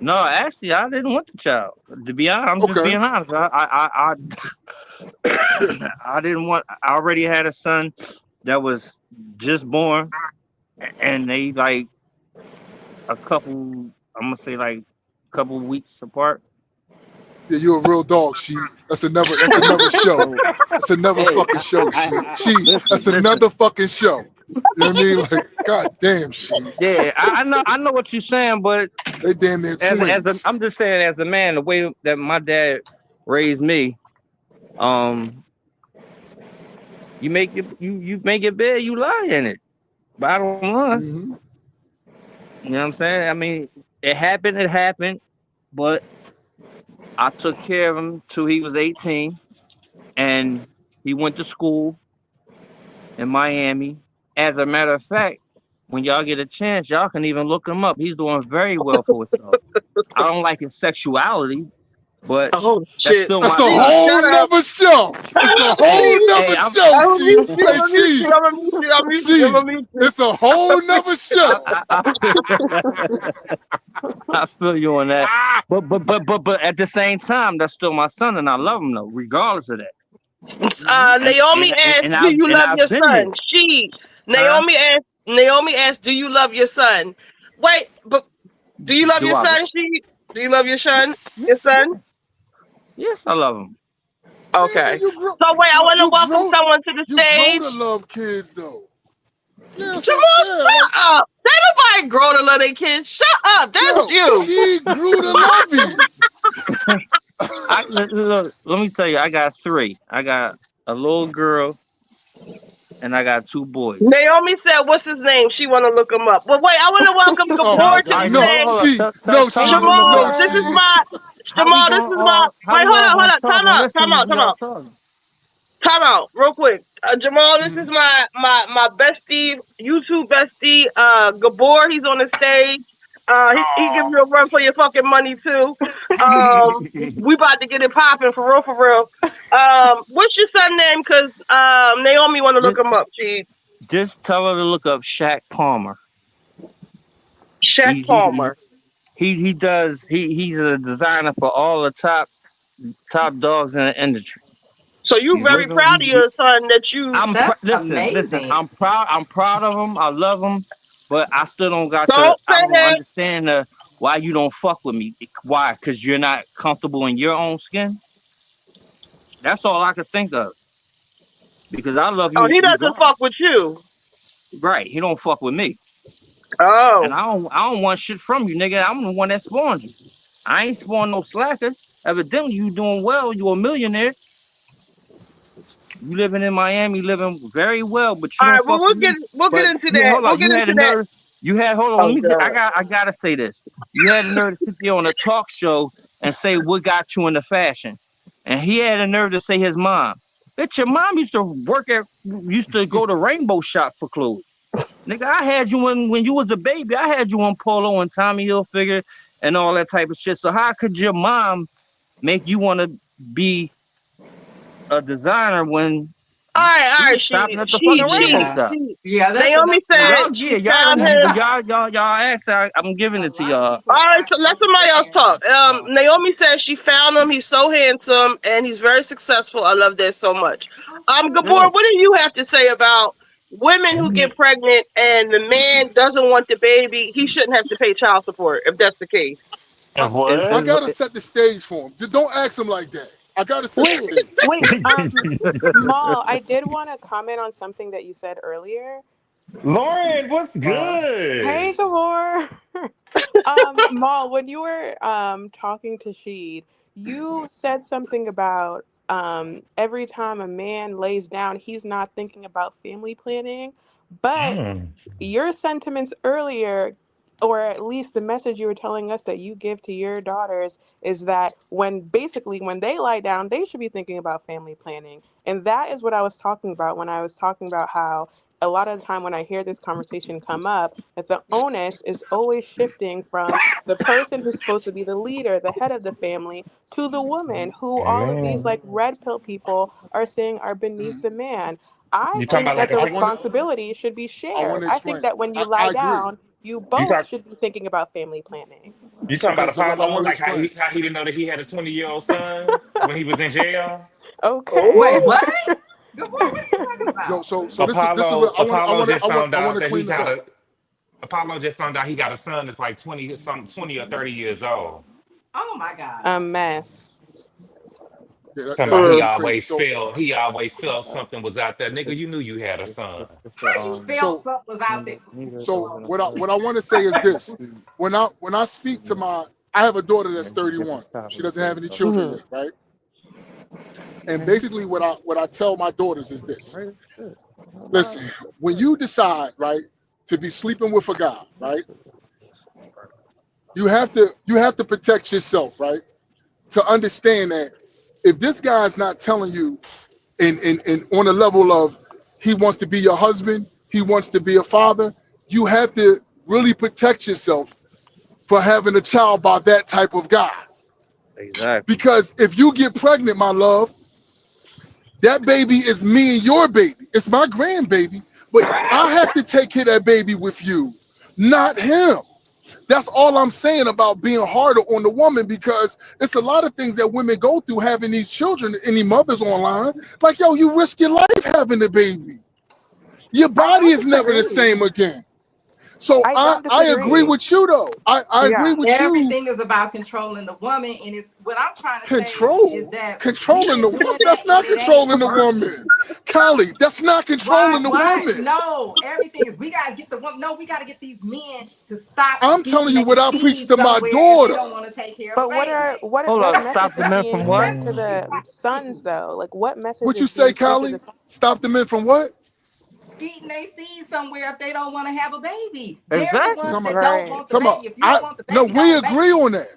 No, actually, I didn't want the child. To be honest, I'm just Okay. being honest. I didn't want. I already had a son that was just born, and they like a couple. I'm gonna say like a couple weeks apart. Yeah, you're a real dog, she. That's So, another show. so That's another hey, fucking show, she. That's listen. another fucking show. You know what I mean? Like, god damn, she. Yeah, I know what you're saying, but They damn near twins. I'm just saying as a man, the way that my dad raised me, um, you make your bed, you lie in it. Bottom line, Hmm. you know what I'm saying? I mean, it happened, but I took care of him till he was 18, and he went to school in Miami. As a matter of fact, when y'all get a chance, y'all can even look him up. He's doing very well for himself. I don't like his sexuality, but Oh that's shit! still That's my a She son. whole shut up. nother show. It's a whole Hey, She, hey, nother show, I'm gonna she. mute you. I'm Hey, gonna mute she. you. I'm gonna mute you. I'm mute you. I'm She. gonna mute you. It's a whole nother show. I feel, I feel you on that. But at the same time, that's still my son, and I love him though, regardless of that. And Naomi and asked, and "Do you love your I've been son?" there, huh? Naomi asked, "Do you love your son?" Wait, but do you love Do your I? son? Do you love your son? Yes, Your son? yes, I love him. Man, Okay. you grow. So wait, I Yo, want to welcome someone to the you grow to stage. love kids though. Yeah, so Jamal, yeah, like shut up. Ain't nobody grow to love their kids. Shut up. That's yo, you. she grew to love him. Look, let me tell you, I got three. I got a little girl, and I got two boys. Naomi said, "What's his name?" She want to look him up. But wait, I want to welcome Oh my Gabor to god, the no, stage. she, no, Tell she, her to look no, Jamal, up. this is she. my Jamal. This is my. How Wait, we hold all up, hold gonna up. talk Time and out, listen when time y'all out. talking? Time out, real quick. Jamal, this is Mhm. my bestie, YouTube bestie, Gabor. He's on the stage. He gives you a run for your fucking money too. We about to get it popping for real, for real. What's your son name? Cause Naomi want to look just, him up. She just tell her to look up Shaq Palmer. Shaq He he Palmer. he's a designer for all the top dogs in the industry. So you He's very living. proud of your son that you. That's Listen. amazing. I'm proud of him. I love him, but I still don't got the. Don't I say don't that. understand the why you don't fuck with me. Why? Because you're not comfortable in your own skin. That's all I could think of. Because I love Oh, you he doesn't regardless. fuck with you. Right? He don't fuck with me, and Oh, I don't want shit from you, nigga. I'm the one that spawned you. I ain't spawned no slacker. Evidently, you doing well. You a millionaire. You living in Miami, living very well, but you all don't right. Well, fuck with me. we'll get But into you that. hold We'll on, get you had into a that. nerve. You had hold on. Oh God. I gotta say this. You had a nerve to sit there on a talk show and say what got you into fashion, and he had a nerve to say his mom. Bitch, your mom used to go to Rainbow Shop for clothes. Nigga, I had you when you was a baby. I had you on Polo and Tommy Hilfiger and all that type of shit. So how could your mom make you want to be a designer when All she right. was shopping at the fucking Rainbow Yeah. Shop? Yeah, that's Naomi enough So said said. y'all, she yeah, found him. y'all asked. I'm giving A it to lot of y'all. people All right, act so let like somebody else talk. parents. Naomi said she found him. He's so handsome and he's very successful. I love that so much. Gabor, Yeah. what do you have to say about women who get pregnant and the man doesn't want the baby? He shouldn't have to pay child support if that's the case. I, I gotta set the stage for him. Just don't ask him like that. I gotta set the Wait, stage for him. wait. Mal, I did want to comment on something that you said earlier. Lauren, what's Hey, good? Gabor. Maul, when you were talking to Sheed, you said something about every time a man lays down, he's not thinking about family planning. But Mm. your sentiments earlier, or at least the message you were telling us that you give to your daughters, is that when they lie down, they should be thinking about family planning. And that is what I was talking about when I was talking about how a lot of the time when I hear this conversation come up, that the onus is always shifting from the person who's supposed to be the leader, the head of the family, to the woman, who all of these Amen. like red pill people are saying are beneath the man. I You talking think about that like a the I want to responsibility should be I want shared. to I think explain. that when you I lie agree. down, you you both talk should be thinking about family planning. you talking Okay, about so I Apollo, want to like explain. how he didn't know that he had a 20-year-old son when he was in jail? Okay. Wait, what? Good boy, what are you talking Yo, about? so this is what Apollo Apollo just found I want out to that he clean this got up. a Apollo just found out he got a son that's like 20 or 30 years old. Oh my God. A mess. Yeah, Talking that's about very crazy. he always felt something was out there. Nigga, you knew you had a son. It's How you felt So something was out there? Leave me so alone. what I want to say is this: when I speak to I have a daughter that's 31. She doesn't have any children Hmm. yet, right? And basically, what I tell my daughters is this: listen, when you decide, right, to be sleeping with a guy, right, you have to protect yourself, right, to understand that if this guy's not telling you in on a level of he wants to be your husband, he wants to be a father, you have to really protect yourself for having a child by that type of guy. Exactly. Because if you get pregnant, my love, that baby is me and your baby. It's my grandbaby, but I have to take care of that baby with you, not him. That's all I'm saying about being harder on the woman, because it's a lot of things that women go through having these children. Any mothers online, like, yo, you risk your life having the baby. Your I body don't is never the disagree. same again. So I don't I agree disagree. with you though. I agree Yeah. with you. Everything is about controlling the woman, and it's what I'm trying to say is Control. that we've Controlling been the woman. doing that That's and not it ain't controlling the working. woman. Callie, that's not controlling the Why? woman. No, everything is we gotta get the woman. No, we gotta get these men to stop I'm telling skeeting you they what I preach seeds to my somewhere if they daughter. don't want to take care of a But baby. Hold what up, stop message the is men being from what? sent to the sons though? Like what message What you is say, being sent to Callie? the Stop the men from what? Skeeting they seeds somewhere if they don't want to have a baby. They're the Exactly. ones Talking that about, don't right? want the talking baby. about, If you don't want the no, baby, we don't make agree on that.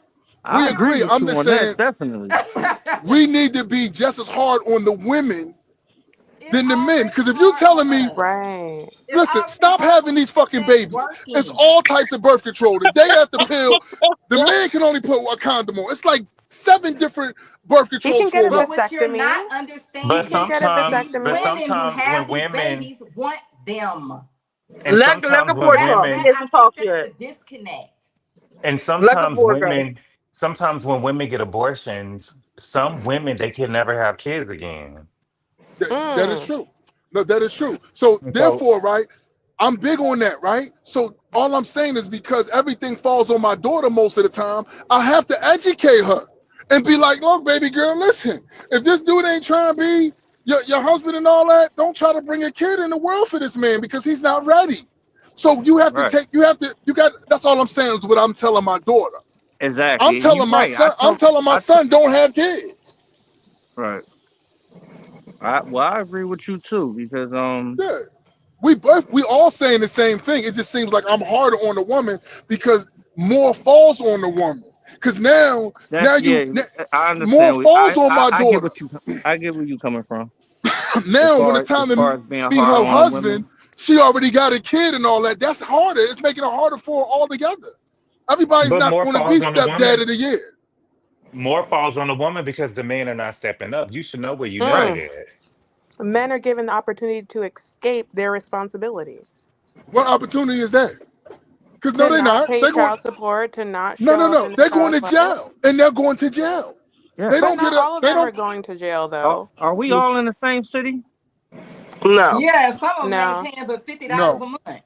I We agree agree. with I'm you just on that, saying definitely. it. we need to be just as hard on the women It's than the men. already Because if you're hard telling on me, us. Right. It's listen, already stop hard having on these us. fucking It ain't babies. It's working. all types of birth control. The day after pill, the man can only put a condom on. It's like 7 different birth He control can get a But formulas. what you're vasectomy. not He But can understanding, get a these vasectomy. women who sometimes have when these women babies want them. and sometimes when women I think that's the disconnect. and sometimes when women get abortions, some women they can never have kids again. That is Mm. true. No, that is true. So And so therefore, right, I'm big on that, right? So all I'm saying is because everything falls on my daughter most of the time, I have to educate her and be like, look, baby girl, listen, if this dude ain't trying to be your husband and all that, don't try to bring a kid in the world for this man because he's not ready. So you have to Right. take, you got, that's all I'm saying is what I'm telling my daughter. Exactly. And you're right. I'm telling my son, don't have kids. Right. I agree with you too because Yeah. We all saying the same thing. It just seems like I'm harder on the woman because more falls on the woman. Because that's yeah, I more understand. falls on my I get daughter. I get where you coming from. Now when it's As time to far as being be hard her on husband, women. she already got a kid and all that. That's harder. It's making it harder for her altogether. Everybody's but not more going to be falls on the stepdad woman. of the year. More falls on the woman because the men are not stepping up. You should know where you Right. married Mm. at. Men are given the opportunity to escape their responsibility, What opportunity is that? Because no, to they're not not. pay They're going. child support, to not No, no, show up no. in the They're going child's to life. jail, and they're going to jail. Yeah. They But don't get not a. all of They them are don't. going to jail though. Are we all in the same city? No. Yeah, some of them ain't No. paying but $50 No. a month.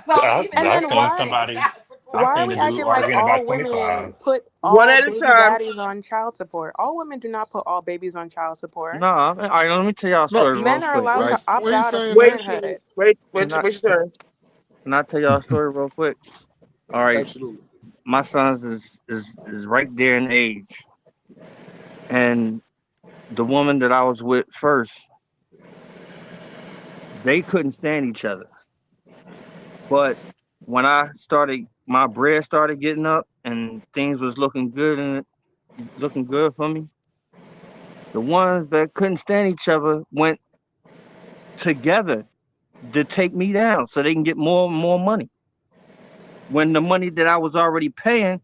So even And I they then seen ain't paying why somebody. child support. I Why are seen we the dude acting like arguing all about women 25. put One all at a baby time. daddies on child support? All women do not put all babies on child support. No, all right, let me tell y'all a No, story real Men are quick, allowed we right? to ain't, opt we ain't out of saying Wait, that. parenthood. wait, Can I wait your turn. can I tell y'all a story real quick? All right, Absolutely. my sons is right there in age, and the woman that I was with first, they couldn't stand each other. But when my bread started getting up and things was looking good for me, the ones that couldn't stand each other went together to take me down so they can get more and more money. When the money that I was already paying,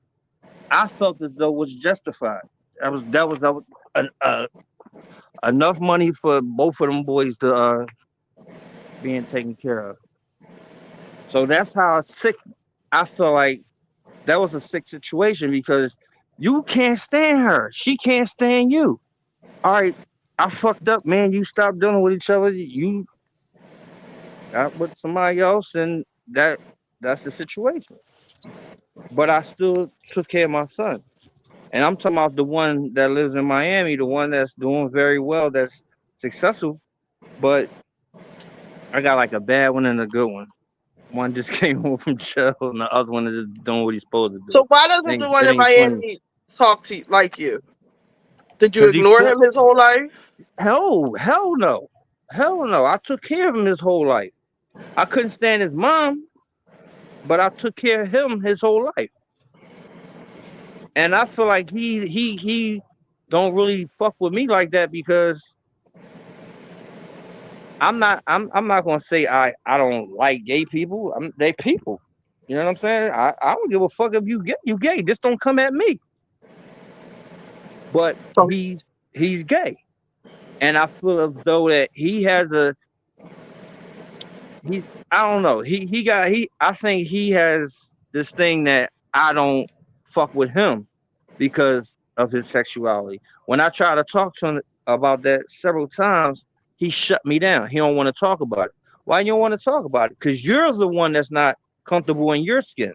I felt as though was justified. That was enough money for both of them boys to being taken care of. So that's how sick I feel like that was a sick situation because you can't stand her. She can't stand you. All right, I fucked up, man. You stop dealing with each other. You got with somebody else, and that's the situation. But I still took care of my son. And I'm talking about the one that lives in Miami, the one that's doing very well, that's successful. But I got like a bad one and a good one. One just came home from jail, and the other one is just doing what he's supposed to do. So why doesn't the one It in ain't funny. Miami talk to you like you? Did you Cause he ignore him his whole life? hell no, hell no. I took care of him his whole life. I couldn't stand his mom, but I took care of him his whole life. And I feel like he don't really fuck with me like that because I'm not gonna say I don't like gay people. They people. You know what I'm saying? I don't give a fuck if you gay. Just don't come at me. But So he's gay. And I feel as though that he has a he's I don't know. He got he I think he has this thing that I don't fuck with him because of his sexuality. When I try to talk to him about that several times, he shut me down. He don't want to talk about it. Why you don't want to talk about it? Because you're the one that's not comfortable in your skin.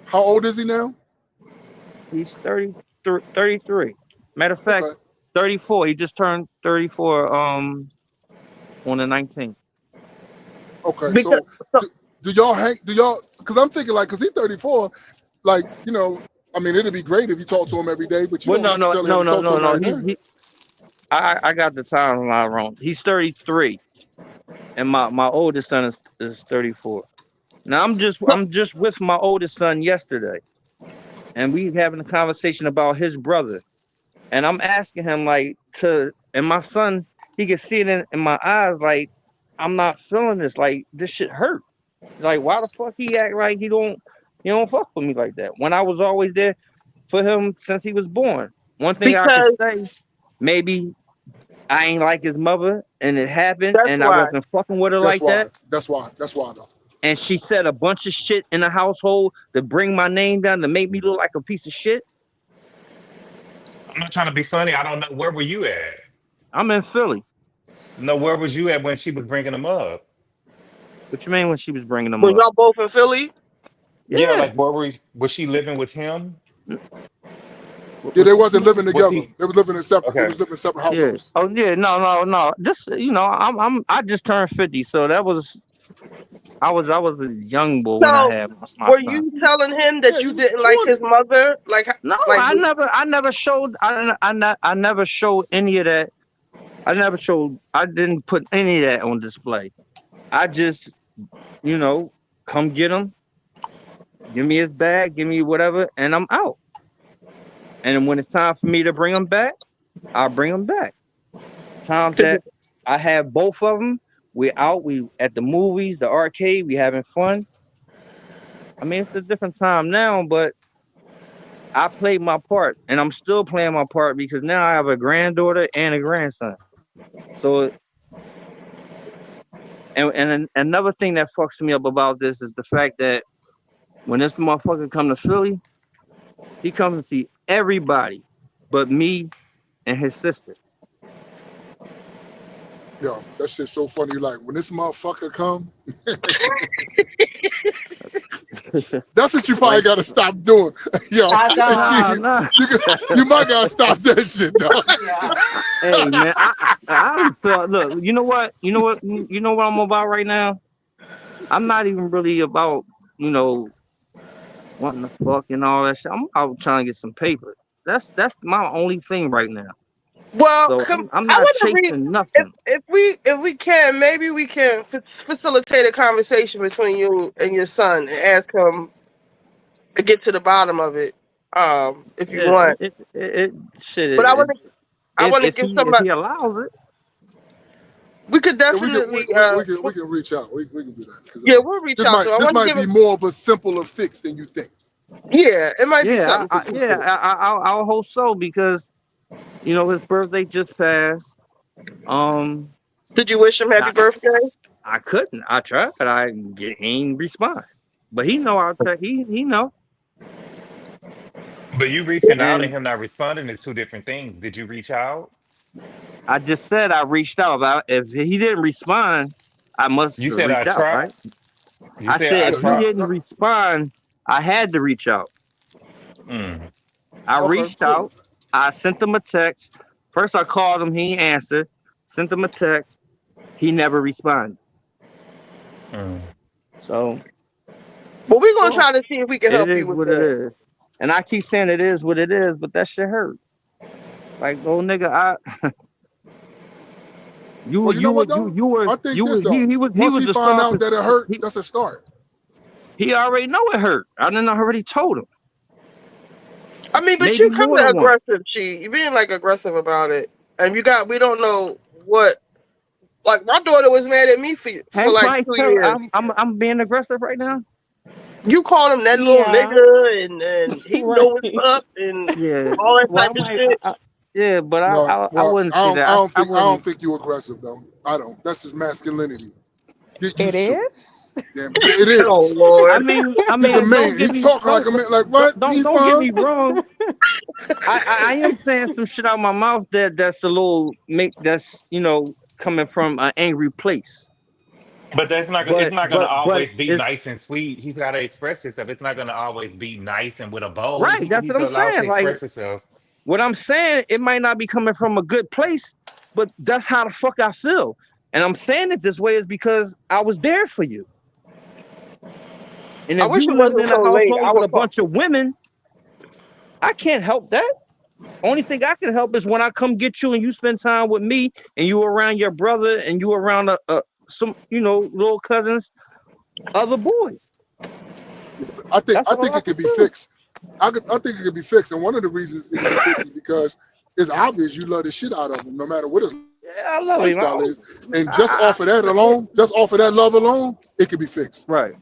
How old is he now? He's 33. Matter of fact, Okay. 34. He just turned 34 on the 19th. Okay. because So so, do y'all hang? Do y'all? Because I'm thinking like, because he's 34, like I mean, it'd be great if you talk to him every day, but you Well, don't no, no, necessarily have no, to no, talk to no, him no. every day. I got the timeline wrong. He's 33, and my oldest son is 34. Now I'm just with my oldest son yesterday, and we having a conversation about his brother, and I'm asking him and my son, he can see it in my eyes, like I'm not feeling this, like this shit hurt, like why the fuck he act like he don't fuck with me like that when I was always there for him since he was born. One thing I could because say, maybe I ain't like his mother, and it happened, that's and I why. wasn't fucking with her That's like why. that. That's why. That's why though. And she said a bunch of shit in the household to bring my name down to make me look like a piece of shit. I'm not trying to be funny. I don't know. Where were you at? I'm in Philly. No, where was you at when she was bringing them up? What you mean when she was bringing them Was up? y'all both in Philly? Yeah, Yeah. like where were was she living with him? N- Yeah, they What you wasn't living mean? Was together. he They was living in separate. They okay? was living in separate Yeah. households. Oh yeah. No, no, no. This, I just turned 50, so I was a young boy when I So had my were son. you telling him Yeah, that he you was didn't like his 20. mother? No, Like I never showed any of that. I didn't put any of that on display. I just, you know, come get him, give me his bag, give me whatever, and I'm out. And then when it's time for me to bring him back, I'll bring him back. Times that I have both of them, we out, we at the movies, the arcade, we having fun. I mean, it's a different time now, but I played my part, and I'm still playing my part because now I have a granddaughter and a grandson. So, another thing that fucks me up about this is the fact that when this motherfucker come to Philly, he comes to see everybody but me and his sister. Yo, that shit's so funny. Like when this motherfucker come, That's what you probably got to stop doing. Yo, I don't. Nah. you might got to stop that shit, dog. Yeah. Hey man, I don't feel. Look, you know what? You know what I'm about right now. I'm not even really about wanting to fuck and all that shit. I'm out trying to get some paper. That's my only thing right now. Well, So I'm I not want to read. chasing nothing. If we can, maybe we can facilitate a conversation between you and your son and ask him to get to the bottom of it. If you Yeah, want, but I want to if give he somebody. allows it. We could Yeah, definitely. we can reach out. We can do that because Yeah, we'll reach out to him. I this want to might give be him. more of a simpler fix than you think. Yeah, it might be Yeah, something to consider. I'll hope so because his birthday just passed. Um, Did you wish him happy I, birthday? I couldn't. I tried. He ain't respond. But he know I'll tell. He know. But you reaching out and And him not responding is two different things. Did you reach out? I just said I reached out. If he didn't respond, I must You said I reach out, tried. right? You I said said I if he tried. didn't respond, I had to reach out. Mm. I Okay, reached cool. out. I sent him a text. First, I called him. He ain't answered. Sent him a text. He never responded. Mm. So But we're gonna well, try to see if we can it help is you with what it that. is. And I keep saying it is what it is, but that shit hurt. Like, oh nigga, Well, you know what though? I think this though. he Once was he the find out softest. that it hurt, He, that's a start. he already know it hurt. I done already told him. I mean, but Maybe you kind more of than once. aggressive, Chi. You're being like aggressive about it, and we don't know what. Like my daughter was mad at me for Hank like Price, 2 years. I'm being aggressive right now. You call him that little Yeah, nigga, and he know what's right. up, and Yeah. all that Well, type of shit. yeah, but No, I well, wouldn't say that. I I wouldn't. don't think you aggressive though. I don't. That's his masculinity. Get It used to it. is. Damn, yeah, it Oh is. Lord. I He's a mean, man. He's talking like a man. Like what? He's don't get fine. me wrong. I am saying some shit out my mouth that's a little make that's coming from an angry place. But that's not. It's But not going to but but always be it's nice and sweet. He's got to express himself. It's not going to always be nice and with a bow. right. He That's he's what I'm allowed to saying. Like express himself. what I'm saying, it might not be coming from a good place, but that's how the fuck I feel. And I'm saying it this way is because I was there for you. And I if wish you it lived wasn't in a so late. I household with would a call. bunch of women, I can't help that. Only thing I can help is when I come get you and you spend time with me and you around your brother and you around some little cousins, other boys. That's I all think I it can could be do. fixed. I think it could be fixed, and one of the reasons it can be fixed is because it's obvious you love the shit out of him, no matter what his Yeah, I love him. lifestyle is. And just off of that Yeah, alone, just off of that love alone, it could be fixed. right.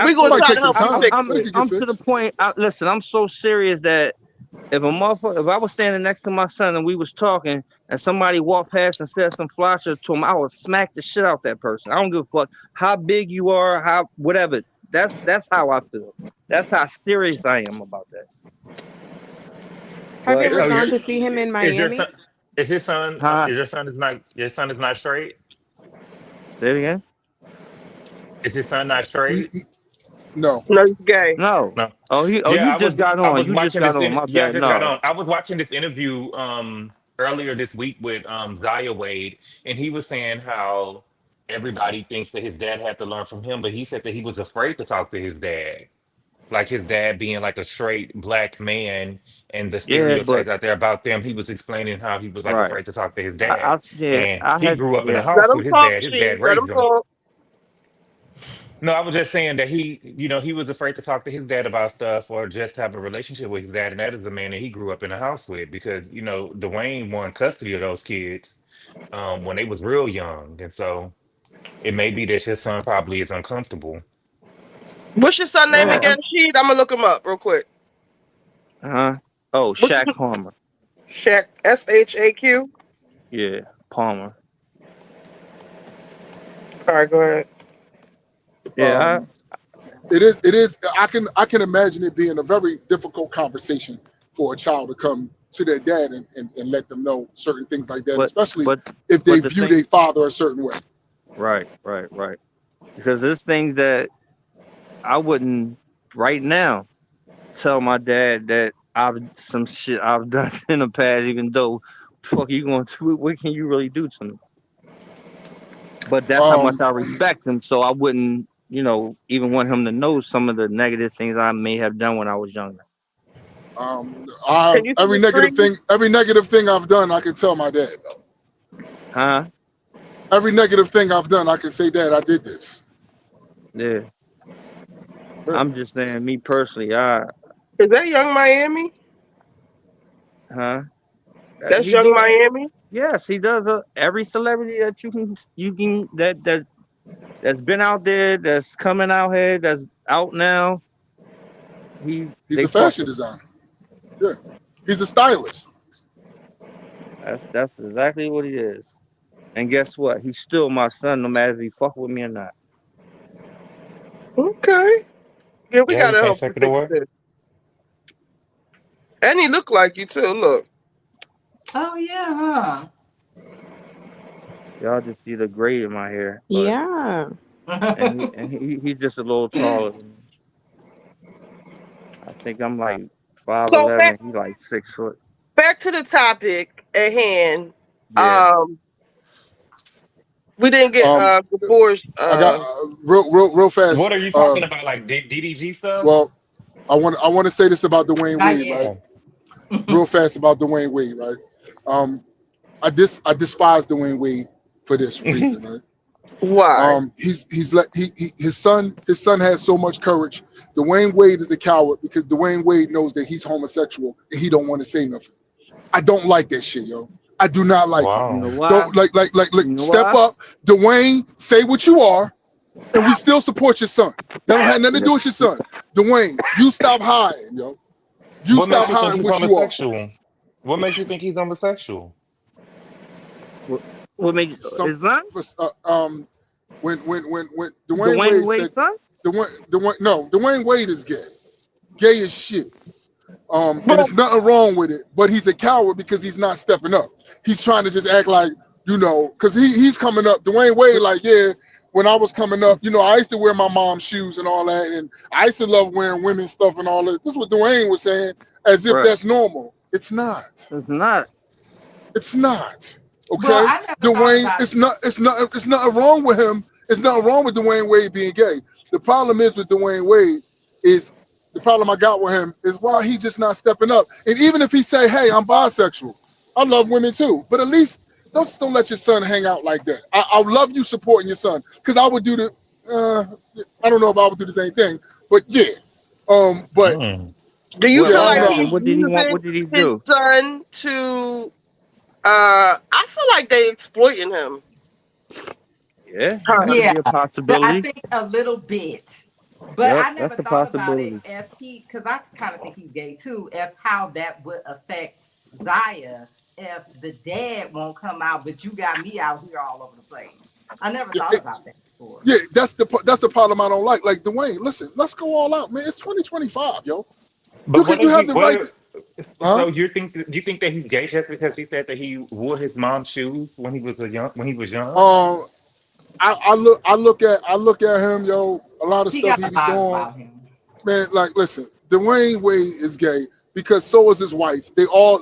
We're gonna It might try Absolutely. to take some help you time, fix but it it. could get I'm to the fixed. point. Listen, I'm so serious that if I was standing next to my son and we was talking and somebody walked past and said some fly shit to him, I would smack the shit out that person. I don't give a fuck how big you are, how whatever. That's how I feel. That's how serious I am about that. Have you But ever Yeah, So gone your to see him in is your son? Miami? Is his son? huh? Is your son is not? Your son is not straight. Say it again. Is his son not straight? no. No, he's gay. No. No. Oh, Yeah, you just got I on. was You just watching got this on. in My yeah, I bad. just got No. on. I was watching this interview earlier this week with Zaya Wade, and he was saying how everybody thinks that his dad had to learn from him, but he said that he was afraid to talk to his dad. Like his dad being like a straight black man and the Yeah, but stereotypes out there about them. He was explaining how he was like right. afraid to talk to his dad. Yeah. And I he had grew up in a yeah. Let house him with his talk, dad. His she. dad Let him raised him. talk. No, I was just saying that he was afraid to talk to his dad about stuff or just have a relationship with his dad. And that is a man that he grew up in a house with because, Dwayne won custody of those kids when they was real young. And so it may be that his son probably is uncomfortable. What's your son name Well, again, Sheed? I'm gonna look him up real quick. huh? Oh, What's Shaq Palmer. Shaq? SHAQ. Yeah, Palmer. All right, go ahead. Yeah, Um, it is I can imagine it being a very difficult conversation for a child to come to their dad and let them know certain things like that, but especially but if they but the view thing, their father a certain way. right, because there's things that I wouldn't right now tell my dad that I've some shit I've done in the past, even though fuck you going to what can you really do to me? But that's how much Um, I respect him. So I wouldn't, even want him to know some of the negative things I may have done when I was younger. Can you every feel free? every negative thing I've done, I can tell my dad though. Huh? Every negative thing I've done, I can say, Dad, I did this. Yeah. Yeah. I'm just saying, me personally, I Is that Young Miami? huh? That's He Young do. Miami. Yes, he does. Every celebrity that you can that's been out there, that's coming out here, that's out now. He's They a fuck fashion with him. designer. Yeah. He's a stylist. That's exactly what he is. And guess what? He's still my son, no matter if he fuck with me or not. Okay. Yeah, we Yeah, we gotta can't help take you it fix away. this. And he look like you too. Look. Oh yeah, Y'all just see the gray in my hair, but Yeah. and huh? he's just a little taller than me. I think I'm like So 5'11". He like 6 foot. back to the topic at hand. Yeah. Um, we didn't get Um, divorced. I got real fast. What are you talking about? Like DDG stuff? Well, I want to say this about Dwayne Not Wade, yet. right? Oh. Real fast about Dwayne Wade, right? Um, I despise Dwayne Wade for this reason, right? Why? He's let his son has so much courage. Dwayne Wade is a coward because Dwayne Wade knows that he's homosexual and he don't want to say nothing. I don't like that shit, yo. I do not like it. You know Wow. why? Don't like You know step why? up, Dwayne. Say what you are, and we still support your son. That don't have nothing to Yeah. do with your son, Dwayne. You stop hiding, yo. You What makes stop you think hiding he's what you are. homosexual? What makes you think he's homosexual? What, what makes Some his son? when Dwayne Dwayne Wade Wade's said son? Dwayne Wade is gay as shit. And Well, there's nothing wrong with it, but he's a coward because he's not stepping up. He's trying to just act like, because he's coming up. Dwayne Wade, like, yeah, when I was coming up, I used to wear my mom's shoes and all that, and I used to love wearing women's stuff and all that. This is what Dwayne was saying, as if Right. that's normal. It's not. It's not. It's not. Well, Okay, I never thought Dwayne. about It's it. not. It's not. It's nothing wrong with him. It's nothing wrong with Dwayne Wade being gay. The problem is with Dwayne Wade is the problem I got with him is why he just not stepping up. And even if he say, "Hey, I'm bisexual. I love women too," but at least don't let your son hang out like that. I love you supporting your son because I would do the. I don't know if I would do the same thing, but yeah. But Mm. do you What yeah, feel I what don't like know. happened? he's What did he want? using What did he his do? son to? I feel like they exploiting him. Yeah, that'll Yeah, be a I possibility. think a little bit. But Yep, I never that's a thought about it possibility. if because I kind of think he's gay too, if how that would affect Zaya if the dad won't come out, but you got me out here all over the place. I never thought Yeah, about that before. yeah, that's the problem I don't like. Like Dwayne, listen, let's go all out, man. It's 2025, yo. But what You is have he? the right, huh? So you think that he's gay just because he said that he wore his mom's shoes when he was young? Um, I look at him, yo. A lot of He stuff got he a be vibe doing, about him. man. Like, listen, Dwayne Wade is gay because so is his wife. They all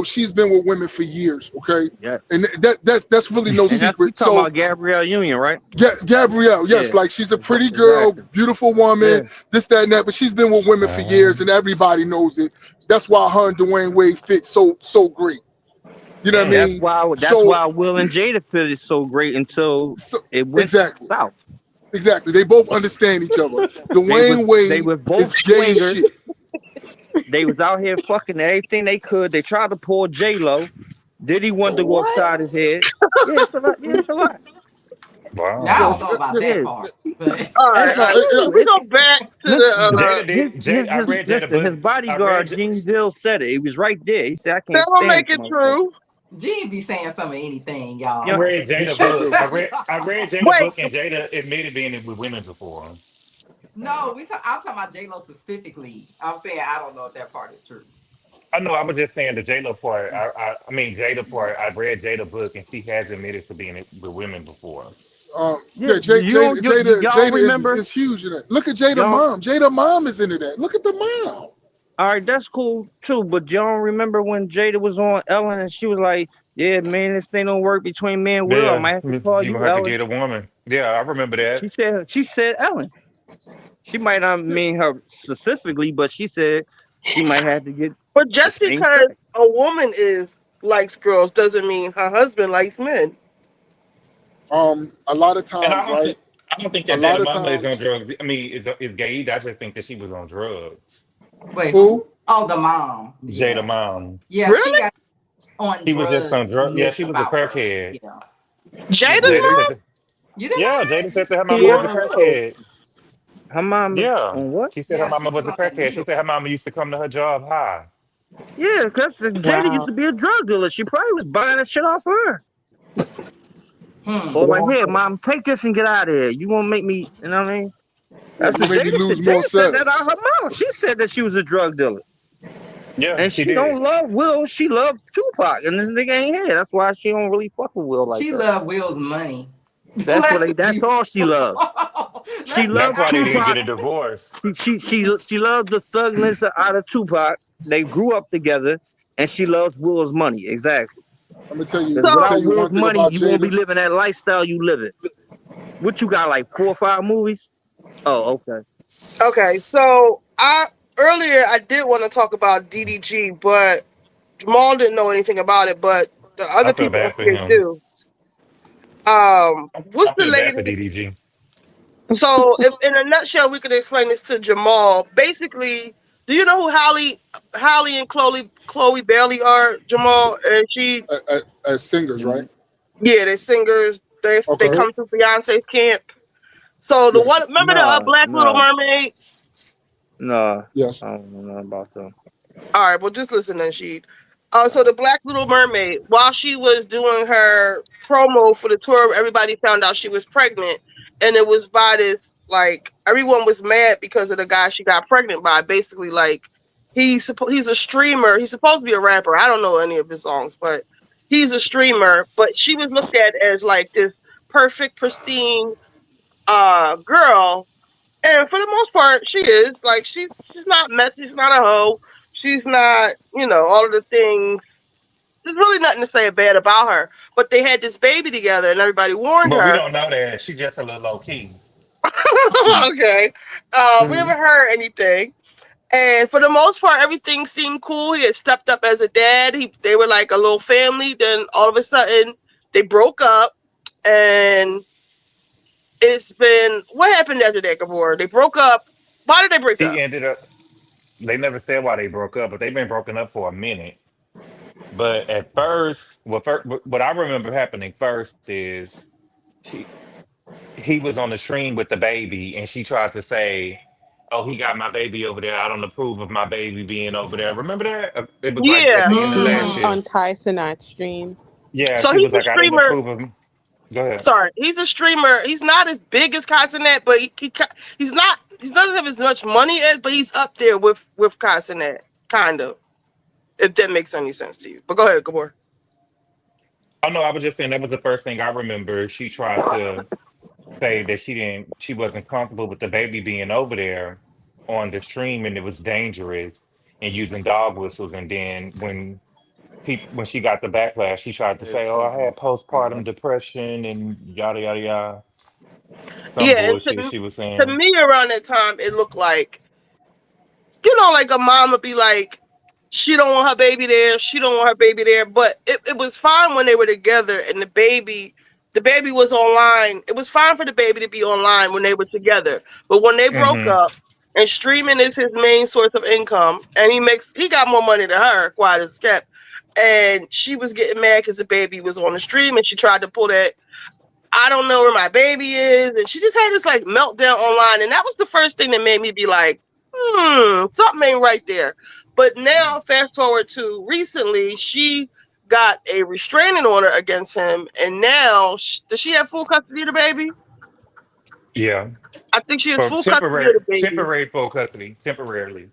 she's been with women for years, okay, Yeah. and that's really no And that's we secret. talking So about Gabrielle Union, right? Gabrielle, yes, Yeah. like she's a pretty girl, Exactly. beautiful woman, Yeah. this, that, and that. But she's been with women for years, and everybody knows it. That's why her and Dwayne Wade fit so great. You know what I Mm. That's mean? why that's So, why Will and Jada feel is so great until so it went exactly, south. exactly. They both understand each other. Dwayne They Wade was both is gay as swingers. shit. They was out here fucking everything they could. They tried to pull J Lo. Diddy wanted to go What? upside his head. Yeah, it's a lot. Yeah, it's a lot. Now I So, Wow. don't know about yeah, that Yeah, part, but All it's right, all the right. yeah, Can we truth. go back to Listen, Jada did. Jada, I read Jada listen. book. His I read. bodyguard Gene Dill said it. He was right there. He said, "I that can't don't stand make this it motherfucker." true. G be saying some of anything, I Yeah, y'all. read he Jada sure book. do. I read Jada Wait, book, and Jada admitted being with women before. No, I'm talking about J Lo specifically. I'm saying I don't know if that part is true. I know. I was just saying the Jada part. I mean Jada part. I read Jada book, and she has admitted to being with women before. Yeah, y'all Jada remember? is huge in it. Look at Jada Y'all, mom. Jada mom is into that. Look at the mom. all right, that's cool too. But y'all remember when Jada was on Ellen and she was like, "Yeah, man, this thing don't work between me and Will. I Yeah, might have to call you you gonna have to Ellen." get a woman. Yeah, I remember that. She said Ellen. She might not mean her specifically, but she said she might have to get But the just same because check. a woman is likes girls doesn't mean her husband likes men. A lot of And times, right? I don't think A that lot Jada of Mama is on times, drugs. I mean, is gay either. I just think that she was on drugs. Wait, who? who? Oh, the mom. Jada Yeah. Mom. Yeah, she Really? got on She was just on drugs drugs. Yeah, myth she was a about her. crackhead. Yeah. Jada's Yeah. Jada mom? said that. You didn't know Yeah, that? Jada said that her mama was a Wow. crackhead. Her mom Yeah. on what? She said her Yeah, mama she was was a on that crackhead. She needle. said her mama used to come to her job high. Yeah, because Jada used Wow. to be a drug dealer. She probably was buying that shit off her. Hmm. Or like, Wow. here, mom, take this and get out of here. You won't make me, you know what I mean? That's You what made me Jada said. lose more Jada said that out sales. her mouth. She said that she was a drug dealer. Yeah, And she she did. don't love Will. She loved Tupac. And this nigga ain't here. That's why she don't really fuck with Will like She that. loved Will's money. That's Let's that's be all she loved. She let's be That's loved why they didn't Tupac. get a divorce. She loved the thugness out of Tupac. They grew up together, and she loves Will's money. Exactly. Because So without Will's One thing money, about you won't be Jada. living that lifestyle you live it. What you got, like 4 or 5 movies? Oh, okay. okay, so I earlier I did want to talk about DDG, but Jamal didn't know anything about it, but the I other feel people up bad for here him. do. What's I the feel bad lady? for DDG. So, if in a nutshell, we could explain this to Jamal. Basically, do you know who Hallie and Chloe Bailey are? Jamal and she, As singers, right? yeah, they're singers. They Okay. come to Beyonce's camp. So the one, Yes. remember the Nah, Black Little nah, Mermaid? nah. Yes. I don't know nothing about them. All right, well, just listen then, she. So the Black Little Mermaid, while she was doing her promo for the tour, everybody found out she was pregnant, and it was by this like everyone was mad because of the guy she got pregnant by. Basically, like he's a streamer. He's supposed to be a rapper. I don't know any of his songs, but he's a streamer. But she was looked at as like this perfect, pristine girl, and for the most part, she is like she's not messy. She's not a hoe. She's not, all of the things. There's really nothing to say bad about her. But they had this baby together, and everybody warned But we her. don't know that. She just a little low key. Okay, we Mhm. haven't heard anything. And for the most part, everything seemed cool. He had stepped up as a dad. They were like a little family. Then all of a sudden, they broke up, and it's been what happened after that, Gabor? They broke up. Why did they break He up? ended up. They never said why they broke up, but they've been broken up for a minute. But at first, what I remember happening first is she he was on the stream with the baby, and she tried to say, "Oh, he got my baby over there. I don't approve of my baby being over there." Remember that? It was like at Yeah. the end of last Mm-hmm. year. On Ty Sinat's stream. Yeah, So she he's was a like, "I don't streamer. approve of him." Go ahead. Sorry, he's a streamer. He's not as big as Casanet, but he's not. He doesn't have as much money as, but he's up there with Casanet, kind of. If that makes any sense to you. But go ahead, Gabor. Oh no, I was just saying that was the first thing I remember. She tried to say that she wasn't comfortable with the baby being over there on the stream, and it was dangerous and using dog whistles. And then when she got the backlash, she tried to say, "Oh, I had postpartum depression and yada yada yada." Some Yeah, and bullshit she was to saying. me around that time, it looked like like a mom would be like, she don't want her baby there, she don't want her baby there. But it was fine when they were together and the baby was online. It was fine for the baby to be online when they were together. But when they broke Hmm. up and streaming is his main source of income, and he got more money than her, quiet as kept. And she was getting mad because the baby was on the stream and she tried to pull that I don't know where my baby is. And she just had this like meltdown online. And that was the first thing that made me be like, something ain't right there. But now, fast forward to recently, she got a restraining order against him. And now, does she have full custody of the baby? Yeah, I think she has for full custody of the baby. temporary full custody, temporarily.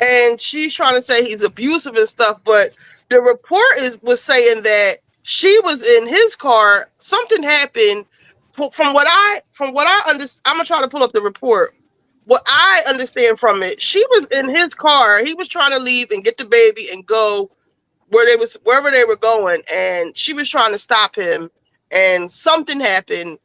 And she's trying to say he's abusive and stuff, but the report was saying that she was in his car. Something happened. from what I understand, I'm gonna try to pull up the report. What I understand from it, she was in his car. He was trying to leave and get the baby and go wherever they were going, and she was trying to stop him, and something happened.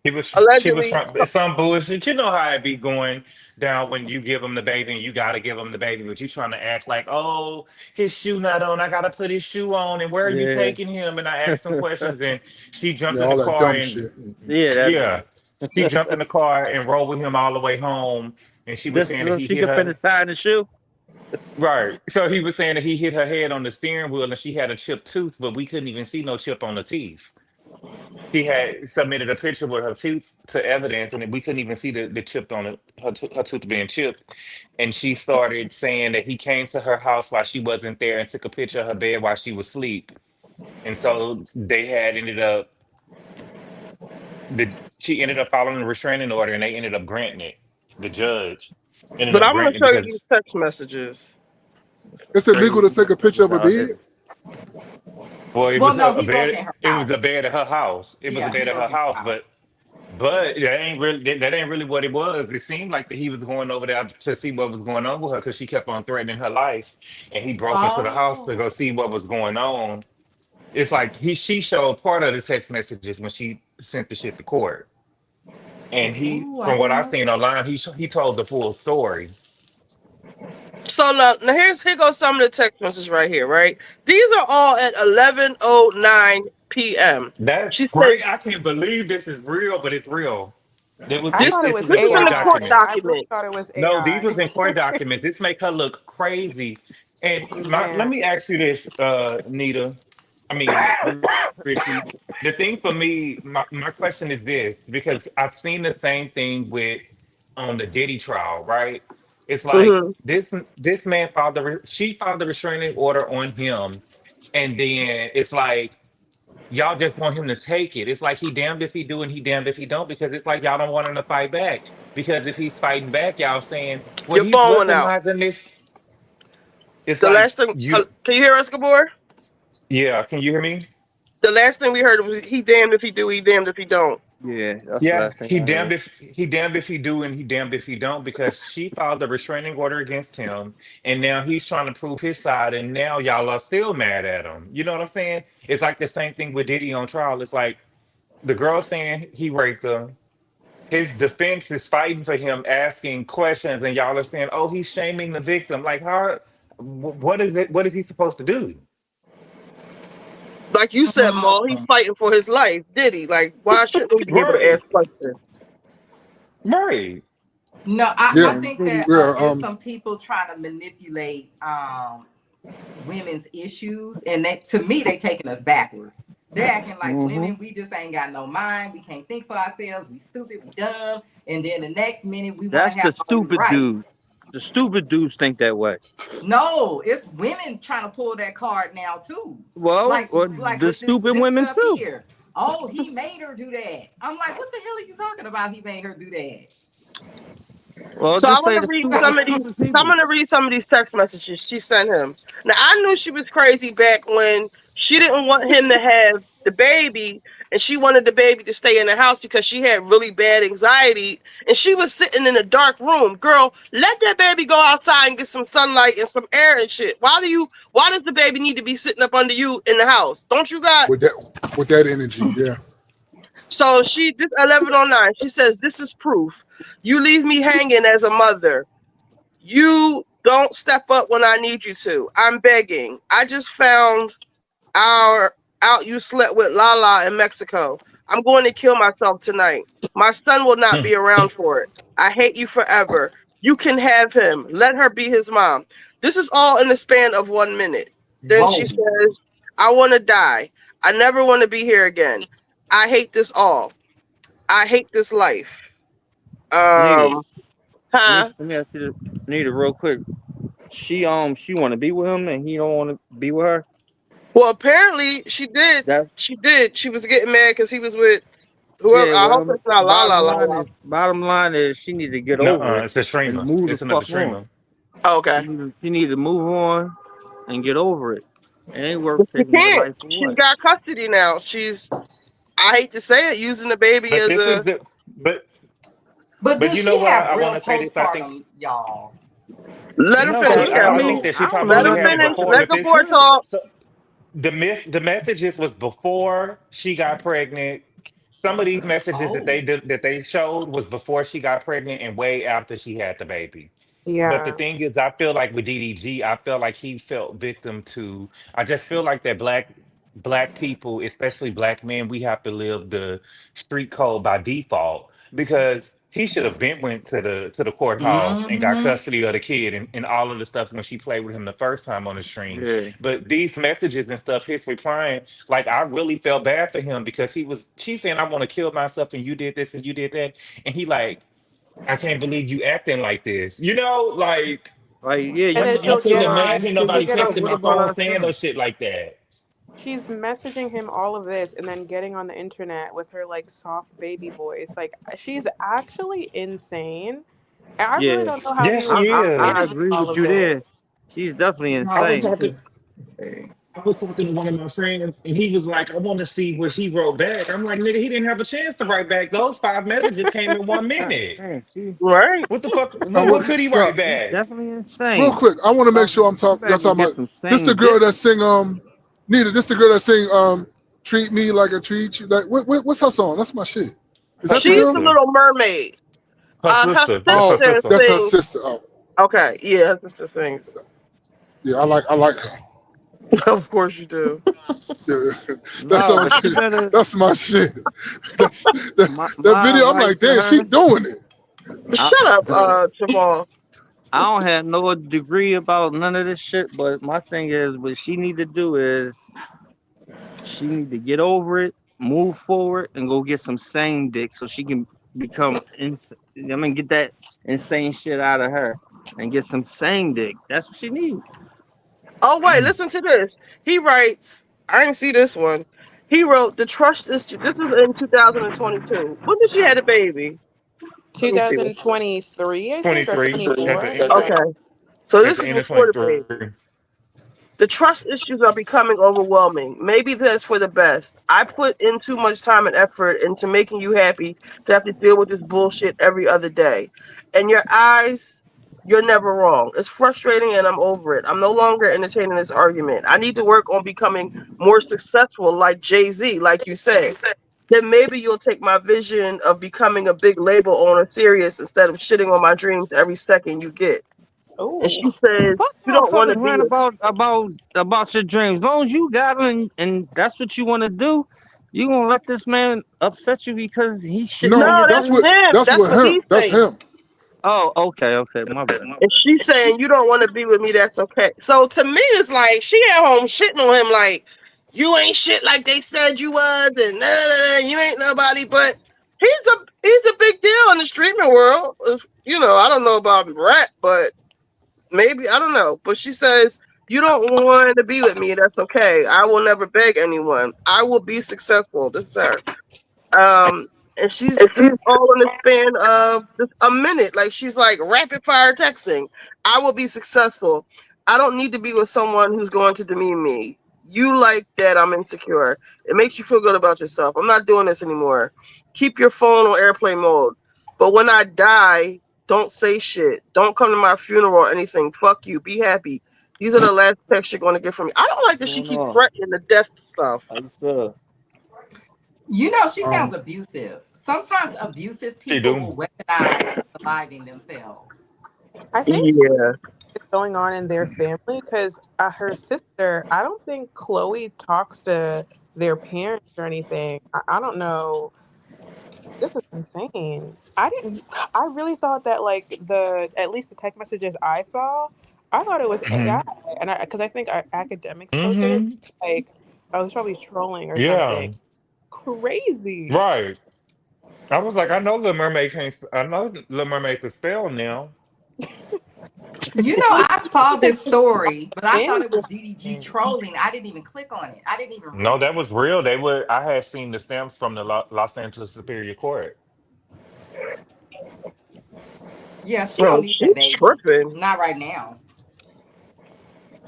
She was Allegedly, from some bullshit. You know how it be going down when you give him the baby and you gotta give him the baby, but you trying to act like, oh, his shoe not on. I gotta put his shoe on, and where are you Yeah. taking him? And I asked some questions, and she jumped Yeah, in all the that car dumb and shit. Yeah, yeah, that she jumped in the car and rode with him all the way home. And she was just saying that so he she hit could her. finish tying the shoe. Right. So he was saying that he hit her head on the steering wheel and she had a chipped tooth, but we couldn't even see no chip on the teeth. She had submitted a picture with her tooth to evidence, and we couldn't even see the chip on it, her tooth being chipped. And she started saying that he came to her house while she wasn't there and took a picture of her bed while she was asleep. And so they had ended up she ended up following the restraining order, and they ended up granting it. The judge ended but up I'm gonna granting it show you because these text messages. It's illegal to Crazy take a picture of motherfuckers a out bed. here. well, it Well, was no, a he broke bed. in her It was house. a bed at her house. It was a Yeah, he bed at her broke in house, her house. but that ain't really what it was. It seemed like that he was going over there to see what was going on with her because she kept on threatening her life, and he broke into the house to Oh, go see what was going on. It's like she showed part of the text messages when she sent the shit to court, and ooh, I from what didn't I know. seen online, he told the full story. So now here goes some of the text messages right here. Right, these are all at 11:09 p.m. That's She said great. I can't believe this is real, but it's real. I this thought it is was This is this in is in court the AI. court documents. I really document. thought it was No, these was AI. in court documents. This make her look crazy. And let Man, me ask you this, Nita. I mean, Richie. The thing for me, my question is this, because I've seen the same thing with on the Diddy trial, right? It's like Hmm. this man filed she filed the restraining order on him, and then it's like y'all just want him to take it. It's like he damned if he do and he damned if he don't, because it's like y'all don't want him to fight back. Because if he's fighting back, y'all saying, well, Your he's phone went out. weaponizing this. It's The like last thing, you, can you hear us, Gabor? yeah. Can you hear me? The last thing we heard was he damned if he do, he damned if he don't. Yeah, that's the Yeah, last thing I heard. he damned if he do and he damned if he don't, because she filed a restraining order against him, and now he's trying to prove his side, and now y'all are still mad at him. You know what I'm saying? It's like the same thing with Diddy on trial. It's like the girl saying he raped her. His defense is fighting for him, asking questions, and y'all are saying, "Oh, he's shaming the victim." Like, how? What is it? What is he supposed to do? Like you said, Maul, he's fighting for his life. Did he? Like, why shouldn't he be able to Right, ask questions? right. No, I Yeah, Man, think Diddy, that yeah. it's some people trying to manipulate women's issues, and to me they taking us backwards. They're acting like hmm women, we just ain't got no mind, we can't think for ourselves, we stupid, we dumb, and then the next minute we want that's to have the all these stupid dudes. rights. The stupid dudes think that way. No, it's women trying to pull that card now too. Well, Like or like the with this stupid this women stuff too. here. Oh, he made her do that. I'm like, what the hell are you talking about? He made her do that. Well, So I just want say to read the some of these. stupid So I'm people. going to read some of these text messages she sent him. Now I knew she was crazy back when she didn't want him to have the baby, and she wanted the baby to stay in the house because she had really bad anxiety, and she was sitting in a dark room. Girl, let that baby go outside and get some sunlight and some air and shit. Why does the baby need to be sitting up under you in the house? Don't you got? With that energy, yeah. So she this 11:09. She says this is proof. You leave me hanging as a mother. You don't step up when I need you to. I'm begging. I just found our out you slept with Lala in Mexico. I'm going to kill myself tonight. My son will not be around for it. I hate you forever. You can have him. Let her be his mom. This is all in the span of 1 minute. Then she Whoa. says, I want to die. I never want to be here again. I hate this all. I hate this life. Nita, Um, huh? let me ask you this, Nita, real quick. She want to be with him, and he don't want to be with her. Well, apparently she did. That She did. She was getting mad because he was with whoever. yeah. I hope Well, it's not La La La La. bottom line is she need to get over No, it it's a and streamer. move the It's another fuck on. streamer. Okay. She need to move on and get over it. It ain't worth But she taking her can't. life for She's what? got custody now. I hate to say it, using the baby But as this was a the But but do you know she what? have I real want to say this. I think postpartum, y'all? let her no, finish, because She I Kelly. think do. that she I don't know Let probably her had nothing it finish. about before. this. Let But the this boy talk. so the messages was before she got pregnant. Some of these messages that Oh. they showed was before she got pregnant and way after she had the baby. But the Yeah. thing is, I feel like with DDG, I feel like he felt victim to. I just feel like that black people, especially black men, we have to live the street code by default because he should have been went to the courthouse and got Mm-hmm. custody of the kid and all of the stuff when she played with him the first time on the stream. Yeah. But these messages and stuff, his replying, like I really felt bad for him because she's saying I want to kill myself and you did this and you did that, and he like I can't believe you acting like this. You know, like Like, yeah, And then I she'll couldn't get on, imagine she'll nobody get on texting what my about phone our saying no son? shit like that. she's messaging him all of this and then getting on the internet with her like soft baby voice. Like she's actually insane. And I really Yeah, don't know how Yeah, he was she I is. managing agree all with of you this. there. She's definitely I was insane. This talking. is crazy. I was talking to one of my friends, and he was like, "I want to see what he wrote back." I'm like, "Nigga, he didn't have a chance to write back. Those 5 messages came in 1 minute. Man, Right. What the fuck? I What would could he now write she's back?" definitely real insane. quick. I want to make sure You y'all better go talking get about some this the sane girl dick. that sing Nita. This the girl that sing treat me like I treat you. Like what's her song? That's my shit. Is Her that the She's the girl? sister. Little Mermaid. Her Her sister. That's her Oh, sister sister. that's her sings. sister. Oh, Okay, yeah, her sister sings. yeah. I like her. Of course you do. Yeah, that's No, all. but you better That's my shit. That's that my video. I'm advice like, to damn, she her. doing it. I, Shut up, look, Jamal. I don't have no degree about none of this shit, but my thing is, what she need to do is she need to get over it, move forward, and go get some sane dick so she can become. I mean, get that insane shit out of her and get some sane dick. That's what she needs. Oh wait, listen to this. He writes. I didn't see this one. He wrote the trust is. This is in 2022. When did she have a baby? Let me see. 2023, I think, or 23 at 24. the I end. forget. Okay, so At this the is end of before the 23. baby. The trust issues are becoming overwhelming. Maybe that's for the best. I put in too much time and effort into making you happy to have to deal with this bullshit every other day. In your eyes, you're never wrong. It's frustrating and I'm over it. I'm no longer entertaining this argument. I need to work on becoming more successful like Jay-Z, like you said. Then maybe you'll take my vision of becoming a big label owner serious instead of shitting on my dreams every second you get. And Oh, she says, Fuck you don't want to motherfuckers be rant about your dreams. As long as you got them and that's what you want to do, you gonna let this man upset you because he's shitting on No, No, your that's that's dreams? what him. that's That's what what him. he's That's saying. him. Oh, okay, my bad. And she's saying you don't want to be with me. That's okay. So to me, it's like she at home shitting on him, like you ain't shit like they said you was, and nah, nah, nah, you ain't nobody. But he's a big deal in the streaming world. You know, I don't know about rap, but maybe I don't know. But she says you don't want to be with me. That's okay. I will never beg anyone. I will be successful. This is her. Um, and she's this is all in the span of just a minute. Like she's like rapid fire texting. I will be successful. I don't need to be with someone who's going to demean me. You like that I'm insecure. It makes you feel good about yourself. I'm not doing this anymore. Keep your phone on airplane mode. But when I die, don't say shit. Don't come to my funeral or anything. Fuck you. Be happy. These are the last texts you're going to get from me. I don't like that she Going keeps on. threatening the death stuff. How you feel? You know, she sounds Um, abusive. Sometimes abusive She people do. will weaponize surviving themselves. I think yeah. something is going on in their family because her sister, I don't think Chloe talks to their parents or anything. I don't know. This is insane. I didn't. I really thought that like at least the text messages I saw, I thought it was AI, Hmm. and because I think our academics posted it. Hmm. Like I was probably trolling or something. Yeah. Crazy. Right. I was like, I know Little Mermaid can't. I know Little Mermaid can spell now. You know, I saw this story, but I thought it was DDG Interesting. trolling. I didn't even click on it. I didn't even No, read that it. was real. They were. I had seen the stamps from the Los Angeles Superior Court. Yeah, she No, don't need that she's baby. tripping. Not right now.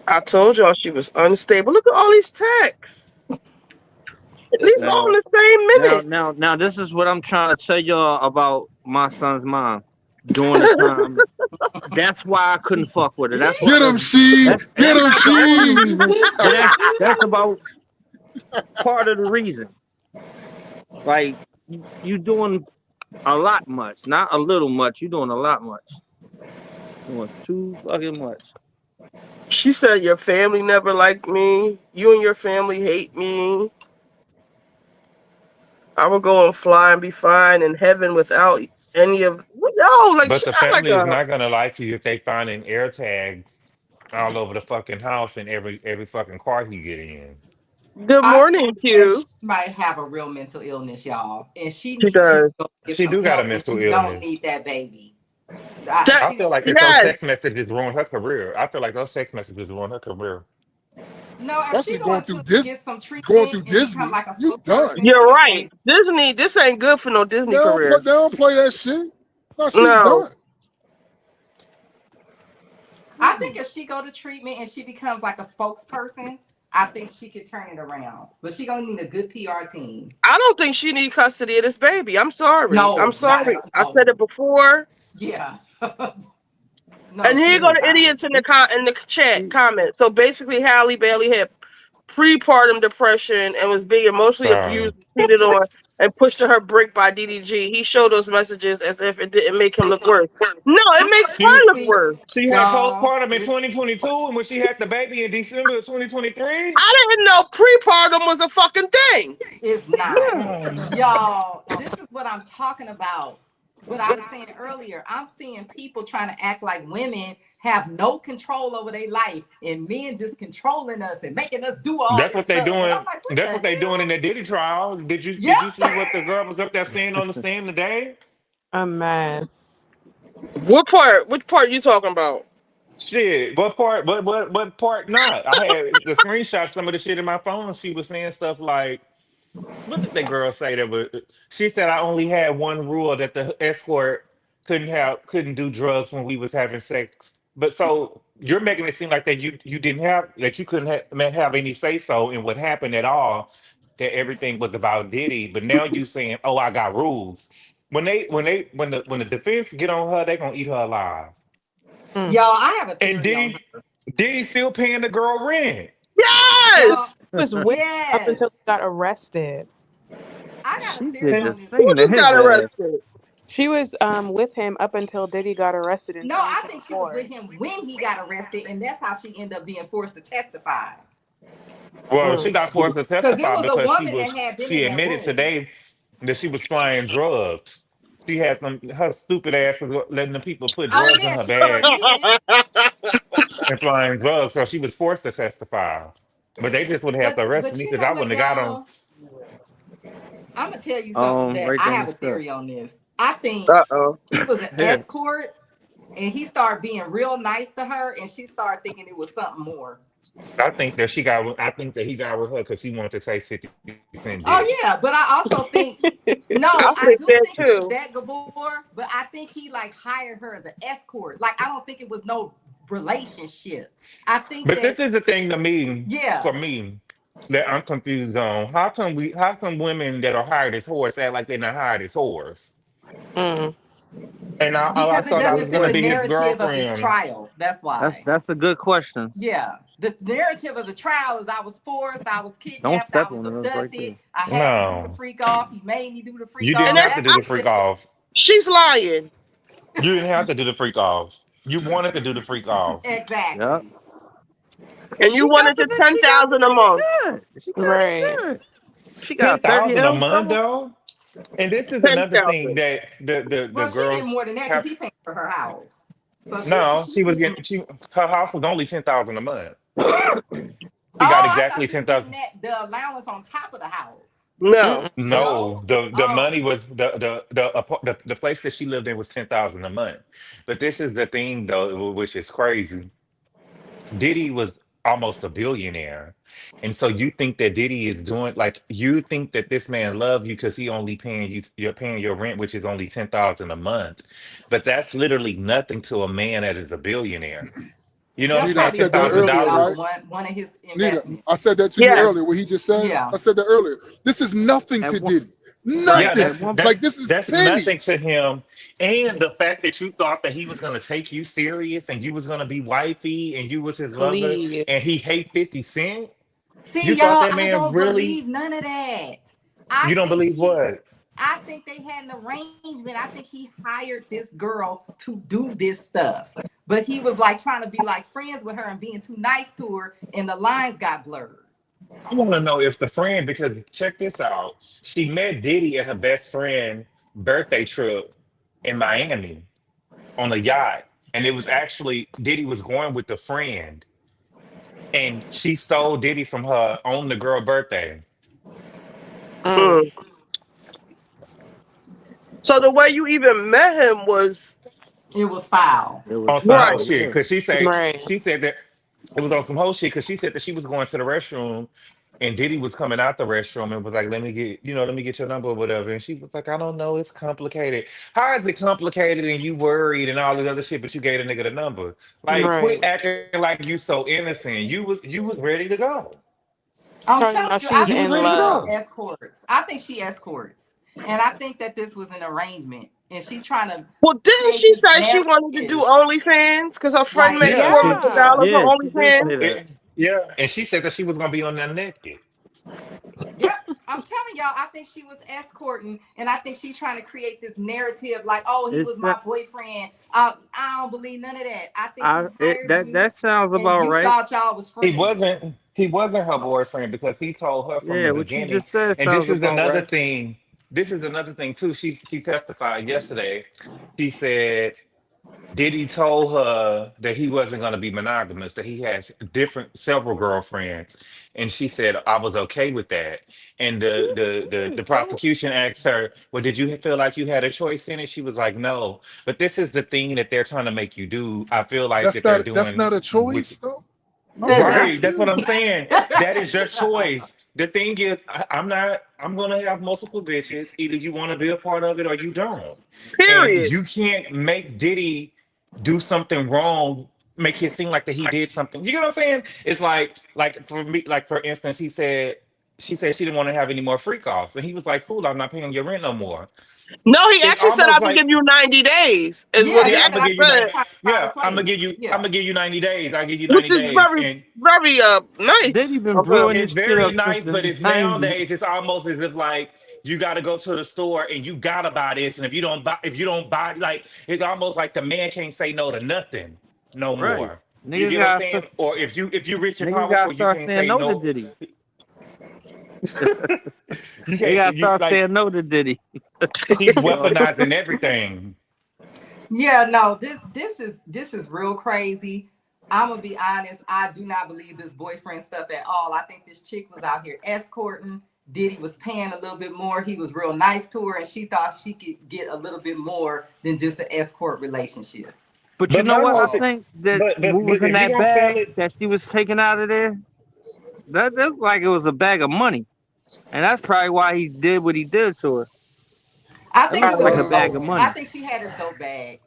I told y'all she was unstable. Look at all these texts. These all in Now, the same minute. now, this is what I'm trying to tell y'all about my son's mom. During the time, that's why I couldn't fuck with her. That's why. Get him, She. And Get that's him, not the only She. reason, but that's about part of the reason. Like you doing a lot much, not a little much. You doing a lot much. Doing too fucking much. She said your family never liked me. You and your family hate me. I will go and fly and be fine in heaven without any of yo. Like But she the got like family is a not gonna like you if they finding air tags all over the fucking house and every fucking car he get in. good I morning, think that Q. she might have a real mental illness, y'all, and she She needs to does. go get She some do got a help. And mental she don't illness. need that baby. That, I She's feel like it's those yes. text messages ruined her career. I feel like those text messages ruined her career. no. If she Especially going to get some going treatment through and become Disney. like a You done. spokesperson, You're she's right. going. Disney, this ain't good for no Disney They career. don't play that shit. No, she's No. done. I think if she go to treatment and she becomes like a spokesperson, I think she could turn it around. But she gonna need a good PR team. I don't think she need custody of this baby. I'm sorry. I'm No, not sorry. at I said all. it before. Yeah. No, And she here does go the not. idiots in the chat She, comment. So basically, Halle Bailey had prepartum depression and was being emotionally So abused, cheated on, and pushed to her brink by DDG. He showed those messages as if it didn't make him look worse. No, it makes her she look See, worse. she had y'all, postpartum in this 2022, and when she had the baby in December of 2023. I didn't know prepartum was a fucking thing. is not. Yeah. Y'all, this is what I'm talking about. What I was saying earlier, I'm seeing people trying to act like women have no control over their life and men just controlling us and making us do all That's this what they stuff. And I'm doing. like, what That's the what they doing in hell? the Diddy trial. Yep. Did you see what the girl was up there saying on the stand today? A mess. What part? Which part you talking about? Shit, what part? What part? Not. I had the screenshot. Some of the shit in my phone. She was saying stuff like, "What did that girl say?" That was. She said, "I only had one rule that the escort couldn't do drugs when we was having sex." But so you're making it seem like that you didn't have that you couldn't have any say so in what happened at all. That everything was about Diddy. But now you saying, "Oh, I got rules." When the defense get on her, they gonna eat her alive. Mm. Y'all, I have a And theory on her. Diddy still paying the girl rent. Y'all, Yes. He was with up yes. until he got arrested. I got a she theory did And the on this. Who thing to just his got ass. arrested? She was with him up until Diddy got arrested in No, I think she was 2024. with him when he got arrested, and that's how she ended up being forced to testify. well, she Mm. got forced to Because it testify was a because woman that had been she in that admitted room. today that she was flying drugs. She had her stupid ass was letting the people put Oh drugs in yeah, her she sure bag did. and flying drugs, so she was forced to testify. But they just would have to arrest But me you because know I what, wouldn't have got on. y'all? I'm gonna tell you something that Right I there in have the a stuff. theory on this. I think Uh-oh. he was an Yeah. escort, and he started being real nice to her, and she started thinking it was something more. I think that he got with her because he wanted to take 50 Cent dick. Oh yeah, but I also think no, I I think do that think it was too. that Gabor, but I think he like hired her as an escort. Like I don't think it was no relationship. I think But that this is the thing to me, for yeah, me, that I'm confused on. How come women that are hired as whores act like they're not hired as whores? Mm. And I because it thought I Good was doesn't fit gonna the be his question. narrative of this girlfriend. trial. That's why. That's a good question. Yeah. The narrative of the trial is I was forced, I was Don't kidnapped, I step was on it. That's right abducted, there. I had to do the No, freak off. He made me do the freak you And didn't off. have that's to That's do I, the the freak narrative. off. she's lying. You didn't have to do the freak off. You wanted to do the freak off. Yep. Exactly. And you She got wanted the the best. 10,000 a month. She got it Right. good. She ten got 30 thousand a L's month something. though. And this is another thing 10,000. that the Well, she get girls more than that because have. he paid for her house. So No, she she was getting. getting her house was only 10,000 a month. She got Oh, I thought exactly she was ten getting thousand. that the allowance on top of the house. No. Mm-mm. No, No. the Oh, money was the place that she lived in was 10,000 a month. But this is the thing though, which is crazy. Diddy was almost a billionaire. And so you think that Diddy is doing like you think that this man love you because he only paying you're paying your rent, which is only 10,000 a month. But that's literally nothing to a man that is a billionaire. You know, That's he Nita, I paid probably ten said that one of thousand his earlier, right? dollars. one of his Nita, investments. I said that to you Yeah. earlier. What he just said, Yeah. I said that earlier. This is nothing At to one, Diddy. right. Yeah, Nothing. At one, Like this is that's nothing to pennies. him. And the fact that you thought that he was gonna take you serious and you was gonna be wifey and you was his lover Please. and he hate 50 Cent. See, You thought y'all, that I man don't really believe none of that. I you don't think believe he what? I think they had an arrangement. I think he hired this girl to do this stuff. But he was like trying to be like friends with her and being too nice to her, and the lines got blurred. I want to know if the friend, because check this out. She met Diddy at her best friend birthday trip in Miami on a yacht. And it was actually Diddy was going with the friend. And she stole Diddy from her on the girl birthday. Mm. Mm. So the way you even met him was It was foul. it was On some whole foul. right. shit. Yeah. Cause Right. she said that it was on some whole shit because she said that she was going to the restroom and Diddy was coming out the restroom and was like, let me get, let me get your number or whatever. And she was like, I don't know, it's complicated. How is it complicated and you worried and all this other shit, but you gave a nigga the number? Like, quit Right. acting like you so innocent. You was ready to go. I'm Talking telling about you, I she's You was think in ready to she go. love. escorts. I think she escorts. And I think that this was an arrangement. And she trying to Well, didn't create she this say she wanted to do narrative. OnlyFans because her friend Like, made Yeah, four she million Yeah. dollars Yeah, on she did OnlyFans? say that. yeah. And she said that she was gonna be on there naked. yep, I'm telling y'all, I think she was escorting, and I think she's trying to create this narrative like, oh, he It's was my that boyfriend. I don't believe none of that. I think he hired that you, that sounds and about you right. thought y'all was friends. He wasn't her boyfriend because he told her from the Yeah, what you beginning. just said And this sounds is about another right. thing. This is another thing too. She testified yesterday. She said Diddy told her that he wasn't going to be monogamous, that he has several girlfriends, and she said I was okay with that. And the prosecution asked her, "Well, did you feel like you had a choice in it?" She was like, "No." But this is the thing that they're trying to make you do. I feel like that they're That's doing not a with choice though. I'm Listen, right. That's what I'm confused. saying. That is your choice. The thing is, I'm not. I'm gonna have multiple bitches. Either you want to be a part of it or you don't. And Period. you can't make Diddy do something wrong, make it seem like that he did something. You know what I'm saying? It's like for me, like for instance, she said she didn't want to have any more freak offs, and he was like, "Cool, I'm not paying your rent no more." No, he It's actually said almost I can like give you 90 days, is what yeah, he yeah, he I'm said gonna I actually give you can 90. 90. said, Find a Yeah, place. I'm Yeah. gonna give you 90 days. I'll give you which 90 is days. very, And very Diddy nice been of him. brewing it's this shit very up since nice, but the it's '90s. nowadays it's almost as if like you got to go to the store and you gotta buy this, and if you don't buy, like it's almost like the man can't say no to nothing no Right. more. You Niggas get what I'm got saying? Or if you rich and niggas gotta powerful, you start can't saying say no to no. Diddy. You They can't. gotta You start like saying no to Diddy. he's weaponizing everything. Yeah, no, this is real crazy. I'm gonna be honest. I do not believe this boyfriend stuff at all. I think this chick was out here escorting. Diddy was paying a little bit more. He was real nice to her, and she thought she could get a little bit more than just an escort relationship. But you But know what? I no, think that what was but in if you that gonna sell bag it, that she was taking out of there, that looked like it was a bag of money. And that's probably why he did what he did to her. I That think looked it was like a a Um, bag dope. of I money. think she had his dope bag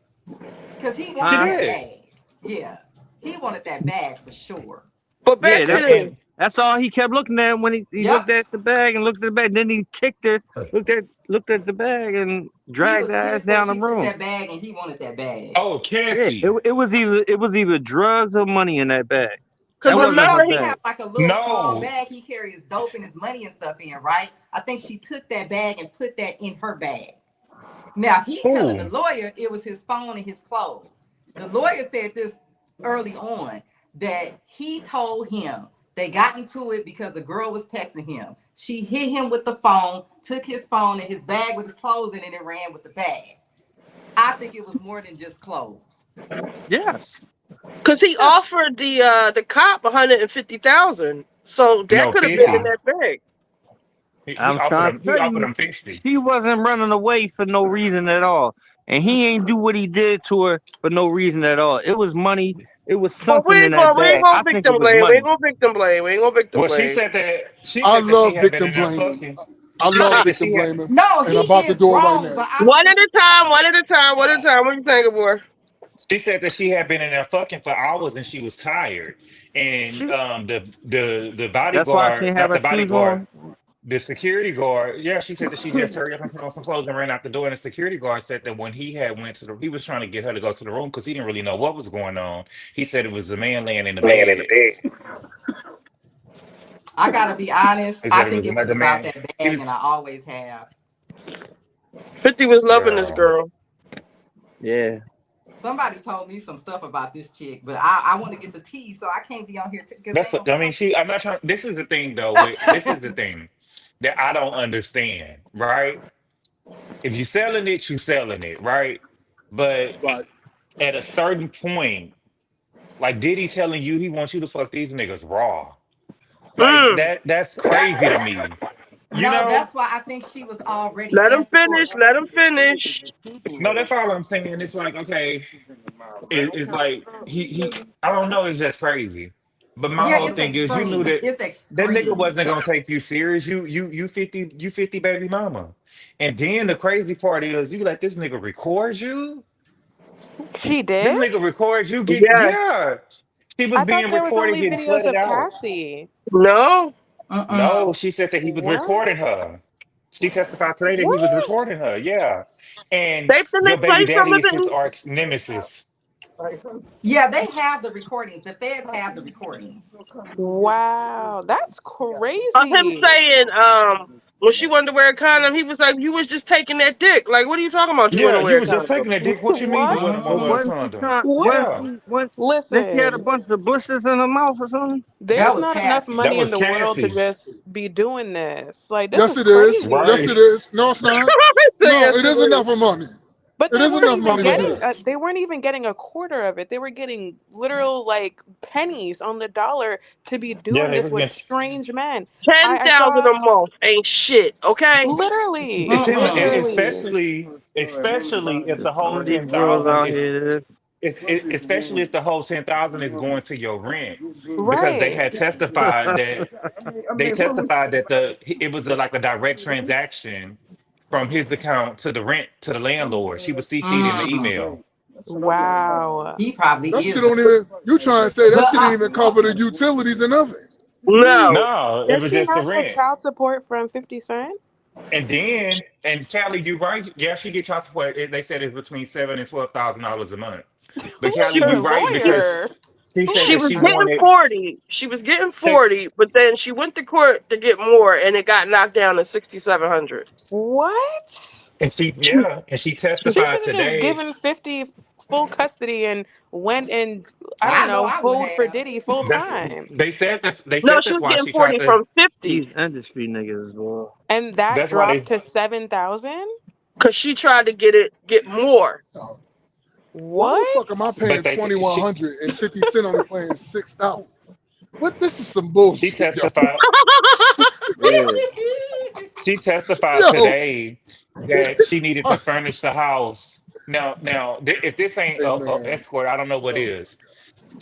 because he she wanted Huh? that did. bag. Yeah, he wanted that bag for sure. but Yeah, back to And, the, and that's all he kept looking at when he looked Yep, at the bag and looked at the bag. Then he kicked her, looked at the bag and he dragged was her ass pissed that down the she took room. that bag and he wanted that bag. oh, Yeah, Cassie, it was either drugs or money in that bag. because That Well, wasn't you her know, remember he he, had bag. like a little small no, bag he carried his dope and his money and stuff in, right? I think she took that bag and put that in her bag. Now he telling the oh, lawyer it was his phone and his clothes. The lawyer said this early on that he told him they got into it because the girl was texting him. She hit him with the phone, took his phone and his bag with his clothes in it and ran with the bag. I think it was more than just clothes. Yes. because he Yeah. offered the cop 150,000, so that no could have been in 50. Yeah. that bag. I'm trying to He tell offered you, him 50. she wasn't running away for no reason at all. And he ain't do what he did to her for no reason at all. It was money. It was But something in that we ain't bag. gonna I think it victim was blame. We ain't money. gonna victim blame. We ain't gonna victim Well, blame. I she love had been victim in there blaming. fucking. I She love said that victim she had. blaming, No, and he I'm about to is do it right wrong, now. but I don't One think at he a time, one at a time, one at a time. What you thinking, boy? She said that she had been in there fucking for hours and she was tired. And She. the That's why she bodyguard, didn't have not her the shoes bodyguard, on. the security guard, yeah, she said that she just hurried up and put on some clothes and ran out the door. And the security guard said that when he had went to he was trying to get her to go to the room because he didn't really know what was going on. He said it was a man laying in the Laying in the bed. bed. I gotta be honest. He I said it think was it was another about man. that He bag, and was, I always have. 50 was loving this girl. girl. Yeah. Somebody told me some stuff about this chick, but I want to get the tea, so I can't be on here because That's, ain't no I mean, telling. I'm not trying. This is the thing, though. This is the thing that I don't understand, right? If you're selling it, you're selling it, right? But Right. at a certain point, like Diddy telling you he wants you to fuck these niggas raw. Like Mm. that's crazy to me. You No, know? that's why I think she was already Let him escort. finish. Let him finish. No, that's all I'm saying. It's like, okay, it's like he I don't know, it's just crazy. But my Yeah, whole it's thing is you knew extreme. that It's that nigga extreme. wasn't gonna take you serious. You 50 baby mama. And then the crazy part is you let this nigga record you. She This did? nigga record you get Yes. yeah. She was I thought being there was recorded only getting videos slutted of out. Cassie. No. No, Mm-mm. she said that he was recording What? her. She testified today that he was What? recording her. Yeah. And Didn't they your play baby some daddy of is his it? arch nemesis. Yeah, they have the recordings. The feds have the recordings. Wow, that's Of him crazy. saying, when she wanted to wear a condom, he was like, "You was just taking that dick. Like, what are you talking about? You want Yeah, to you wear a was just condom?" taking that dick. What you mean you What? wouldn't But want to wear Mm-hmm. a wasn't she condom? trying? What? Yeah. Then she had a Listen, bunch of blisters in her mouth or something? That there's was not enough Cassie. That money in was the world to Cassie. just be doing this. Like, this Yes, is it is. Yes, crazy. it Right. is. No, it's not. Yes, No, it is it is. enough of money. But It they is weren't enough even money to do getting that. they weren't even getting a quarter of it. They were getting literal like pennies on the dollar to be Yeah, doing they this was with getting strange men. Ten I thousand a saw month ain't shit. Okay. literally, it's him Mm-mm. literally. especially if the whole Some of these ten bros thousand out is here. especially if the whole 10,000 is going to your rent. Because they Right. had testified that it was like a direct transaction from his account to the rent to the landlord. She was CC'd in the Mm. email. Wow. He probably That is shit the. don't even. You trying to say that But shit didn't even cover the utilities or nothing? no. No, it Does was she just the have the rent. child support from 50 Cent? And Callie, you right? Yeah, she get child support. They said it's between $7,000 and $12,000 a month. But Who's Callie, She her was you right because lawyer? she Who said she that is was she her? getting wanted 40. She was getting they, 40, but then she went to court to get more, and it got knocked down to 6,700. What? and she She testified should have just today. given 50 full custody and went and, I don't I know know, I would pulled for have. Diddy full time. They No, said she that's was why getting she tried 40 to from 50 These industry niggas, boy. And that that's why dropped they to 7,000? because she tried to get more. No. Why the fuck am I What? paying but they she 2,100 and 50 Cent only paying 6,000? What? This is some she bullshit, yo. testified Yeah. she testified Yo. today that she needed Uh, to furnish the house. Now, if this ain't hey a man. escort, I don't know what Oh is.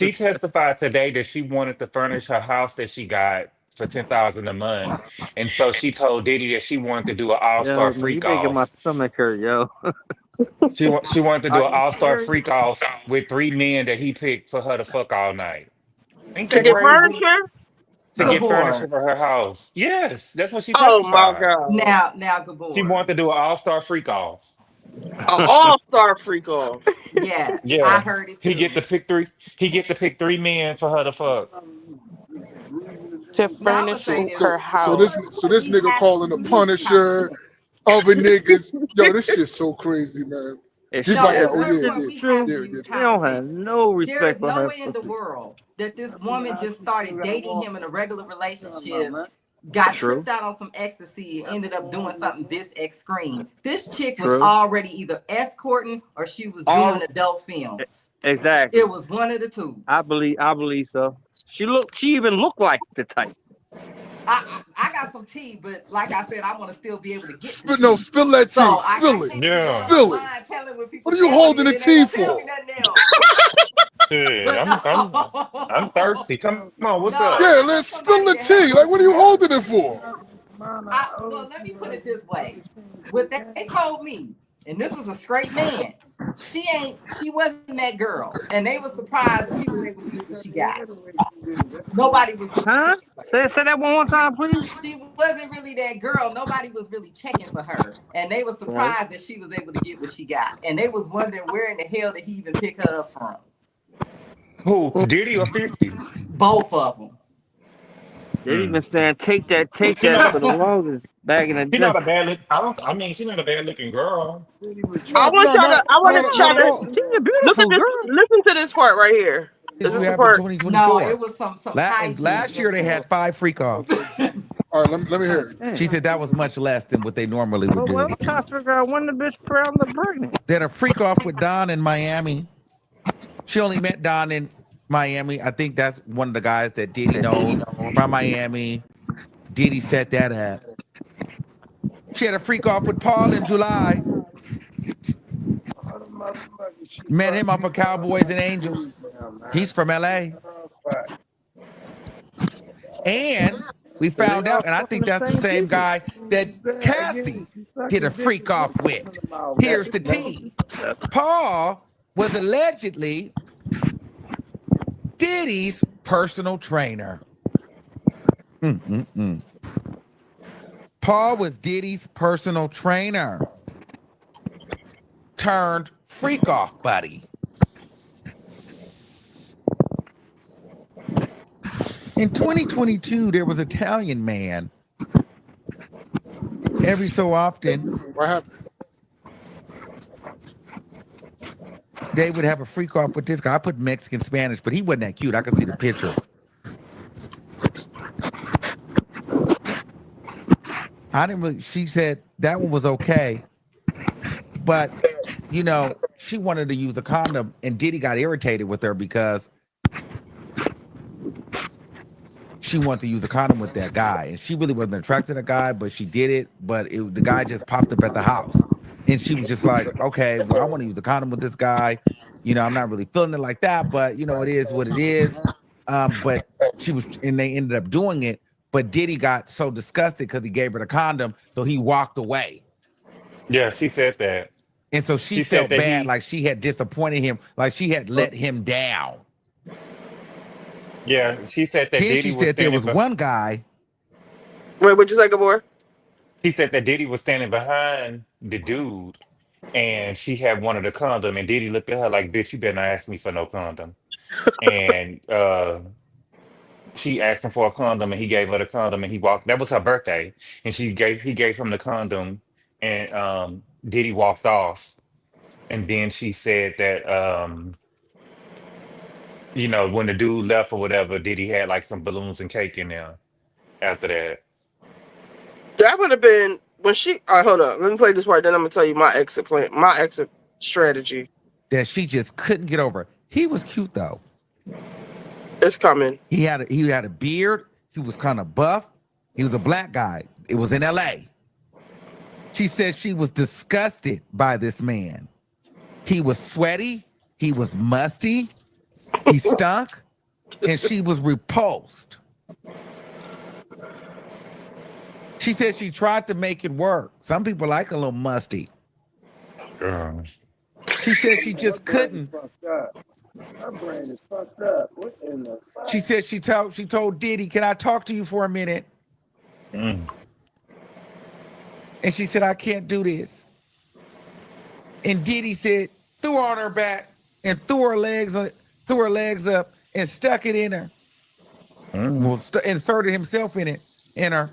my She testified today that she wanted to furnish her house that she got for 10,000 a month, and so she told Diddy that she wanted to do an all-star Yo, man, you freak making my off. stomach hurt, yo. She wanted to Are do an you all-star serious? freak off with three men that he picked for her to fuck all night. Ain't To that get crazy? furniture? To get furniture Gabor. for her house. Yes, that's what she Oh my testified. god. Now, She Gabor. wanted to do an all-star freak off. An all-star freak off. Yes, I Yeah. heard it He get too. to pick three. He get to pick three men for her to fuck. To Now I'm gonna furnish say So this: so her so house. this Gabor, so this we nigga have calling the 2 weeks Punisher, conversation. other niggas. Yo, this shit's so crazy, man. He No, like, at yeah, a oh certain yeah, Shit point, yeah, is we have true. to yeah, use yeah. They common don't sense. have no There respect is for no her way in the pussy. world that this woman just started dating him in a regular relationship, got True. tripped out on some ecstasy, and ended up doing something this extreme. This chick was True. already either escorting or she was doing All adult films. It Exactly. was one of the two. I believe so. She even looked like the type. I got some tea, but like I said, I want to still be able to get the No, tea. spill that So tea. I Spill it. can't be yeah. going Spill it. online telling when people What are you tell me holding and the then they tea don't tell me for? nothing else. Shit, But I'm no, thirsty. Come on, what's no, up? Yeah, I want let's spill somebody the to help tea. me Like, what are you with that. holding it for? Well, let me put it this way. What they told me, and this was a straight man. She wasn't that girl, and they were surprised she was able to get what she got. Nobody was really checking for her. Say that one more time, please. She wasn't really that girl. Nobody was really checking for her, and they were surprised that she was able to get what she got, and they was wondering where in the hell did he even pick her up from. Who, Diddy or 50? Both of them. They even stand take that for the longest back in the She's day. not a bad look. I mean, she's not a bad looking girl. I want y'all to She's a look beautiful at this. girl. Listen to this part right here. This Is this the happened part? 2024. No, it was some Last year they had 5 freak offs. All right, let me hear it. She said that was much less than what they normally would Well, do. I'm trying to figure out when the bitch pregnant. They had a freak off with Don in Miami. She only met Don in Miami. I think that's one of the guys that Diddy knows from Miami. Diddy set that up. She had a freak off with Paul in July. Met him off of Cowboys and Angels. He's from LA. And we found out, and I think that's the same guy that Cassie did a freak off with. Here's the tea. Paul was allegedly Diddy's personal trainer. Paul was Diddy's personal trainer turned freak off buddy. In 2022, there was an Italian man. Every so often, What happened? they would have a freak off with this guy. I put Mexican Spanish, but he wasn't that cute. I could see the picture. I didn't really, she said that one was okay. But, you know, she wanted to use the condom, and Diddy got irritated with her because she wanted to use the condom with that guy. And she really wasn't attracted to the guy, but she did it. But the guy just popped up at the house. And she was just like, okay, well, I want to use the condom with this guy. You know, I'm not really feeling it like that, but, you know, it is what it is. But she was, and they ended up doing it. But Diddy got so disgusted because he gave her the condom, so he walked away. Yeah, she said that. And so she felt bad, like she had disappointed him, like she had let him down. Yeah, she said that Then Diddy she was said there standing was one guy. Wait, what'd you say, Gabor? He said that Diddy was standing behind the dude, and she had one of the condom, and Diddy looked at her like, "Bitch, you better not ask me for no condom." And she asked him for a condom, and he gave her the condom, and he walked. That was her birthday, and he gave him the condom, and Diddy walked off. And then she said that you know, when the dude left or whatever, Diddy had like some balloons and cake in there after that. That would have been when she. All right, hold up. Let me play this part. Then I'm gonna tell you my exit plan, my exit strategy. That she just couldn't get over. He was cute though. It's coming. He had a beard. He was kind of buff. He was a black guy. It was in LA. She said she was disgusted by this man. He was sweaty. He was musty. He stunk. And she was repulsed. She said she tried to make it work. Some people like a little musty. She said she just couldn't. My brain is fucked up. What in the fuck? She said she told Diddy, "Can I talk to you for a minute?" And she said, "I can't do this." And Diddy said, threw her on her back and threw her legs up and stuck it in her. Well, inserted himself in her.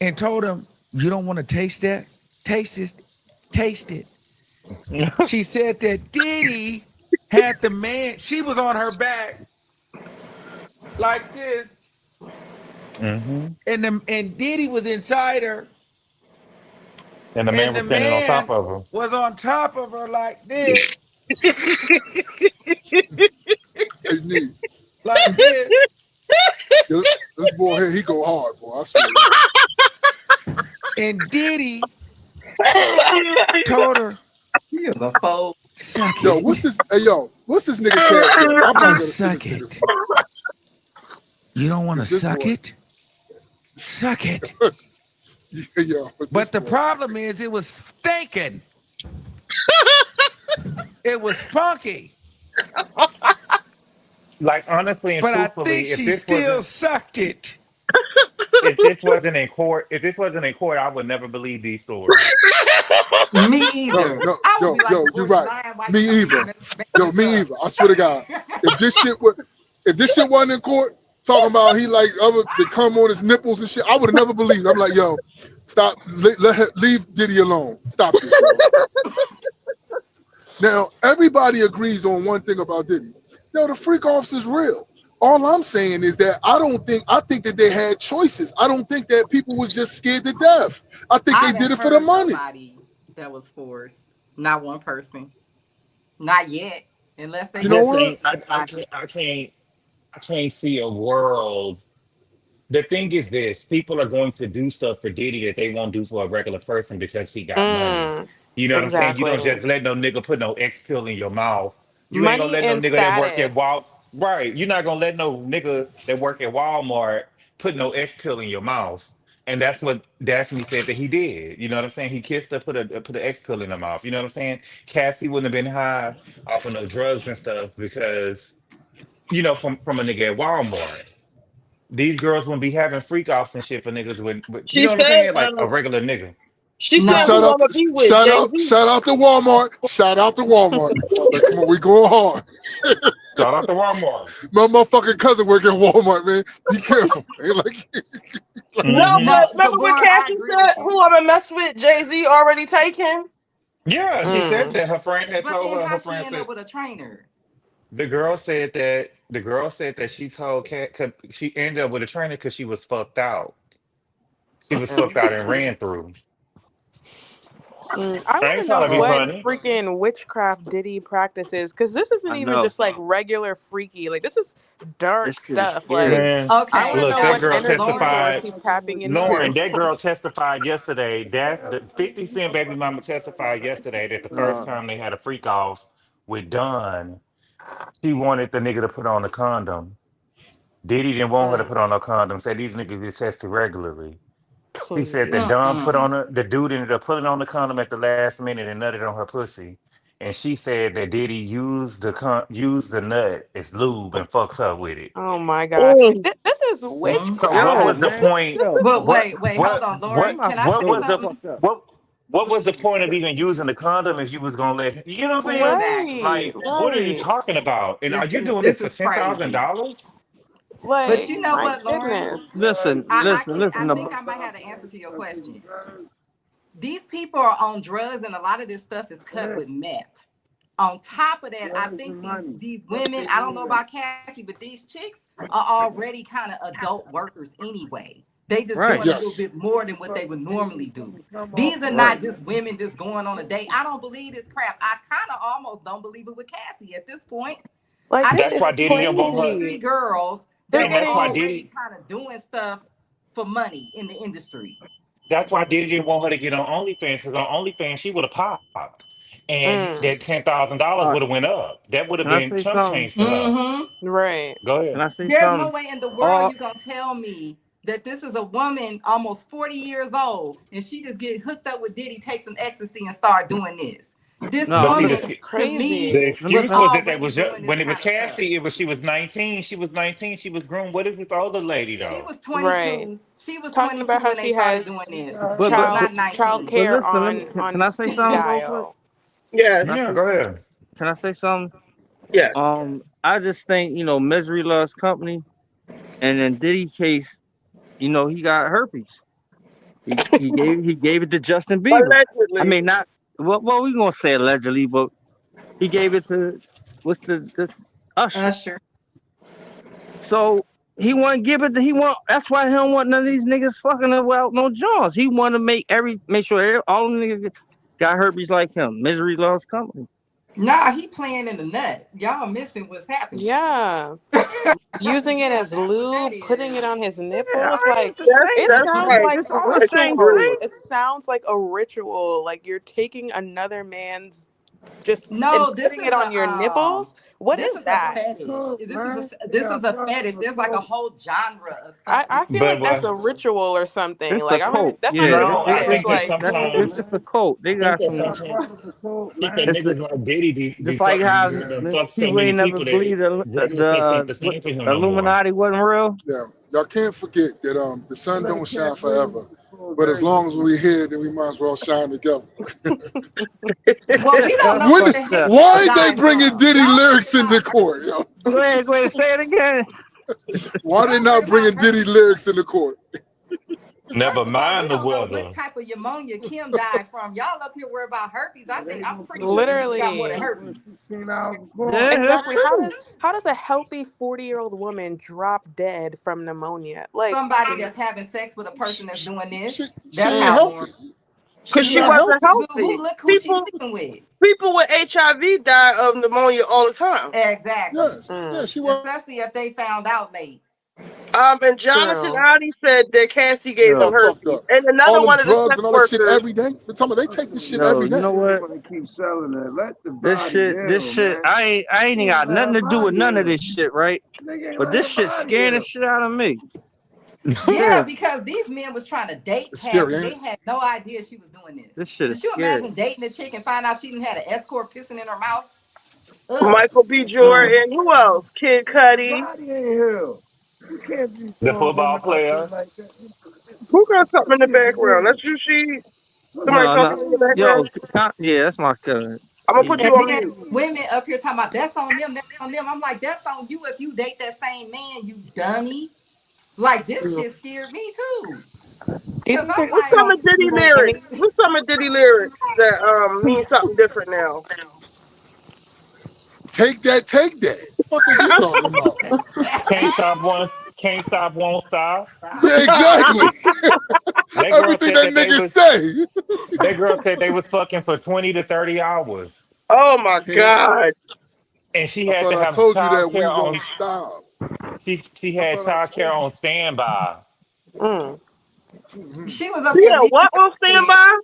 And told him, "You don't want to taste that? Taste it. She said that Diddy had the man, she was on her back like this. And Diddy was inside her. And the man was standing on top of her. Was on top of her like this. Like this. This boy here, he go hard, boy. I swear. And Diddy told her, he is a fool. Yo, what's this? Hey, yo, what's this nigga cat? I'm trying to suck it. You don't want to suck it? Suck it. Yeah, but the problem is it was stinking. It was funky. Like honestly and But I think truthfully, she still sucked it. if this wasn't in court, I would never believe these stories. Me No, either. no, I would be like, yo, you're boy, you right. lying while you Me telling me either. make Yo, this me up. either. I swear to God, if this shit wasn't in court, talking about he like other to come on his nipples and shit, I would have never believed. I'm like, yo, stop, leave Diddy alone. Stop this, yo. Now everybody agrees on one thing about Diddy. Yo, the freak offs is real. All I'm saying is that I think that they had choices. I don't think that people was just scared to death. I think I they did haven't it for the heard money. nobody that was forced. Not one person. Not yet. Unless they You I know just just said what? think I can't see a world. The thing is this: people are going to do stuff for Diddy that they won't do for a regular person because he got money. Mm, You know what I'm saying? You don't exactly. just let no nigga put no X pill in your mouth. You ain't gonna Money let no and nigga that work at status. Wal right. You're not gonna let no nigga that work at Walmart put no X pill in your mouth. And that's what Daphne said that he did. You know what I'm saying? He kissed her, put an X pill in her mouth. You know what I'm saying? Cassie wouldn't have been high off of no drugs and stuff because from a nigga at Walmart. These girls wouldn't be having freak offs and shit for niggas with you She know what I'm said, saying? Like a regular nigga. she Well, said no. who wanna be with Jay-Z. shout out to Walmart. Shout out to Walmart. Like, come on, we going hard. Shout out to Walmart. My motherfucking cousin work at Walmart, man. Be careful, man. No, Hmm. but No, so remember what Warren, I Cassie agree said? with Who you. wanna mess with Jay-Z already taken? Yeah, she said Mm. that her friend had But told then her. how Her she friend end up said with a trainer? the girl said that she told Cat she ended up with a trainer because she was fucked out. She was fucked out and ran through. I I want ain't to trying know to be Oh, what funny. freaking witchcraft Diddy practices, because this isn't I even know. just like regular freaky. Like this is dark This shit is stuff. scary. Like Man, I want Okay, to look, know that what now girl energy source testified. he's tapping Lauren, into. that girl testified yesterday. That the 50 Cent baby mama testified yesterday that the first Uh, time they had a freak off with Dunn, she wanted the nigga to put on a condom. Diddy didn't want her to Mm, put on no condom. Said these niggas get tested regularly. She said that please. Don put on Mm-mm. the dude ended up putting on the condom at the last minute and nutted on her pussy. And she said that Diddy used the nut as lube and fucked her with it. Oh my God. Mm. This is So what Okay. yo, was the witchcraft. man, point? yo, But What wait, hold what on, get Lauren. what my Can I what say was phone the something? fucked up. what was the point of even using the condom if you was gonna let you know what I'm saying? Exactly. Right, Like, what are you right. talking about? And are This you is doing this this for is $10,000? crazy. But Like, you know my what, Lauren? goodness. Listen, I listen, can I listen. think I might have the answer to your question. These people are on drugs, and a lot of this stuff is cut with meth. On top of that, I think these women, I don't know about Cassie, but these chicks are already kind of adult workers anyway. They just Right. doing a little Yes. bit more than what they would normally do. These are Right. not just women just going on a date. I don't believe this crap. I kind of almost don't believe it with Cassie at this point. Like, I this That's think is why that Diddy these didn't want her, industry crazy. girls, They're they're and that's why getting, already Diddy kind of doing stuff for money in the industry. That's why Diddy didn't want her to get on OnlyFans because on OnlyFans she would have popped, and mm, that $10,000 All right. would have went up. That would have Can I been say chump something? change to her. Mm-hmm. right. Go Can ahead. I say There's no something? way in the world All you gonna tell me that this is a woman almost 40 years old and she just get hooked up with Diddy, take some ecstasy and start doing this. This no. But see, woman Listen. to the me Crazy. Let me. was excuse was that already was doing this when it was kind of stuff. Cassie. It was she was 19. She was 19. She was groomed. What is this older lady She though? was Right. 22. She was Talking about 22 how when they she started has doing this. But She was but child but, not child 19. but care listen. Let me. Can on I say speed something real quick? dial. Can Yes, I Yeah, say? go ahead. Can I say something? yes. I just think misery loves company, and in Diddy case, he got herpes. He gave it to Justin Bieber. I Allegedly. mean, not well. We gonna say allegedly, but he gave it to what's the this Usher. Usher. So he want to give it. He want. That's why he don't want none of these niggas fucking about no Johns. He want to make sure all them niggas got herpes like him. Misery loves company. Nah, he playing in the nut. Y'all missing what's happening. Yeah. Using it Yeah, as that's what that lube, putting is. it on his Yeah, nipples. I Like, ain't the it same. That's sounds right. like It's a all the That's same true. ritual. thing. It sounds like a ritual. Like you're taking another man's Just and No, this putting it is on a your nipples. What this is is a that? fetish. Coke, This is man. They this got is a brothers fetish. with There's like a Coke. whole genre of stuff I in feel But like that's what? a ritual or something. It's Like a I don't. cult. That's not Yeah, even No, normal. I It's think that like sometimes it's a cult. They I think got that They some. got sometimes brothers with Coke, I think that man. It's a, niggas like Diddy just like how and the fuck so people many ain't never people that believe regular sex ain't the what, same for him no more. Illuminati wasn't real. Yeah, y'all can't forget that the They sun don't let shine Cat Williams forever. expose But as long as everything. we're here, then we might as well shine together. Well, we don't That's know what What? the fucked heck up. he'll Why they die bringing from. Diddy Y'all worried lyrics about into herpes. court? Yo? Go ahead, say it again. Why they Y'all worried not about bringing Diddy herpes. lyrics into court? Never First of all, we mind the don't know what weather. type of pneumonia Kim died from. Y'all up here worried about herpes. Yeah, they I'm gonna pretty put sure they Diddy gonna got more than literally. put herpes. 16 hours before. Yeah, Exactly. How does a healthy 40-year-old woman drop dead from pneumonia? Like, Somebody that's having sex with a person that's She, doing she, this. she That's ain't how normal. healthy. Because She's she not Yeah. wasn't healthy. healthy. Look who she's People sleeping with. people with HIV die of pneumonia all the time. Exactly. Yes. Yeah, mm, she was. Especially if they found out late. And Jonathan true. Allie said that Cassie gave him yo, All fucked herpes. up. And All another them one of the drugs sex and all that shit workers, every day. But tell me they take this Listen, shit man, yo, every you day. know they what? want to keep selling it. Let the body This heal, shit, man. I ain't They got ain't let nothing her to do with body none of heal. this shit, right? They ain't But let this her shit body scaring the heal. shit out of me. Yeah, Yeah, because these men was trying to date It's scary, Cassie. ain't They it? had no idea she was doing this. this shit is Did you scary. imagine dating a chick and find out she didn't had an escort pissing in her mouth? Ugh. Michael B. Mm. Jordan, who else? Kid The Cudi. body ain't healed. You can't be The throwing football women out there player. like that. Who got something in the Get the background? women. That's you, she. What's Somebody up, No, talking no, in the Shane? background. yo, yeah, that's my cousin. I'm gonna put He, you And on then mute. women up here talking about that's on them, that's on them. I'm like, that's on you if you date that same man, you dummy. Like this Mm. shit scared me too. Do you Cause think I'm there's What's like, some still of Diddy lyrics? money? What's some of Diddy lyrics that mean something different now? Take that, take that. Fuck is you talking about? Can't stop, won't stop. Yeah, exactly. That girl Everything said that that they nigga was say. that girl said they was fucking for 20 to 30 hours. Oh my Can't. God. And she I had thought to I have told you child that care we on won't stop. she I had thought I child care told on standby. Mm. you. she was up here Yeah, leaving what her on kid. standby?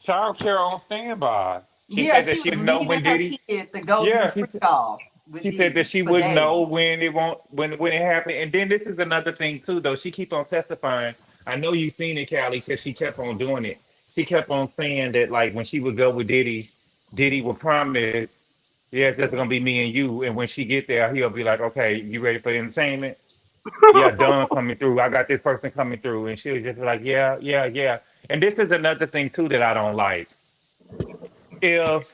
Child care on standby. She Yeah, said that she she was didn't know leaving when her Diddy. kid to go do Yeah, freak offs with she said that Diddy she for wouldn't know days. when it won't when it happened. And then this is another thing too, though. She keep on testifying. I know you've seen it, Callie, because she kept on doing it. She kept on saying that like when she would go with Diddy, Diddy would promise, yeah, it's just gonna be me and you. And when she get there, he'll be like, okay, you ready for the entertainment? Yeah, Don coming through. I got this person coming through. And she was just like, yeah, yeah, yeah. And this is another thing too that I don't like. If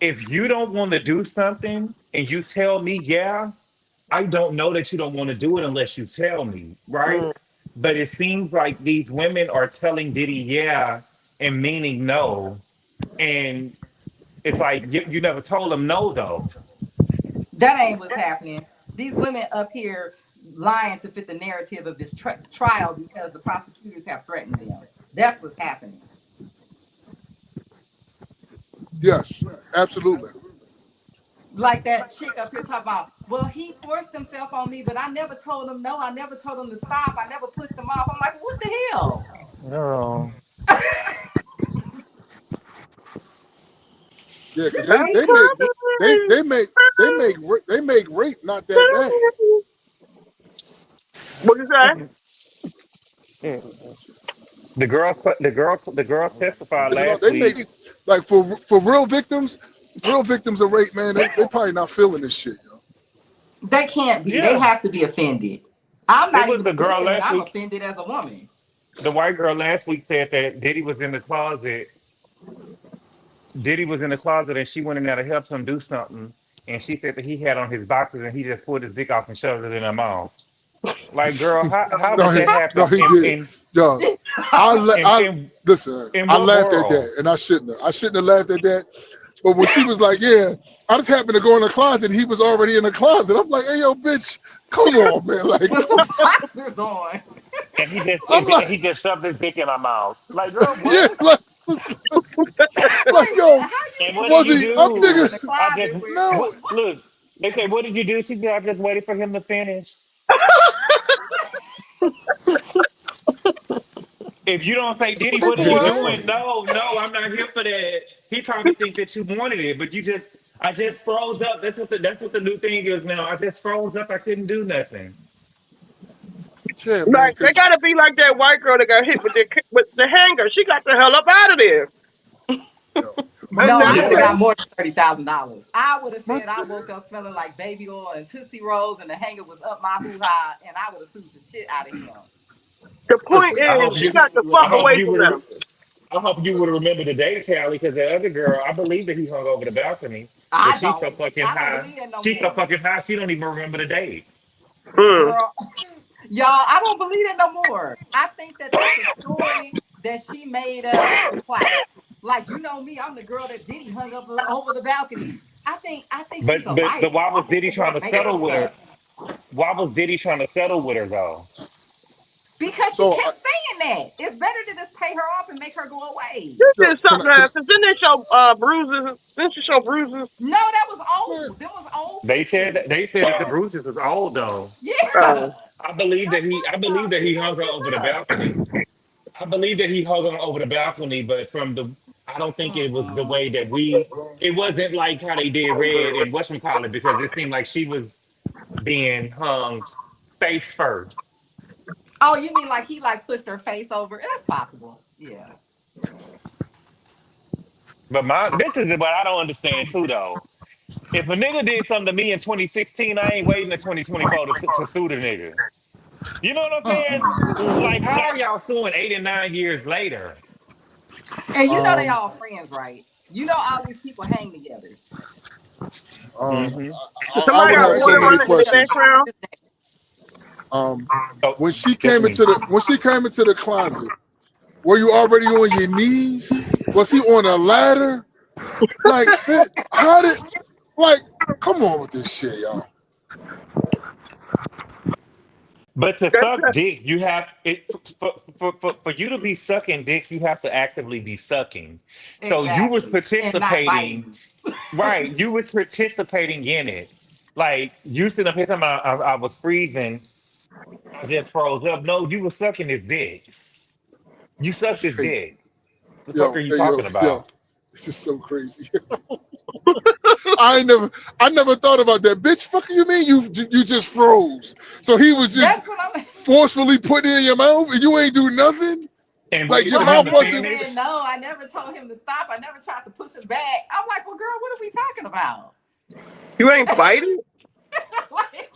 if you don't want to do something and you tell me, yeah, I don't know that you don't want to do it unless you tell me, right? Mm. But it seems like these women are telling Diddy yeah and meaning no. And it's like you never told them no, though. That ain't what's happening. These women up here lying to fit the narrative of this trial because the prosecutors have threatened them. That's what's happening. Yes, absolutely. Like that chick up here talking about, well, he forced himself on me, but I never told him no. I never told him to stop. I never pushed him off. I'm like, what the hell? Girl. Yeah, because This they is make they they make they make rape not that bad. What you say? Mm. The girl testified You know, last they week. make like for real victims of rape, man. They probably not feeling this shit, yo. they can't be. They Yeah, have to be offended. I'm it not was even the a girl victim, and last I'm week. offended as a woman. The white girl last week said that Diddy was in the closet. Diddy was in the closet and she went in there to help him do something. And she said that he had on his boxers and he just pulled his dick off and shoved it in her mouth. Like, girl, how No, did that no, happen? he did. Yo, In I in listen. in I what laughed at world? that, and I shouldn't have. I shouldn't have laughed at that. But when she was like, "Yeah, I just happened to go in the closet," he was already in the closet. I'm like, "Hey, yo, bitch, come on, man!" Like, With some boxers on. And he just I'm and like, he just shoved his dick in her mouth. Like, girl, "Yeah, what? like, Wait a minute. yo, How you And what did supposed was to you he? be I'm with you do? in thinking, the I just closet with no, what look. They say, what did you do? She said, I just waited for him to finish. If you don't say Diddy, what is Picture he that. doing? No, I'm not here for that. He probably think that you wanted it, but I just froze up. That's what the new thing is now. I just froze up. I couldn't do nothing. Yeah, man, Like they because gotta be like that white girl that got hit with the hanger. She got the hell up out of there. my And No, thing you is would have that's that got it. more than $30,000. I would have my said I woke up smelling like baby oil and Tootsie Rolls, and the hanger was up my hoo ha, and I would have sued the shit out of him. The point listen. I is, hope she you. got the I fuck hope away you from would. them. I hope you would remember the day, Callie, because the other girl, I believe that he hung over the balcony, but I she's so don't. fucking I don't high. believe that no She's so more. fucking high. She don't even remember the date. Mm. Girl, y'all, I don't believe that no more. I think that that's a story that she made up for clout. Like, you know me, I'm the girl that Diddy hung up over the balcony. I think she's a But liar. why I was think Diddy that girl trying to made settle this with her? up Why was Diddy trying to settle with her though? because she So kept saying that. It's better to just pay her off and make her go away. This yo, is something can I, else. Didn't they show bruises? Didn't she show bruises? No, that was man, old. Them was old pictures. They said that the bruises was old though. Yeah. Oh. I believe that She he hung made her over the this up. balcony. I believe that he hung her over the balcony, but I don't think it was the Mm-mm. way that it wasn't like how they did Red and whatchamacallit because it seemed like she was being hung face first. Oh, you mean like he like pushed her face over? That's possible. Yeah. But this is what I don't understand too though. If a nigga did something to me in 2016, I ain't waiting to 2024 to sue the nigga. You know what I'm saying? Mm-mm. Like, how are y'all suing 8 and 9 years later? And you know they um all friends, right? You know all these people hang together. um Hmm. I Somebody would got have so water many running in the questions. background. Um, Oh, when she that's came me. into the closet, were you already on your knees? Was he on a ladder? Like, man, how did like? Come on with this shit, y'all. But to That's suck dick, you have it for you to be sucking dick, you have to actively be sucking. So you was Exactly. And not participating, biting. right? You was participating in it. Like you sitting up here talking about I was freezing, I just froze up. No, you was sucking his dick. You sucked his Hey, dick. The fuck are yo, you hey, yo, talking yo. about? This is so crazy. I never thought about that. Bitch, fuck you mean you just froze? So he was just That's what I'm forcefully putting it in your mouth and you ain't do nothing? And Like waiting your for Well, I him mouth to never wasn't finish. said no. I never told him to stop. I never tried to push him back. I'm like, well, girl, what are we talking about? you ain't biting. Like,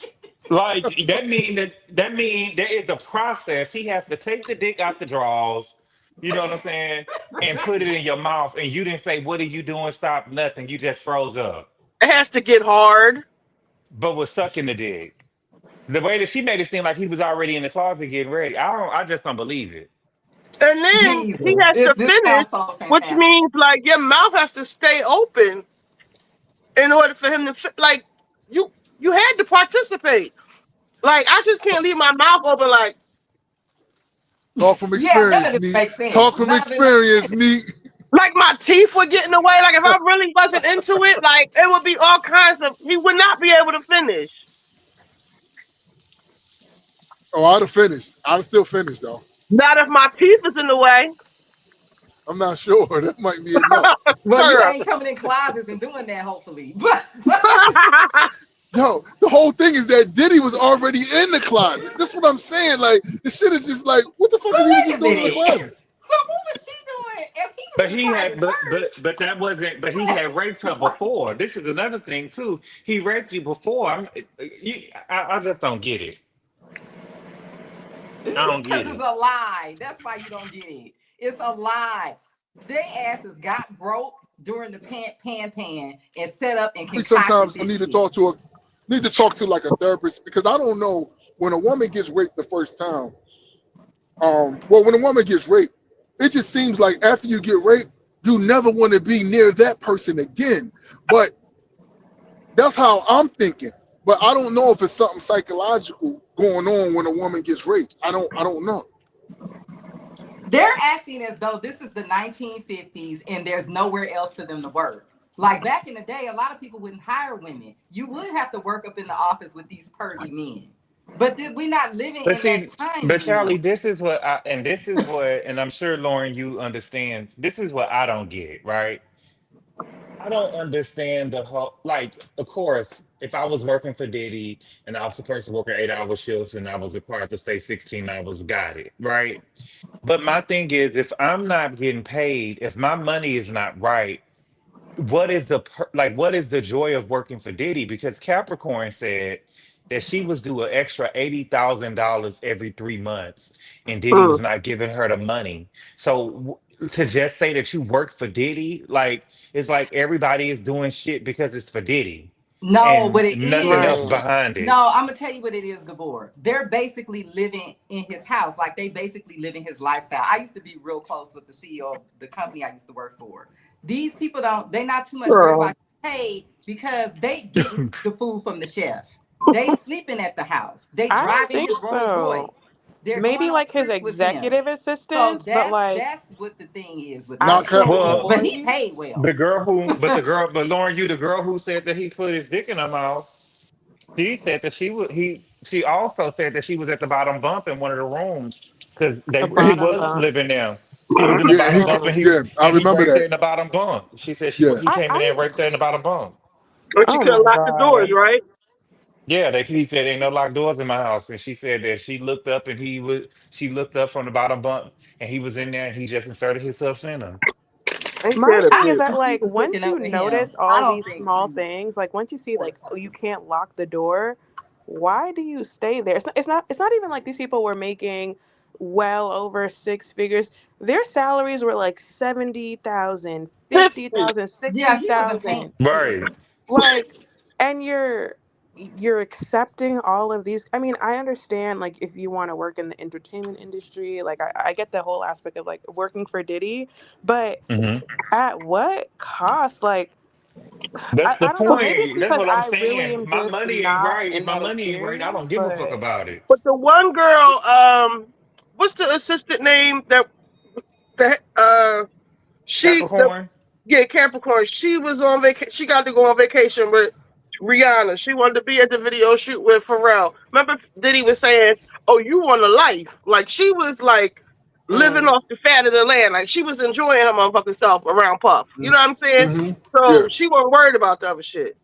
Like that mean there is a process. He has to take the dick out the drawers, you know what I'm saying, and put it in your mouth. And you didn't say, "What are you doing? Stop!" Nothing. You just froze up. It has to get hard. But was sucking the dick. The way that she made it seem like he was already in the closet getting ready. I just don't believe it. And then me he either. has to This finish, sounds so which fantastic. means like your mouth has to stay open in order for him to like you. You had to participate. Like I just can't leave my mouth open. talk from Yeah, none of experience, this neat. makes sense. Talk from None of it makes experience, sense. neat. Like my teeth were getting away. Like if I really wasn't into it, like it would be all kinds of. He would not be able to finish. Oh, I'd have finished. I'd have still finished though. Not if my teeth is in the way. I'm not sure. That might be enough. Well, you Girl. ain't coming in closets and doing that, hopefully. Yo, the whole thing is that Diddy was already in the closet. That's what I'm saying. Like the shit is just like, what the fuck But is he was wait just a doing in the minute. closet? So what was she doing if he was But in the he had, closet but that wasn't. But he had raped her first? before. This is another thing too. He raped you before. I just don't get it. I don't Because get it's it. a lie. That's why you don't get it. It's a lie. They asses got broke during the pan and set up and I think concocted sometimes I this need to shit. talk to like a therapist because I don't know when a woman gets raped the first time. Well, when a woman gets raped, it just seems like after you get raped, you never want to be near that person again. But that's how I'm thinking. But I don't know if it's something psychological going on when a woman gets raped. I don't know. They're acting as though this is the 1950s and there's nowhere else for them to work. Like back in the day, a lot of people wouldn't hire women. You would have to work up in the office with these pervy men. But we're not living But in that see, time but anymore. Callie, this is what, and I'm sure Lauren, you understands. This is what I don't get, right? I don't understand the whole, like, of course, if I was working for Diddy and I was supposed to work an 8 hour shifts and I was required to stay 16 hours, got it, right? But my thing is, if I'm not getting paid, if my money is not right, what is what is the joy of working for Diddy? Because Capricorn said that she was due an extra $80,000 every 3 months, and Diddy was Mm. not giving her the money. So to just say that you work for Diddy, like it's like everybody is doing shit because it's for Diddy, No, and but it nothing else is. Right. behind it. No, I'm gonna tell you what it is, Gabor. They're basically living in his house, like they basically living his lifestyle. I used to be real close with the CEO of the company I used to work for. These people don't. They're not too much worried Girl. about pay because they getting the food from the chef. They sleeping at the house. They I don't driving think his Rolls so. Royce. They're going Maybe on like his trips with him. executive So assistants, but like that's what the thing is with Not that. actual Capricorn. But Well, he paid employees. well. the girl who, but Lauren, you the girl who said that he put his dick in her mouth. She said that she would. She also said that she was at the bottom bump in one of the rooms because The he bottom was bunk. living there. She was in the Yeah, bottom he. bump and Mm. I he remember right there that. in the bottom bump. She said Yeah. he came in I there right there in the bottom bump. But she oh couldn't my lock the doors, god. right? Yeah, he said ain't no locked doors in my house, and she said that she looked up and she looked up from the bottom bump and he was in there and he just inserted himself in her. Ain't My that a thing is bitch? that She like was once hooking you up with him. notice I all don't these think small she was things, like once you see like forced. oh you can't lock the door, why do you stay there? It's not even like these people were making well over six figures. Their salaries were like 70,000, 50. 50,000, Yeah, sixty he wasn't paying thousand. shit. Right. Like and you're accepting all of these. I mean, I understand like if you want to work in the entertainment industry, like I get the whole aspect of like working for Diddy, but Hmm. at what cost? Like, That's the I don't know. Maybe it's point. That's because what I'm I really saying. am My just money ain't not right. If in my that money ain't right, I don't experience. give a fuck But about it. But the one girl, what's the assistant name that she the Capricorn. yeah, Capricorn. She was on vacation. She got to go on vacation with Rihanna. She wanted to be at the video shoot with Pharrell. Remember, Diddy was saying, "Oh, you want a life?" Like she was like living mm, off the fat of the land. Like she was enjoying her motherfucking self around Puff. You know what I'm saying? Mm-hmm. Yeah. So she wasn't worried about the other shit.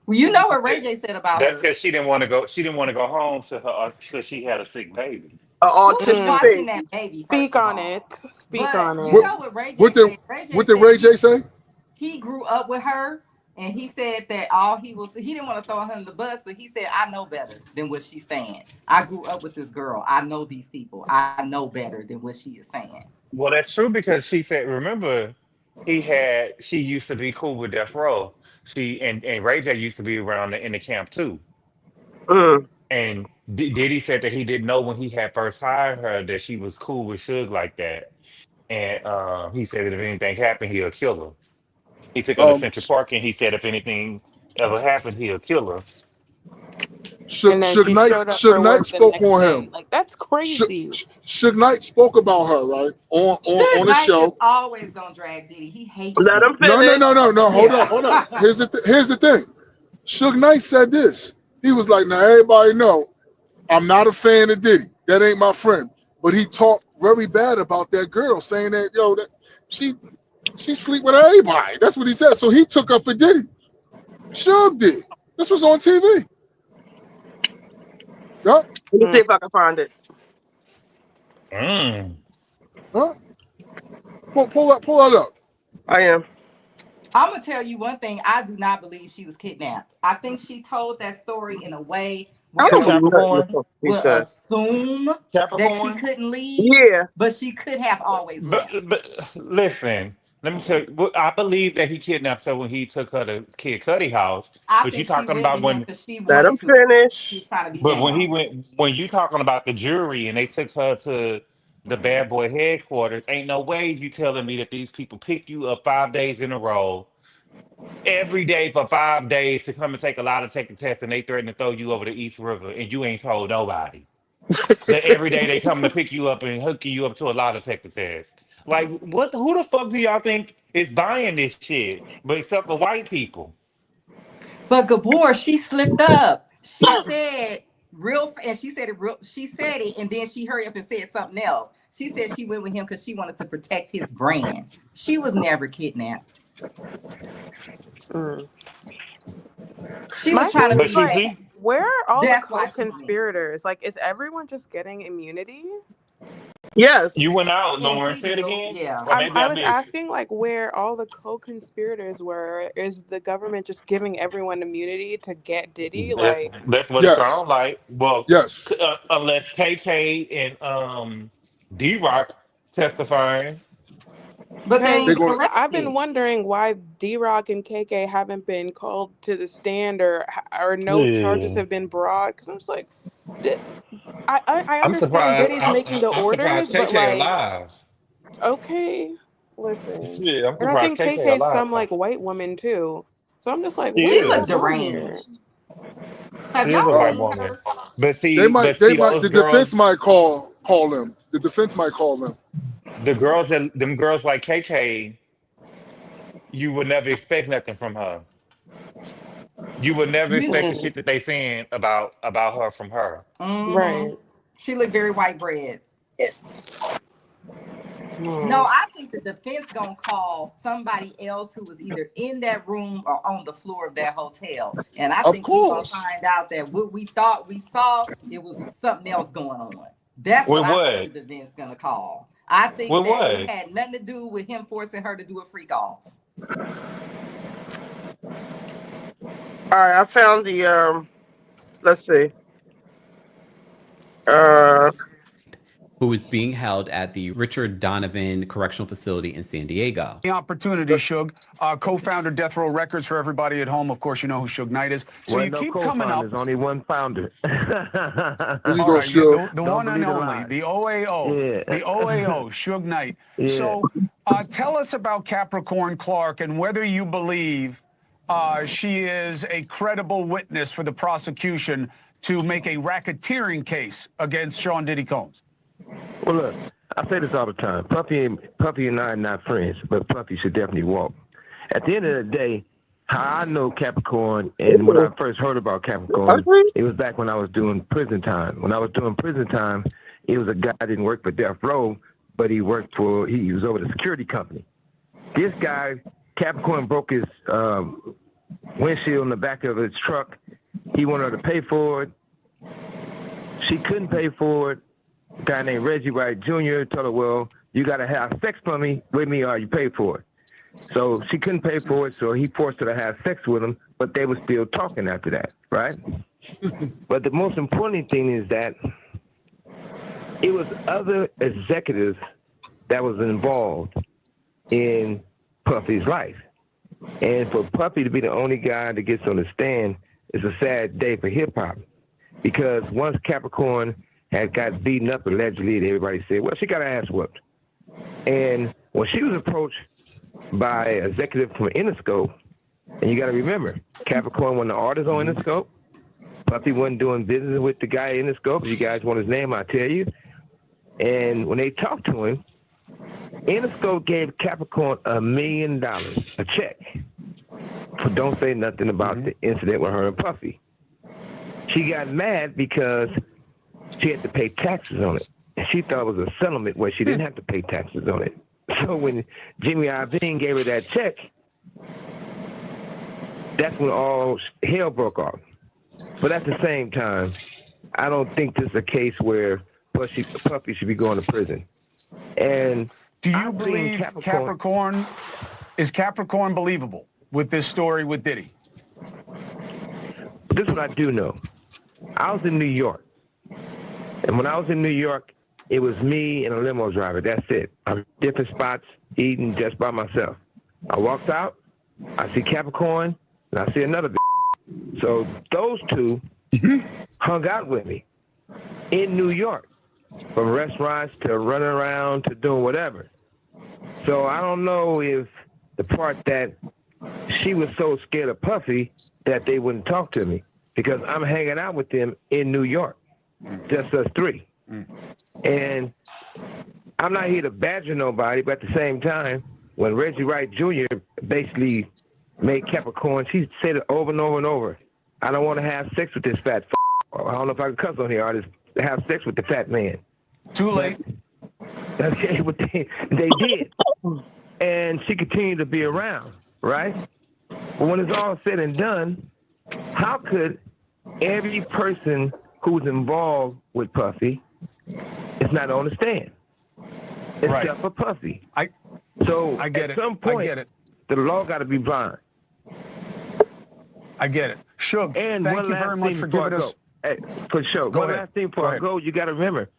Well, you know what Ray That- J said about That's her. because she didn't want to go. She didn't want to go home to her because she had a sick baby. An Who was autistic mm, watching baby. that baby, speak first of on all? it. Speak But on you it. What know what Ray what J did said? Ray what J did said Ray J say? he grew up with her and he said that all he didn't want to throw her in the bus, but he said, I know better than what she's saying. I grew up with this girl. I know these people. I know better than what she is saying. Well, that's true because she said, remember, she used to be cool with Death Row. And Ray J used to be around in the camp too. Mm. And Diddy said that he didn't know when he had first hired her that she was cool with Suge like that. And he said that if anything happened, he'll kill her. He took her to Um, Central Park and he said if anything ever happened, he'll kill her. And then she showed up Suge for Knight work the spoke next on day. him. Like that's crazy. Suge Knight spoke about her right Suge on the Knight is show. always gonna drag Diddy. He hates Let him Diddy. finish. No. Hold up. Yeah. Here's the thing. Suge Knight said this. He was like, now everybody know I'm not a fan of Diddy. That ain't my friend. But he talked very bad about that girl, saying that that she she sleep with everybody. That's what he said. So he took up for Diddy. Suge did. This was on TV. Huh? Let me see Mm. if I can find it. Mm. Huh? Pull that up. I am. I'm gonna tell you one thing. I do not believe she was kidnapped. I think she told that story in a way I where don't believe nothing the Capricorn? everyone fuck he will said. assume that she Capricorn? couldn't leave, Yeah. but she could have always left. But listen, let me tell you. I believe that he kidnapped her when he took her to Kid Cudi house. I But you think she talking went about with him when? because she Let him wanted to. She finish. was trying to be But down. when you talking about the jury and they took her to the bad boy headquarters, ain't no way you telling me that these people pick you up 5 days in a row, every day for 5 days to come and take a lie detector test, and they threaten to throw you over the East River, and you ain't told nobody. That every day they come to pick you up and hooking you up to a lie detector test. Like, what? Who the fuck do y'all think is buying this shit? But except for white people. But Gabor, she slipped up. She said. And she said it real. She said it, and then she hurried up and said something else. She said she went with him because she wanted to protect his brand. She was never kidnapped. She My was trying to thing But is be. you like, see, where are all the That's why she went. co-conspirators? Like, is everyone just getting immunity? you Yes. went out, In Lauren. plea Say it deals, again. yeah. Or maybe I I was missed. asking like where all the co-conspirators were. Is the government just giving everyone immunity to get Diddy? Like, That's what it Yes. sounds like. Well, Yes. unless KK and D Rock testifying. But they because ain't They're been going. I've been arrested. wondering why D-Rock and KK haven't been called to the stand or no charges Yeah. have been brought. Because I'm just like, di- I I'm understand surprised. Diddy's making the I'm orders, surprised but KK like, alive. okay, listen. Yeah, I'm And I surprised think KK KK's alive. some like white woman too. So I'm just like, She She what's looked going is. on here? deranged. Have She is y'all a white seen Um, woman. her? But they see might. those The defense girls, might call them. The defense might call them. the girls that them girls like KK, you would never expect nothing from her. You would never You. expect the Mm, shit that they saying about her from her. Mm-hmm. right. She looked very white bread. No, Mm. I think the defense gonna call somebody else who was either in that room or on the floor of that hotel, and I Of think we gonna course. find out that what we thought we saw, it was something else going on. That's what With I think the what? defense gonna call. I think With that it what? had nothing to do with him forcing her to do a freak off. All right, I found the let's see. Uh The opportunity, Suge. Co-founder Death Row Records for everybody at home. Of course, you know who Suge Knight is. So Well, you no keep coming up. co-founders, only one founder. There you All go, right, yeah, Suge. the Don't one and believe the only, lies. the OAO, Yeah. the OAO, Suge Knight. Yeah. So tell us about Capricorn Clark and whether you believe she is a credible witness for the prosecution to make a racketeering case against Sean Diddy Combs. Well, look, I say this all the time. Puffy and I are not friends, but Puffy should definitely walk. At the end of the day, how I know Capricorn and when I first heard about Capricorn, it was back when I was doing prison time. When I was doing prison time, it was a guy that didn't work for Death Row, but he was over the security company. This guy, Capricorn, broke his windshield in the back of his truck. He wanted her to pay for it. She couldn't pay for it. A guy named Reggie Wright Jr. told her, well, you got to have sex with me or you pay for it. So she couldn't pay for it, so he forced her to have sex with him, but they were still talking after that, right? But the most important thing is that it was other executives that was involved in Puffy's life. And for Puffy to be the only guy that gets on the stand is a sad day for hip-hop. Because once Capricorn had got beaten up allegedly, everybody said, well, she got her ass whooped. And when she was approached by an executive from Interscope, and you got to remember, Capricorn wasn't the artist on Interscope. Puffy wasn't doing business with the guy in Interscope. If you guys want his name, I'll tell you. And when they talked to him, Interscope gave Capricorn $1 million, a check, for don't say nothing about the incident with her and Puffy. She got mad because she had to pay taxes on it. And she thought it was a settlement where she didn't have to pay taxes on it. So when Jimmy Iovine gave her that check, that's when all hell broke off. But at the same time, I don't think this is a case where Puffy should be going to prison. And do you believe is Capricorn believable with this story with Diddy? This is what I do know. I was in New York. And when I was in New York, it was me and a limo driver. That's it. I'm different spots, eating just by myself. I walked out, I see Capricorn, and I see another bitch. So those two hung out with me in New York, from restaurants to running around to doing whatever. So I don't know if the part that she was so scared of Puffy that they wouldn't talk to me, because I'm hanging out with them in New York, just us three. And I'm not here to badger nobody, but at the same time, when Reggie Wright Jr. basically made Capricorn, she said it over and over and over, I don't want to have sex with this fat I don't know if I can cuss on here, artists, have sex with the fat man. Too late. Okay, but they did. And she continued to be around, right? But when it's all said and done, how could every person who's involved with Puffy is not on the stand? Except for Puffy. I get at some point, the law got to be blind. I get it. Shug, and thank you very much for giving us. Hey, for sure. One last thing before I go, you got to remember,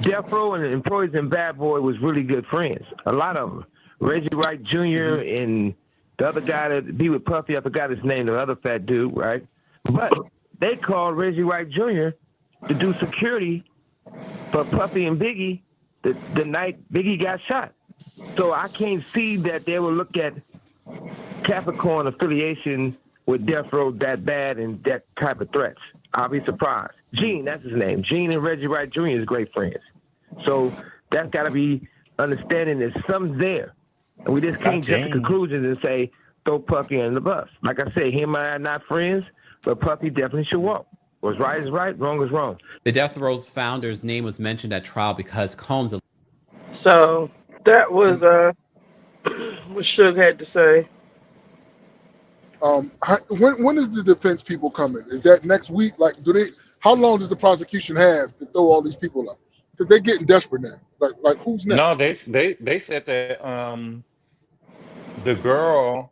Death Row and the employees in Bad Boy was really good friends. A lot of them. Reggie Wright Jr. and the other guy that be with Puffy, I forgot his name, the other fat dude, right? But they called Reggie Wright Jr. to do security for Puffy and Biggie the night Biggie got shot. So I can't see that they will look at Capricorn affiliation with Death Row that bad and that type of threats. I'll be surprised. Gene, that's his name. Gene and Reggie Wright Jr. is great friends. So that's got to be understanding that something's there. And we just can't jump to conclusions and say, throw Puffy under the bus. Like I said, him and I are not friends, but Puffy definitely should walk. What's right is right, wrong is wrong. The Death Row founder's name was mentioned at trial because Combs. So that was what Suge had to say. When is the defense people coming? Is that next week? Like, how long does the prosecution have to throw all these people up? Because they're getting desperate now. Like who's next? No, they said that the girl,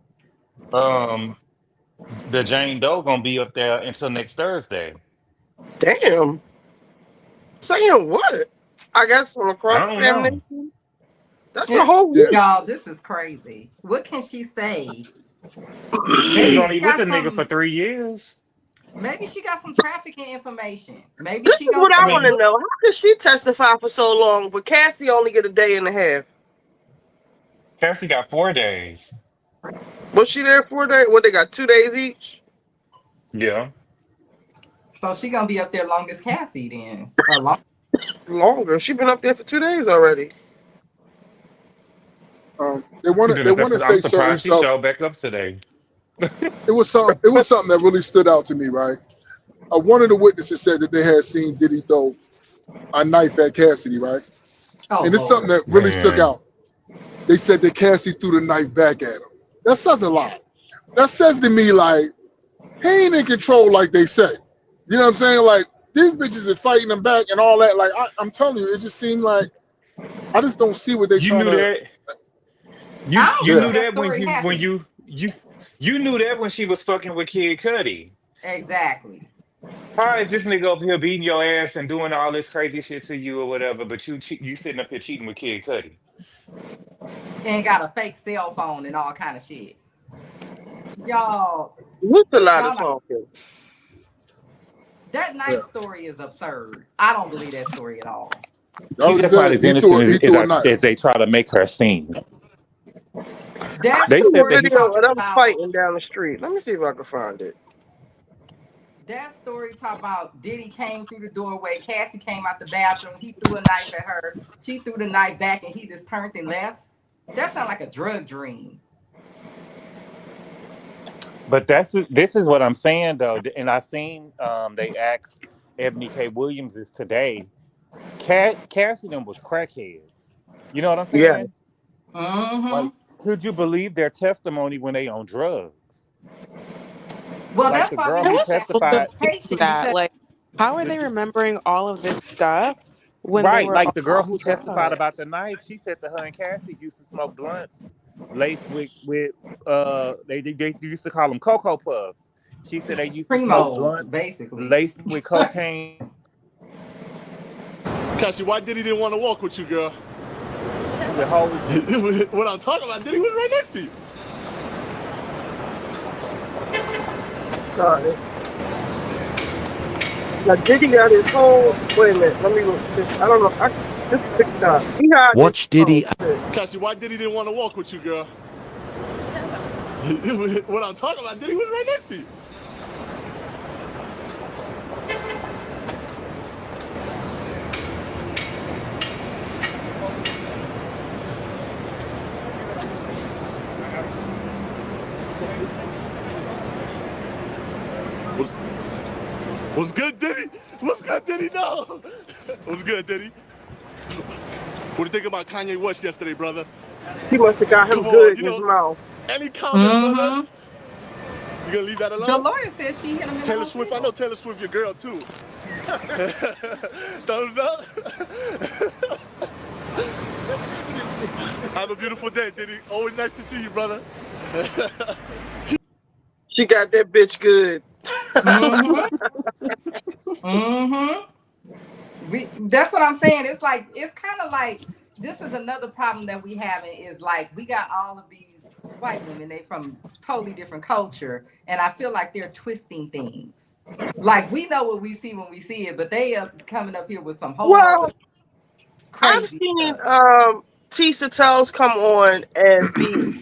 the Jane Doe, gonna be up there until next Thursday. Damn. Saying what? I got some cross-examination. That's a whole week. Y'all, this is crazy. What can she say? She's only with the nigga for 3 years. Maybe she got some trafficking information. Maybe This she is what I want to know. How could she testify for so long, but Cassie only get a day and a half? Cassie got 4 days. Was she there 4 days? What, they got 2 days each? Yeah. So she gonna be up there long as Cassie then. Or longer. She been up there for 2 days already. They want to say certain she stuff. showed back up today. It was something that really stood out to me, right? One of the witnesses said that they had seen Diddy throw a knife at Cassidy, right? And it's something that really stuck out. They said that Cassie threw the knife back at him. That says a lot. That says to me, like, he ain't in control like they say. You know what I'm saying? Like, these bitches are fighting them back and all that. Like, I'm telling you, it just seemed like I just don't see what they trying to. You knew that you knew that when she was fucking with Kid Cudi. Exactly. How is this nigga up here beating your ass and doing all this crazy shit to you or whatever, but you sitting up here cheating with Kid Cudi? And got a fake cell phone and all kind of shit. Y'all. What's a lot of talking? That knife story is absurd. I don't believe that story at all. She's just not as innocent as they try to make her seem. They said that video of them fighting down the street. Let me see if I can find it. That story talk about Diddy came through the doorway, Cassie came out the bathroom, he threw a knife at her, she threw the knife back, and he just turned and left. That sounds like a drug dream. But this is what I'm saying though, and I seen they asked Ebony K. Williams this today. Cassie them was crackheads. You know what I'm saying? Yeah. Like, could you believe their testimony when they on drugs? Well, like that's why girl who testified. Like, how are they remembering all of this stuff when they were like the girl all who drugged? testified about the knife? She said that her and Cassie used to smoke blunts laced with they used to call them Cocoa Puffs. She said they used to smoke blunts basically laced with cocaine. Cassie, why Diddy didn't want to walk with you, girl? What I'm talking about, Diddy was right next to you. Sorry. Now Diddy got his whole. Wait a minute. Let me look. I don't know. This picked up. Watch Diddy. Cassie, why Diddy didn't want to walk with you, girl? What I'm talking about, Diddy was right next to you. What's good, Diddy? What's good, Diddy? No. What's good, Diddy? What do you think about Kanye West yesterday, brother? He must have got him Come on, good you in his know, mouth. any comment, brother? You gonna leave that alone? Dolores says she hit him in Taylor the Swift, I know Taylor Swift, your girl too. Thumbs up. Have a beautiful day, Diddy. Always nice to see you, brother. She got that bitch good. That's what I'm saying. It's kind of like this is another problem that we have is like we got all of these white women, they from totally different culture, and I feel like they're twisting things. Like we know what we see when we see it, but they are coming up here with some whole other I've crazy seen stuff. Tisa Tells come on and be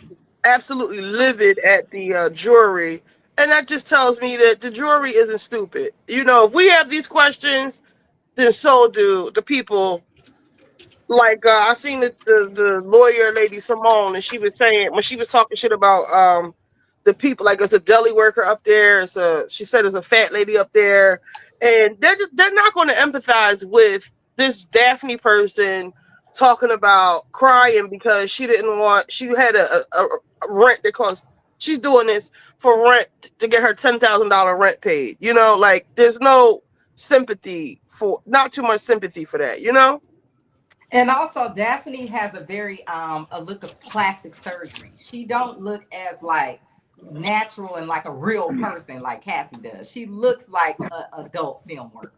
absolutely livid at the jury, and that just tells me that the jury isn't stupid. You know, if we have these questions, then so do the people. Like I seen the lawyer lady Simone, and she was saying when she was talking shit about the people, like there's a deli worker up there, she said there's a fat lady up there, and they're not going to empathize with this Daphne person talking about crying because she had a rent that cost, she's doing this for rent to get her $10,000 rent paid. You know, like there's no sympathy for, not too much sympathy for that. You know. And also Daphne has a very a look of plastic surgery. She don't look as like natural and like a real person like Cassie does. She looks like an adult film worker.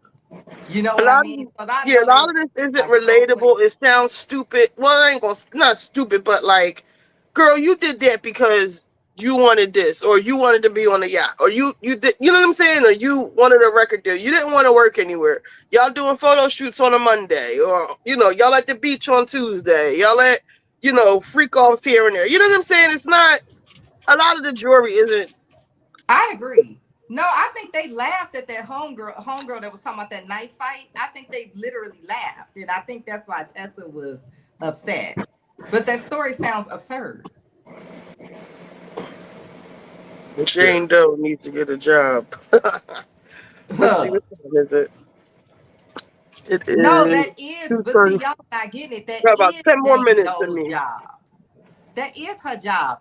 You know what I mean? So I Yeah, know a they lot were of this isn't like relatable. It sounds stupid. Well, I ain't gonna, not stupid, but like, girl, you did that because you wanted this, or you wanted to be on the yacht, or you did, you know what I'm saying, or you wanted a record deal. You didn't want to work anywhere. Y'all doing photo shoots on a Monday, or y'all at the beach on Tuesday. Y'all at freak offs here and there. You know what I'm saying? It's not, a lot of the jewelry isn't. I agree. No, I think they laughed at that homegirl that was talking about that knife fight. I think they literally laughed, and I think that's why Tessa was upset. But that story sounds absurd. Jane Doe needs to get a job. Let's see, what time is it? It No, is that is, but see, 2:30. y'all not getting it. That Got about is 10 more Jane minutes than Doe's me. job. That is her job.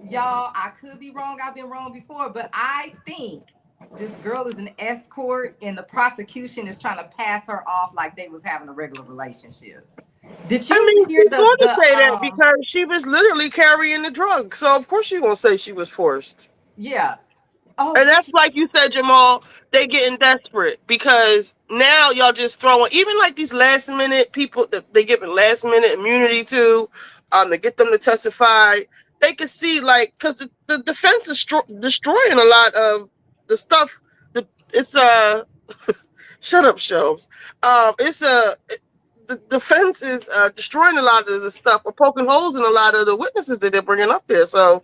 Y'all, I could be wrong. I've been wrong before, but I think this girl is an escort and the prosecution is trying to pass her off like they was having a regular relationship. Did you hear She's going to say that the because she was literally carrying the drug. So of course she's going to say she was forced. yeah. Oh, And that's Richie. like you said, Jamal, they getting desperate because now y'all just throwing, even like these last minute people that they giving last minute immunity to get them to testify. They could see, like, because the defense is destroying a lot of the stuff. It's shut up, shelves. The defense is destroying a lot of the stuff, or poking holes in a lot of the witnesses that they're bringing up there. So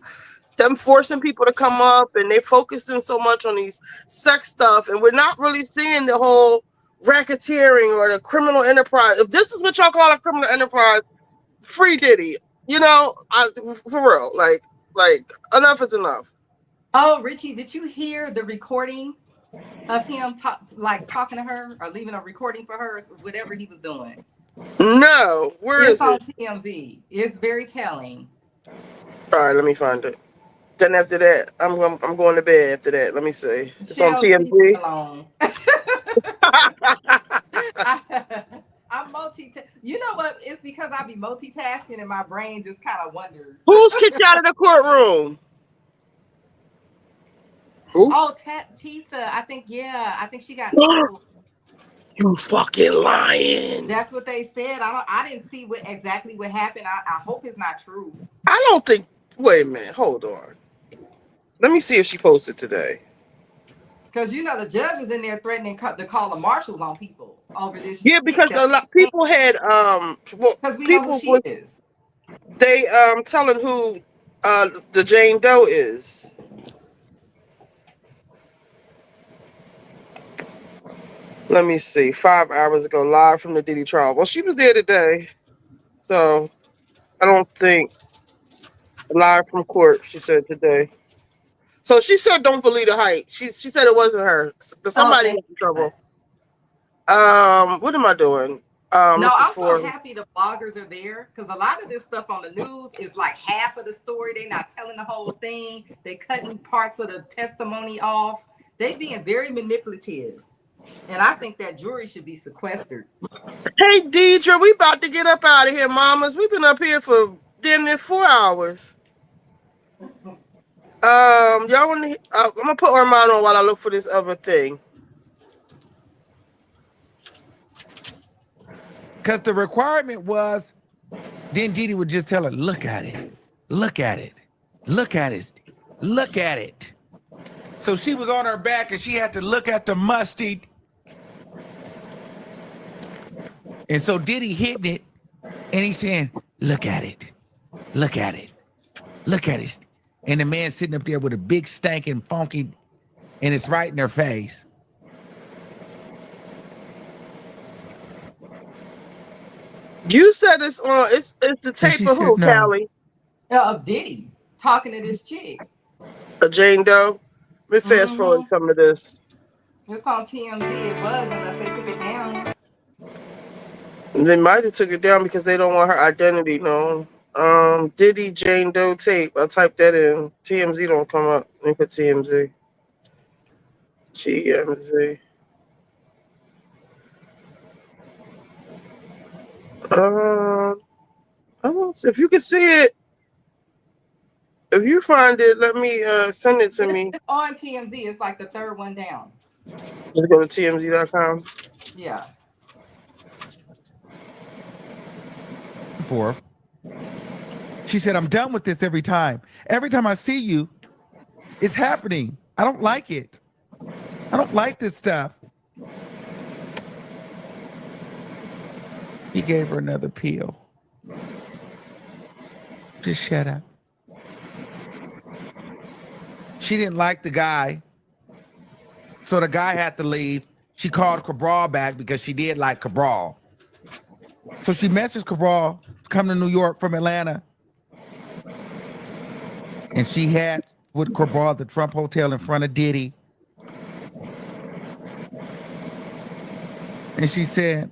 them forcing people to come up, and they focusing so much on these sex stuff, and we're not really seeing the whole racketeering or the criminal enterprise. If this is what y'all call a criminal enterprise, free Diddy. For real, like enough is enough. Oh, Richie, did you hear the recording of him talking to her or leaving a recording for her, or whatever he was doing? No, where It's is on it? TMZ. It's very telling. All right, let me find it. Then after that, I'm going to bed. After that, let me see. It's on Shells, leave TMZ. me alone. I'm You know what? It's because I be multitasking and my brain just kind of wonders. Who's kicked out of the courtroom? Who? Oh, Tisa. I think she got in trouble. You fucking lying. That's what they said. I didn't see exactly what happened. I hope it's not true. I don't think. Wait a minute. Hold on. Let me see if she posted today. Because the judge was in there threatening to call the marshals on people over this. Yeah, because a lot people had because we know who people she was is. they telling who the Jane Doe is. Let me see. 5 hours ago, live from the DiddyTrial. Well, she was there today, so I don't think live from court. She said today. So she said, "Don't believe the hype." She said it wasn't her, but somebody got in trouble. What am I doing? No, I'm so happy the bloggers are there because a lot of this stuff on the news is like half of the story. They're not telling the whole thing. They're cutting parts of the testimony off. They being very manipulative. And I think that jury should be sequestered. Hey, Deidre, we about to get up out of here, mamas. We've been up here for damn near 4 hours. Y'all want to? I'm gonna put Armand on while I look for this other thing. Because the requirement was, then Diddy would just tell her, look at it, look at it, look at it, look at it. So she was on her back and she had to look at the musty. And so Diddy hitting it and he's saying, look at it, look at it, look at it. And the man sitting up there with a big stankin' funky, and it's right in her face. You said it's on. It's the tape of who, no. Callie? Of Diddy talking to this chick. Jane Doe. Let me fast forward some of this. It's on TMZ. It was, unless they took it down. They might have took it down because they don't want her identity known. Diddy Jane Doe tape. I typed that in. TMZ don't come up. Let me put TMZ. TMZ. I don't see, if you can see it. If you find it, let me send it to me. It's on TMZ. It's like the third one down. Just go to TMZ.com. Yeah. She said, I'm done with this every time. Every time I see you, it's happening. I don't like it. I don't like this stuff. He gave her another pill. Just shut up. She didn't like the guy. So the guy had to leave. She called Cabral back because she did like Cabral. So she messaged Cabral to come to New York from Atlanta. And she had with Cabral at the Trump Hotel in front of Diddy. And she said,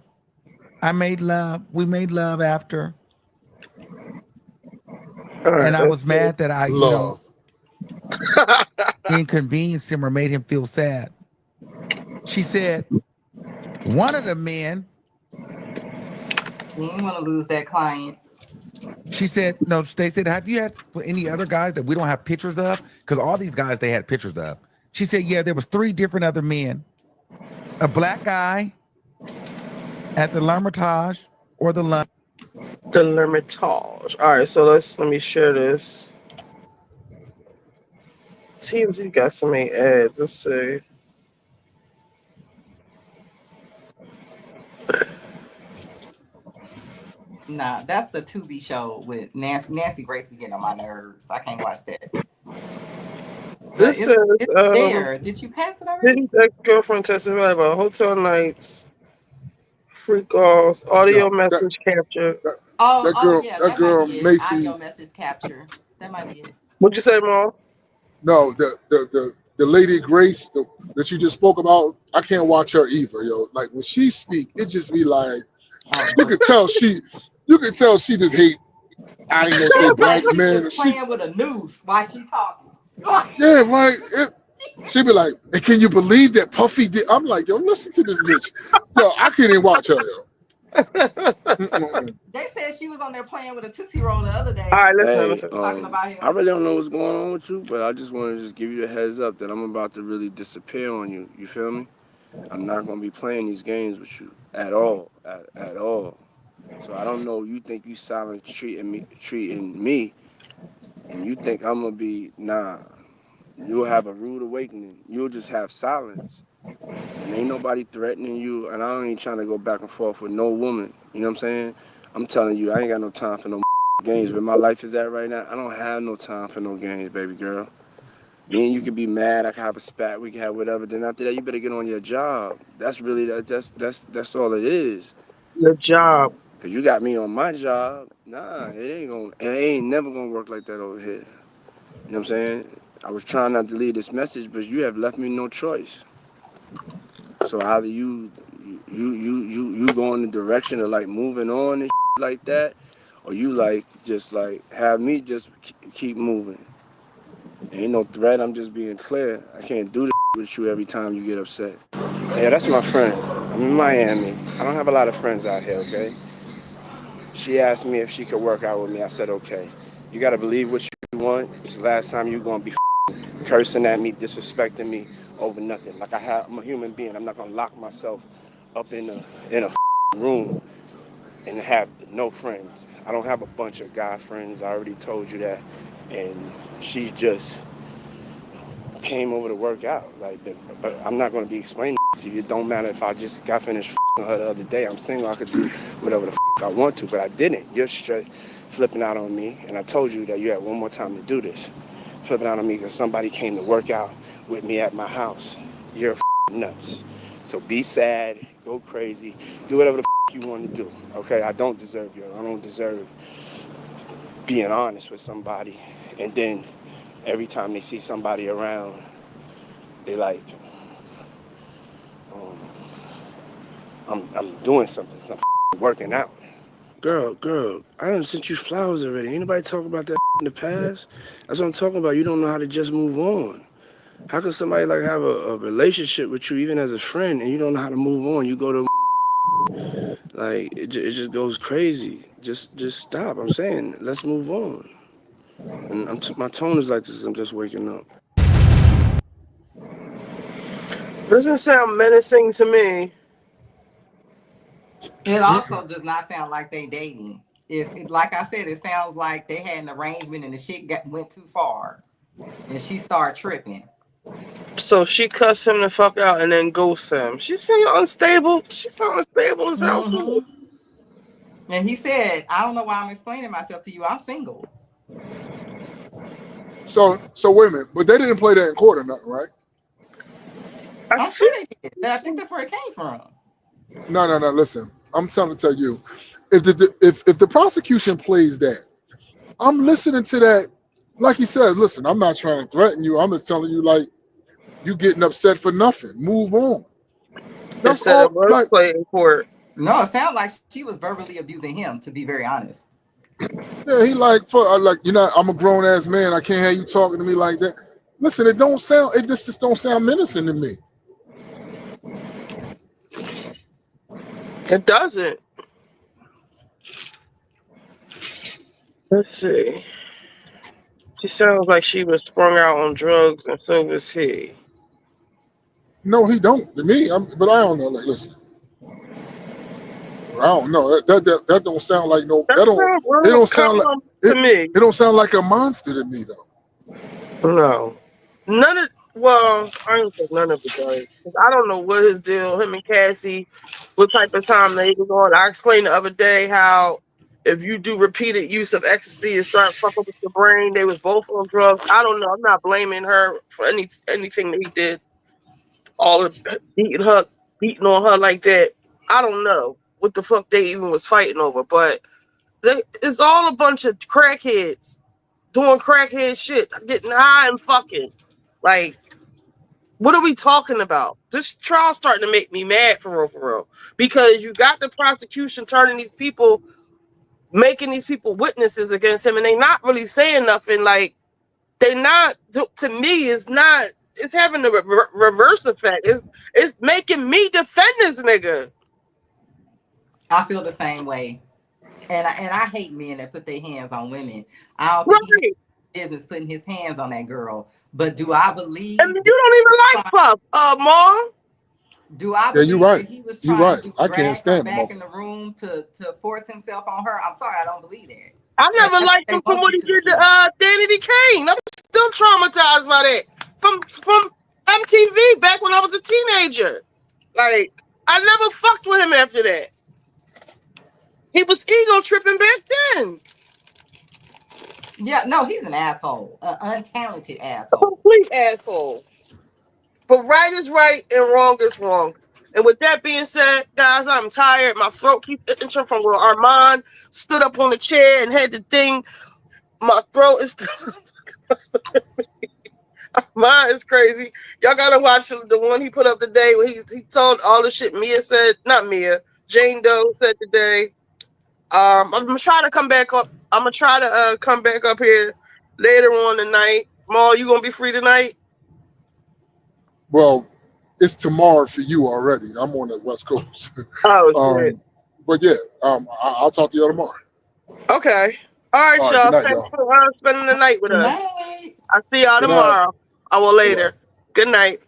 I made love. We made love after. Right, and I was mad that I, love. Inconvenienced him or made him feel sad. She said, one of the men. You didn't want to lose that client. She said, no, they said, have you had any other guys that we don't have pictures of? Because all these guys they had pictures of. She said, yeah, there was 3 different other men. A black guy at the L'Hermitage or the L'Hermitage. All right, so let me share this. TMZ got so many ads. Let's see. Nah, that's the Tubi show with Nancy Grace be getting on my nerves. I can't watch that. This says it's there. Did you pass it already? Diddy's ex-girlfriend testified about hotel nights, freak offs, audio message capture. That girl Macy. Audio message capture. That might be it. What'd you say, Mom? No, the lady Grace that you just spoke about. I can't watch her either, yo. Like when she speak, it just be like you could tell she just hate. I ain't gonna say black men. Just playing with a noose while she talking. Yeah, right. She be like, and can you believe that Puffy did? I'm like, yo, listen to this bitch. Yo, I can't even watch her, yo. They said she was on there playing with a Tootsie Roll the other day. All right, listen. Talking about him. I really don't know what's going on with you, but I just want to just give you a heads up that I'm about to really disappear on you. You feel me? I'm not going to be playing these games with you at all, at all. So I don't know. You think you silent treating me, and you think I'm going to be, nah. You'll have a rude awakening. You'll just have silence. And ain't nobody threatening you, and I ain't trying to go back and forth with no woman. You know what I'm saying? I'm telling you, I ain't got no time for no games. Where my life is at right now, I don't have no time for no games, baby girl. Me and you can be mad, I can have a spat, we can have whatever. Then after that, you better get on your job. That's really, that's all it is. Your job. Cause you got me on my job. Nah, it ain't never gonna work like that over here. You know what I'm saying? I was trying not to leave this message, but you have left me no choice. So either you go in the direction of like moving on and like that, or you like just like have me just keep moving. Ain't no threat. I'm just being clear. I can't do this with you every time you get upset. Yeah, that's my friend. I'm in Miami. I don't have a lot of friends out here. Okay. She asked me if she could work out with me. I said okay. You gotta believe what you want. It's the last time you gonna be cursing at me, disrespecting me over nothing. Like I'm a human being. I'm not gonna lock myself up in a room and have no friends. I don't have a bunch of guy friends. I already told you that. And she just came over to work out. Like, but I'm not gonna be explaining to you. It don't matter if I just got finished her the other day. I'm single. I could do whatever the I want to, but I didn't. You're straight flipping out on me, and I told you that you had one more time to do this. Flipping out on me because somebody came to work out with me at my house. You're nuts. So be sad, go crazy, do whatever the you want to do. Okay, I don't deserve you. I don't deserve being honest with somebody. And then every time they see somebody around, they like, I'm doing something. I'm working out. Girl, I done sent you flowers already. Ain't nobody talk about that in the past? That's what I'm talking about. You don't know how to just move on. How can somebody like have a relationship with you even as a friend and you don't know how to move on? You go to like it just goes crazy. Just stop. I'm saying let's move on. And my tone is like this. I'm just waking up. Doesn't sound menacing to me. It also does not sound like they dating. Like I said, it sounds like they had an arrangement and the shit went too far, and she started tripping. So she cussed him the fuck out and then ghosts him. She sound unstable. She sound unstable as hell too. And he said, "I don't know why I'm explaining myself to you. I'm single." So wait a minute, but they didn't play that in court or nothing, right? I'm sure they did. I think that's where it came from. No. Listen, I'm trying to tell you, if the prosecution plays that, I'm listening to that. Like he said, listen, I'm not trying to threaten you. I'm just telling you, like, you getting upset for nothing. Move on. It That's said it all. was Like, played in court. No, it sounds like she was verbally abusing him, to be very honest. yeah, he like, for like, you know, I'm a grown ass man. I can't have you talking to me like that. Listen, it don't sound. It just don't sound menacing to me. It doesn't. Let's see. She sounds like she was sprung out on drugs, and so was he. No, he don't. To me, but I don't know. Like, listen, I don't know. That don't sound like no. That That don't. sounds It real don't sound like calm to it. me. It don't sound like a monster to me though. No. None of, well, I ain't think none of it does. 'Cause I don't know what his deal, him and Cassie, what type of time they was on. I explained the other day how if you do repeated use of ecstasy, it starts fucking with your brain. They was both on drugs. I don't know. I'm not blaming her for anything that he did. All of beating on her like that. I don't know what the fuck they even was fighting over, but it's all a bunch of crackheads doing crackhead shit, getting high and fucking. Like, what are we talking about? This trial's starting to make me mad for real. Because you got the prosecution turning these people, making these people witnesses against him, and they not really saying nothing. Like, they not, to me, it's not, it's having a reverse effect. It's making me defend this nigga. I feel the same way. And I hate men that put their hands on women. I don't think he had business putting his hands on that girl. But do I believe? And you don't even like Puff, Mom. Do I Yeah, you're believe right. that he was You're trying right. to I can't drag her stand them. back in the room to force himself on her? I'm sorry, I don't believe that. I never That's liked what him they from want what you he to did believe. to Danny Kane. I'm still traumatized by that. From MTV back when I was a teenager. Like, I never fucked with him after that. He was ego tripping back then. Yeah, no, he's an asshole. An untalented A asshole. complete asshole. But right is right and wrong is wrong. And with that being said, guys, I'm tired. My throat keeps itching from where Armand stood up on the chair and had the thing. My throat is Mine is crazy. Y'all gotta watch the one he put up today when he told all the shit Mia said, not Mia, Jane Doe said today. I'm gonna try to come back up. I'm gonna try to come back up here later on tonight. Maul, you gonna be free tonight? Well, it's tomorrow for you already. I'm on the West Coast. Oh shit. But yeah, I'll talk to you tomorrow. Okay. All right, All right, y'all. good night, Thanks y'all. for spending the night with Good us. night. I'll see y'all Good night. tomorrow. I will All later. right. Good night.